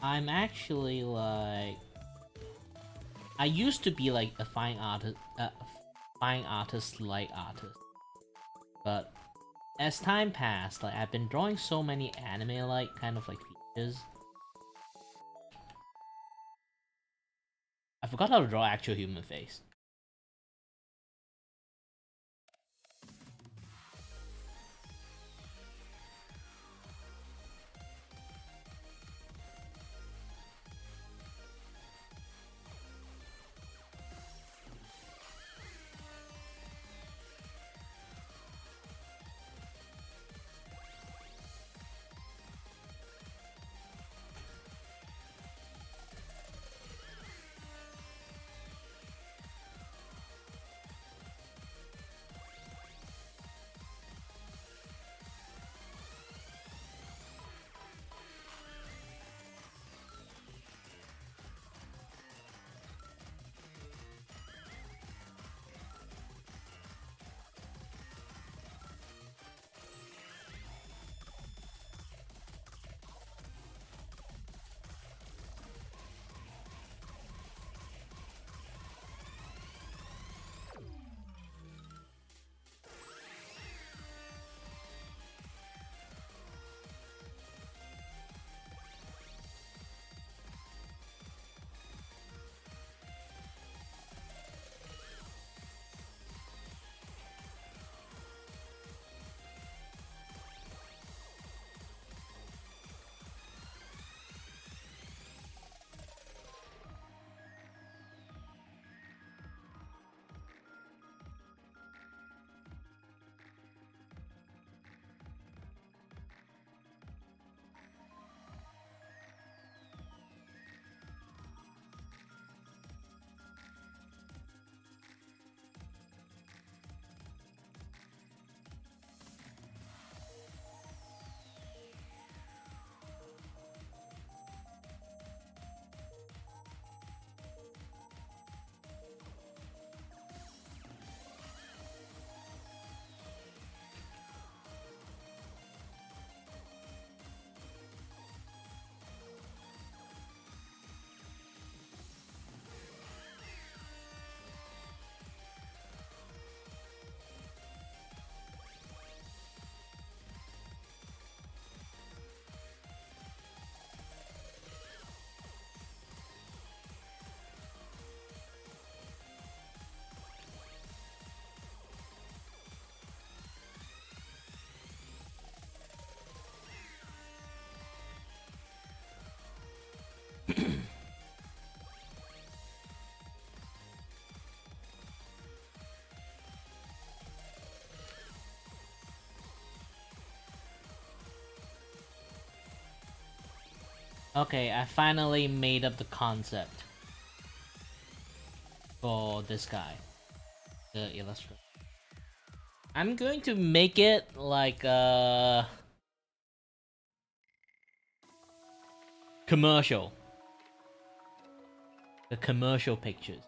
I'm actually like I used to be like a fine artist like artist, but as time passed, like I've been drawing so many anime like kind of like features. I forgot how to draw actual human face. Okay, I finally made up the concept for this guy, the illustrator. I'm going to make it like commercial. The commercial pictures.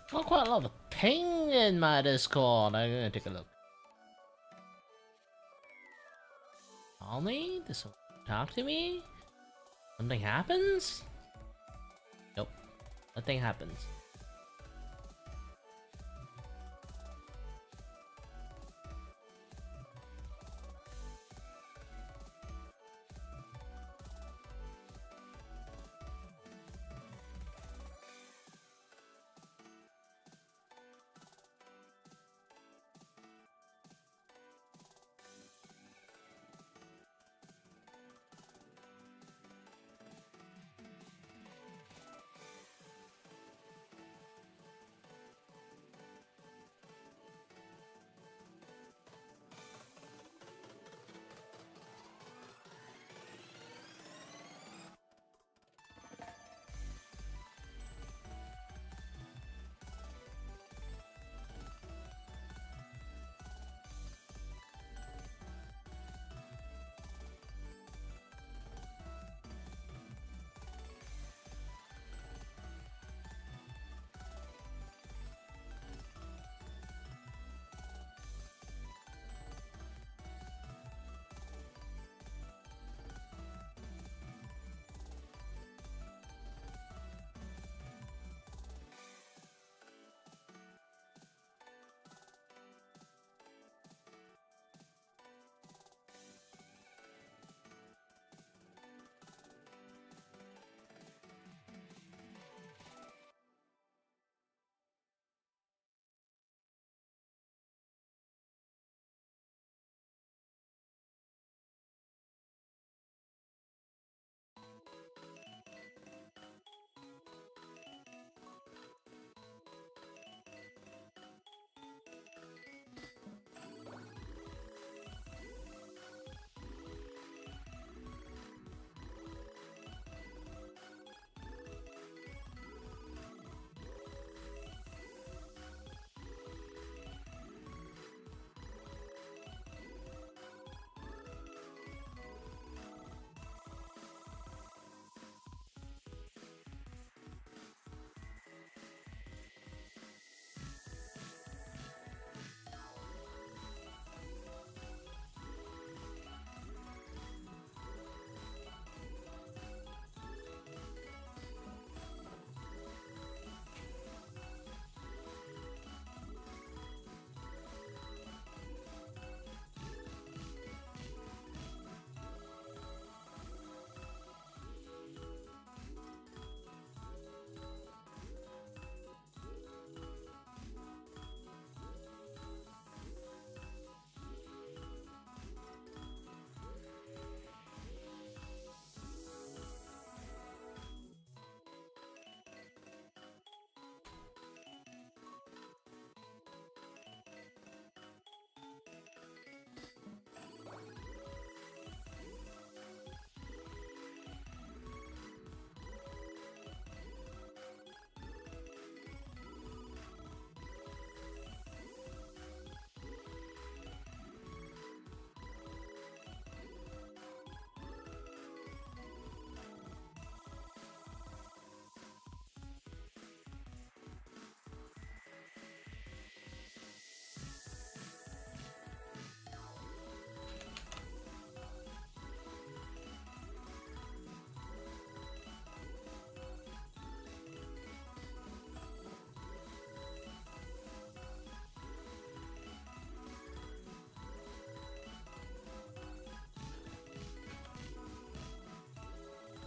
Got quite a lot of ping in my Discord. I'm gonna take a look. Call me? Does someone talk to me? Something happens? Nope. Nothing happens.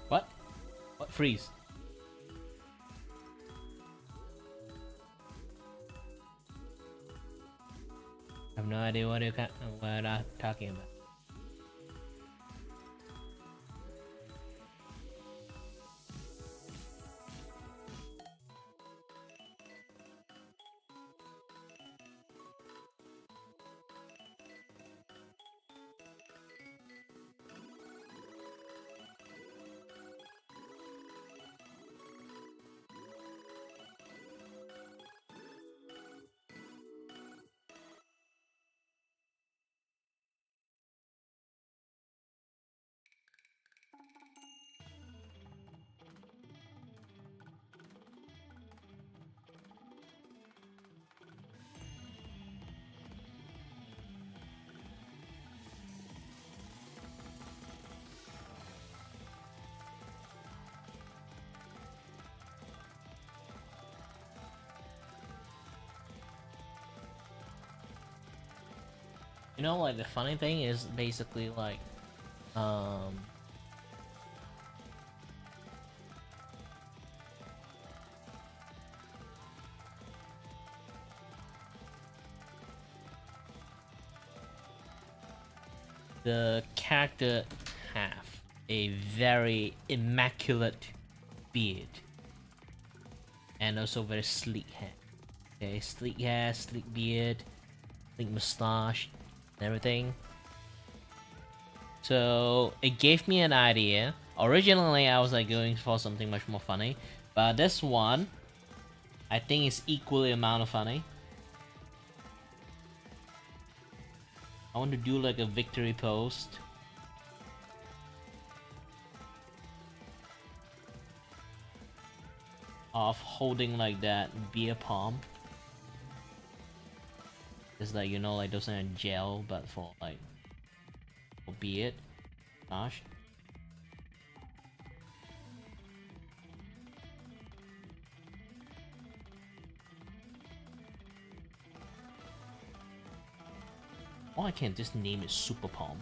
What? What? Freeze. I have no idea what I'm talking about. You know, like the funny thing is basically like, the character have a very immaculate beard and also very sleek hair. Okay, sleek hair, sleek beard, sleek mustache, and everything. So it gave me an idea. Originally, I was like going for something much more funny, but this one, I think is equally amount of funny. I want to do like a victory post. Of holding like that beer palm. It's like, you know, like those in gel, but for like for beard. Gosh. Or I can just name it Super Palm.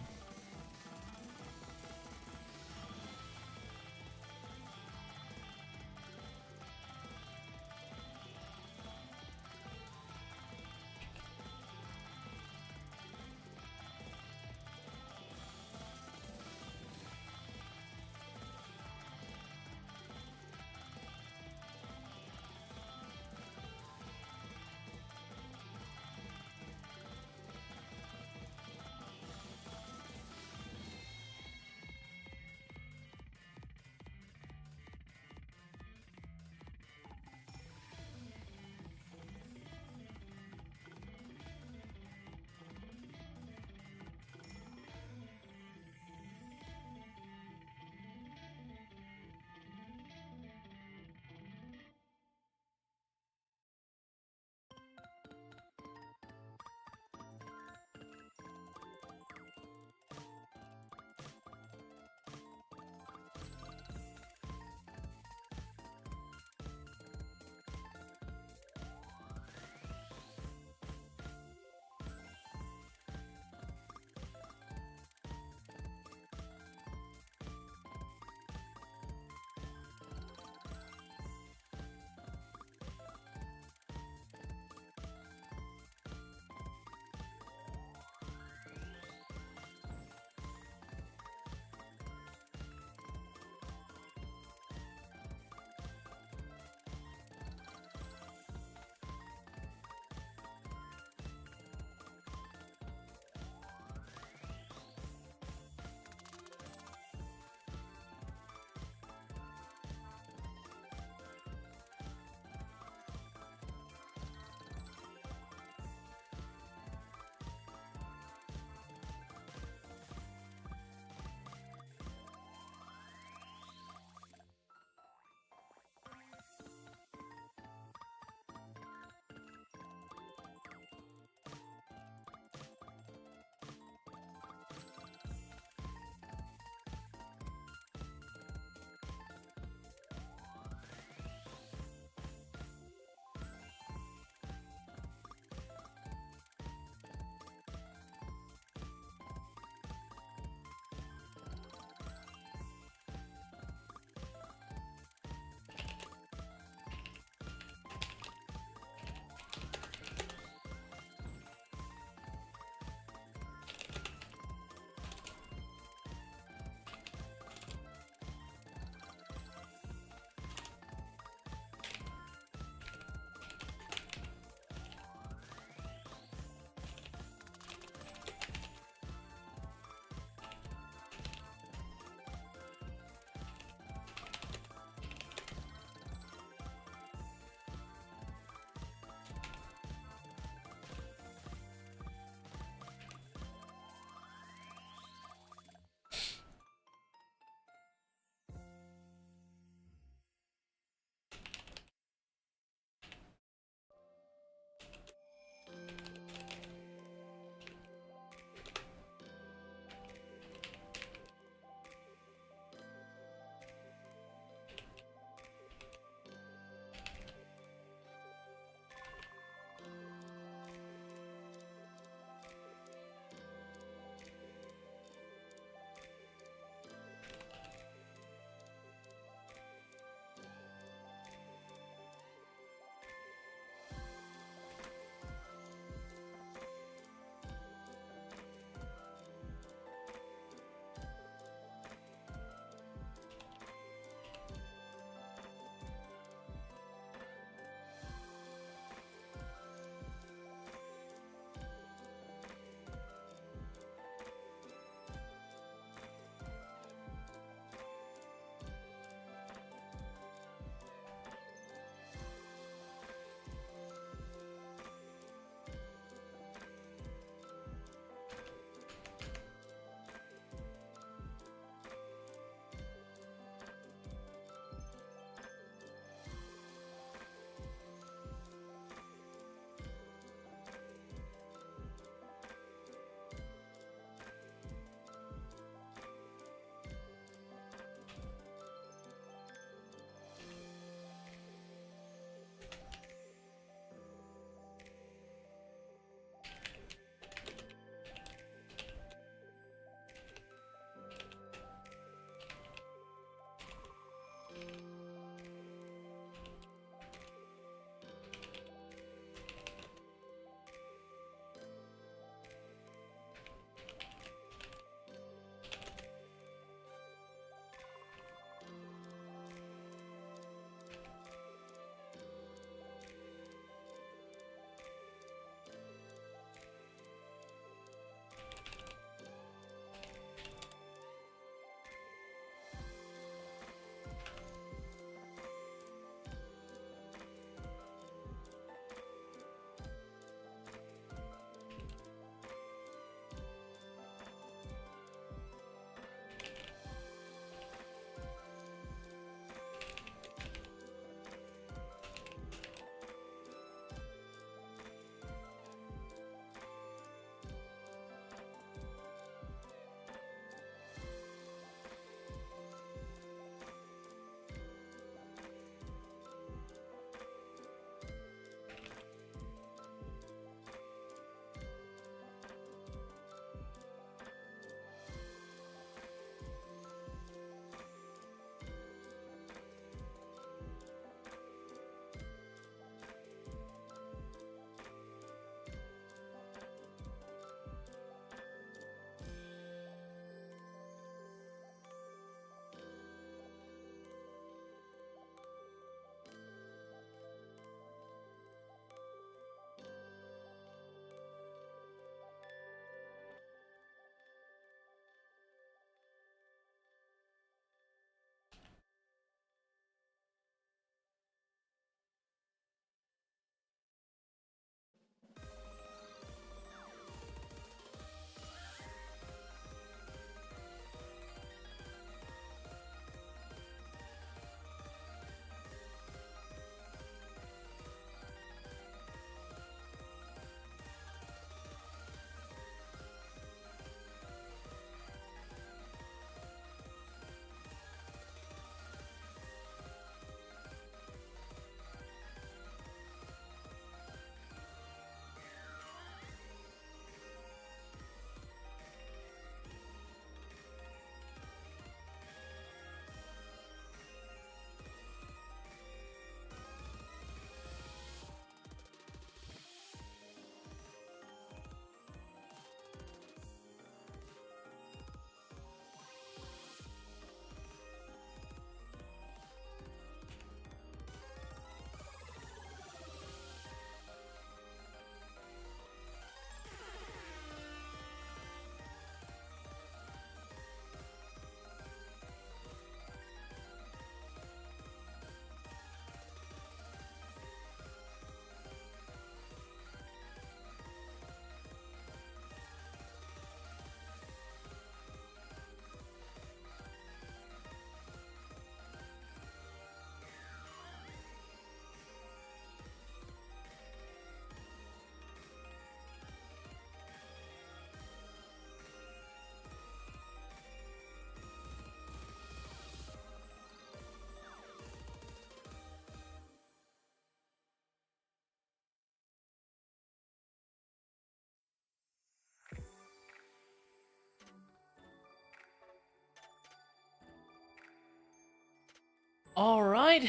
Alright,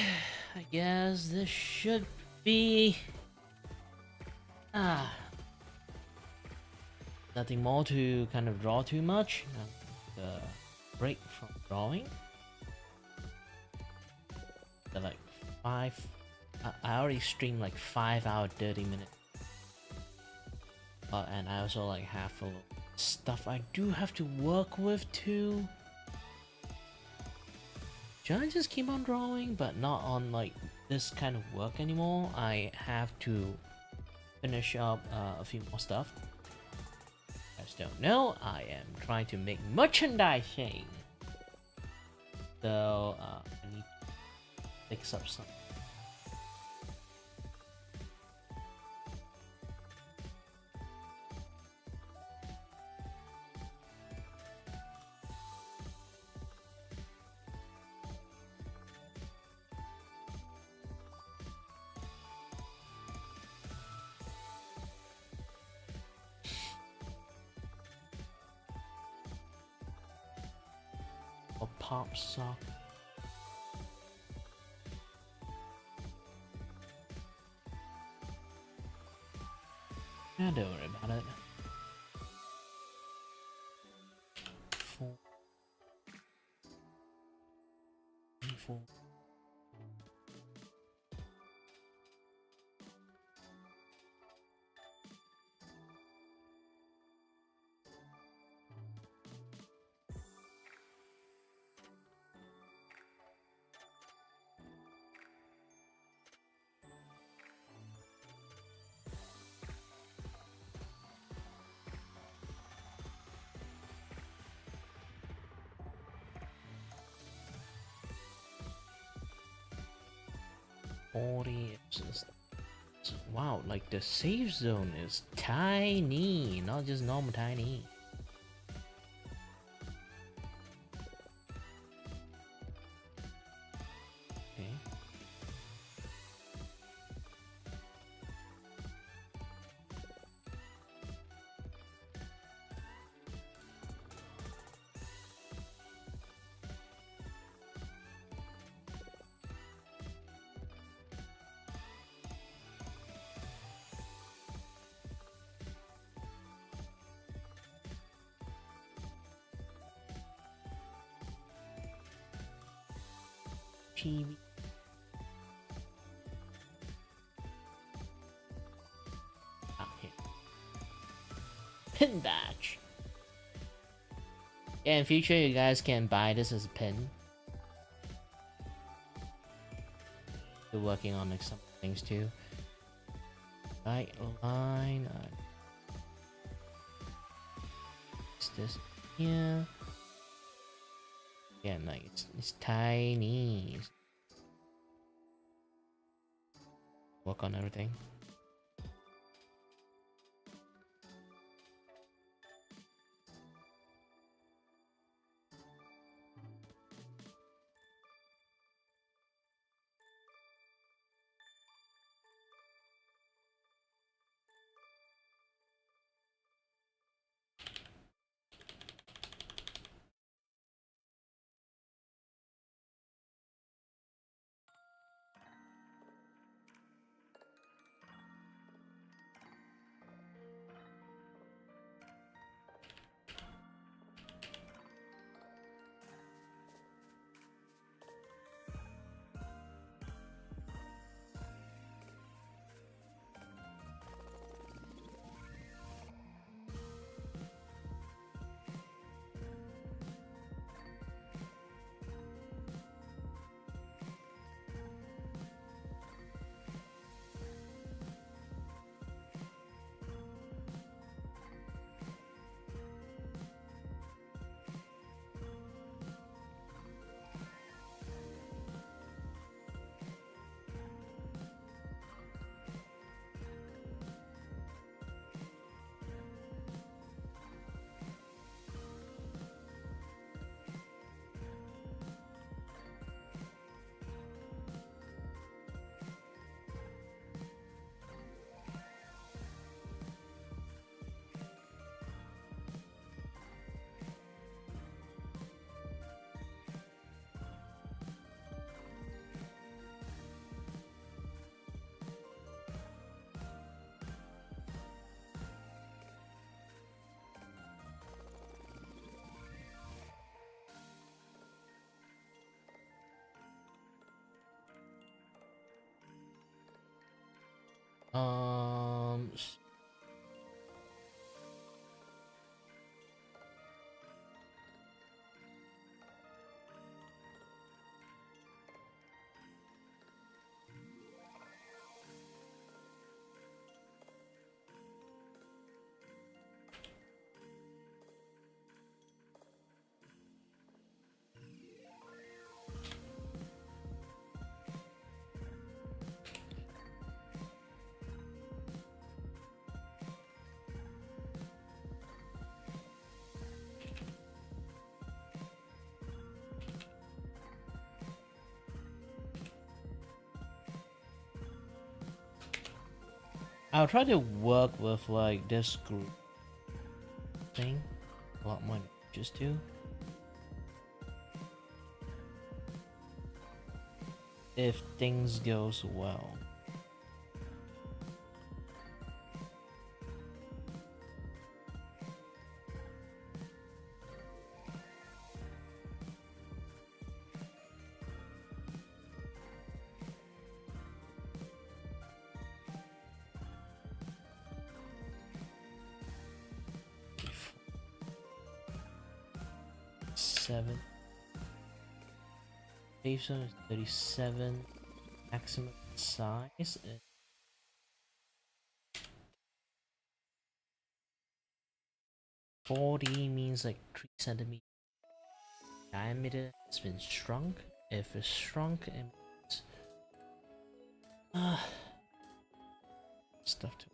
I guess this should be... nothing more to kind of draw too much. Break from drawing. So like 5... I already streamed like 5 hours 30 minutes. And I also like have a little stuff I do have to work with too. Should I just keep on drawing but not on like this kind of work anymore? I have to finish up a few more stuff. You guys don't know, I am trying to make merchandising. So I need to fix up some. Or pop sock. Yeah, don't worry about it. 4, 4. Wow, like the safe zone is tiny, not just normal tiny. Okay. TV. Okay. Pin badge. Yeah, in future you guys can buy this as a pin. We're working on like some things too. Right line. What's this? Yeah. Yeah, like it's tiny. Work on everything. I'll try to work with like this group thing a lot more than just to. If things goes well. Seven. Safe zone is 37. Maximum size is 40 means like 3 centimeters. Diameter has been shrunk. If it's shrunk, it means stuff to.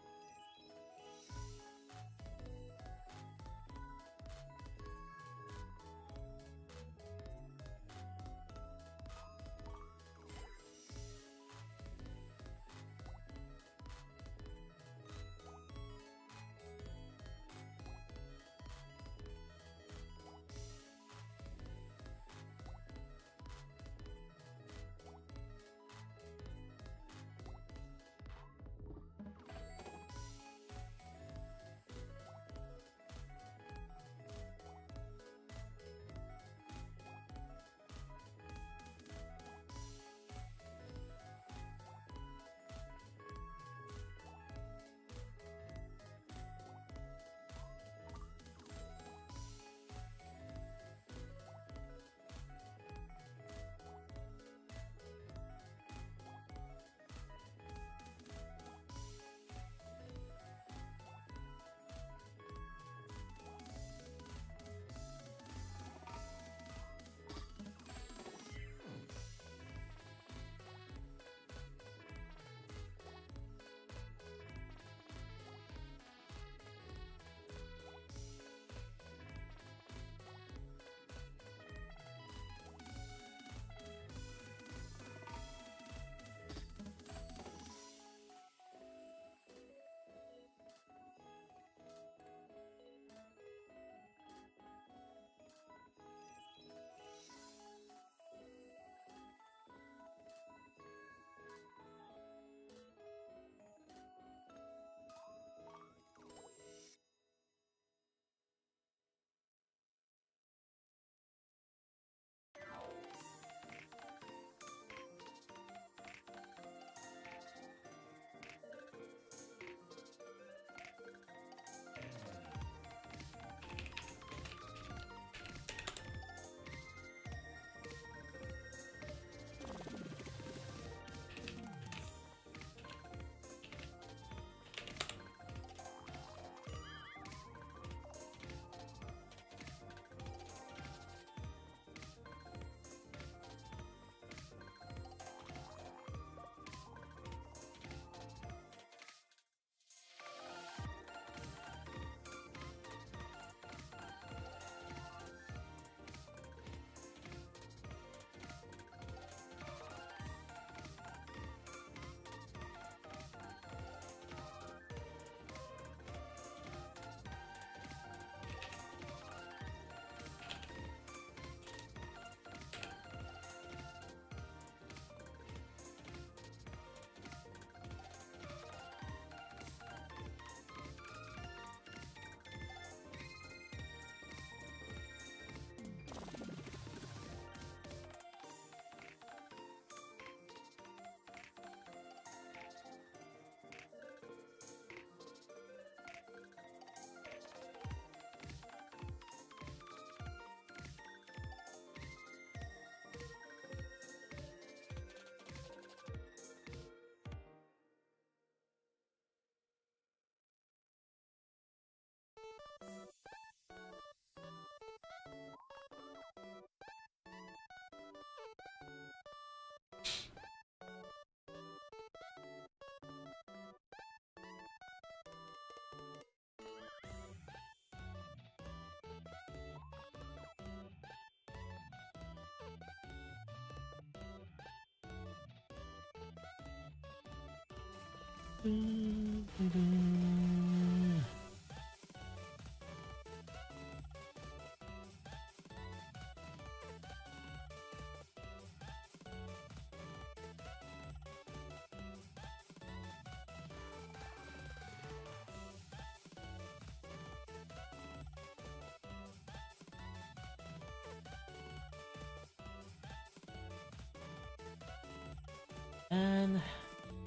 And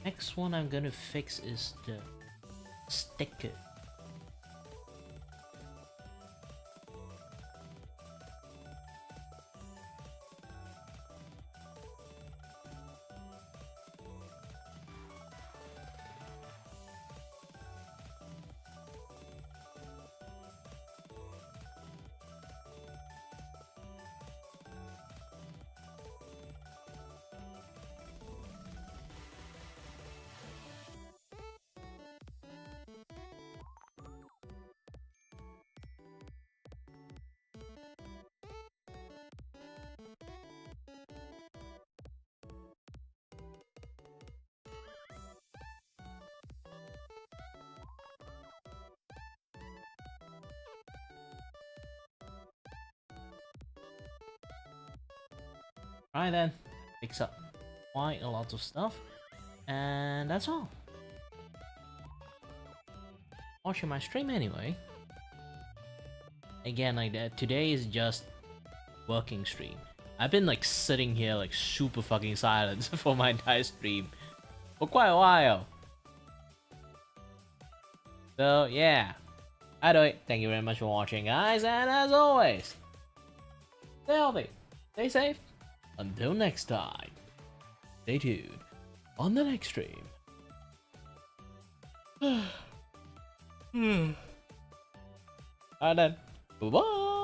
next one I'm gonna fix is the sticker. Alright then, fix up quite a lot of stuff, and that's all. Watching my stream anyway. Again, like that, today is just working stream. I've been like sitting here like super fucking silent for my entire stream for quite a while. So yeah, I do it. Thank you very much for watching, guys, and as always, stay healthy, stay safe. Until next time, stay tuned on the next stream. Alright then, bye bye.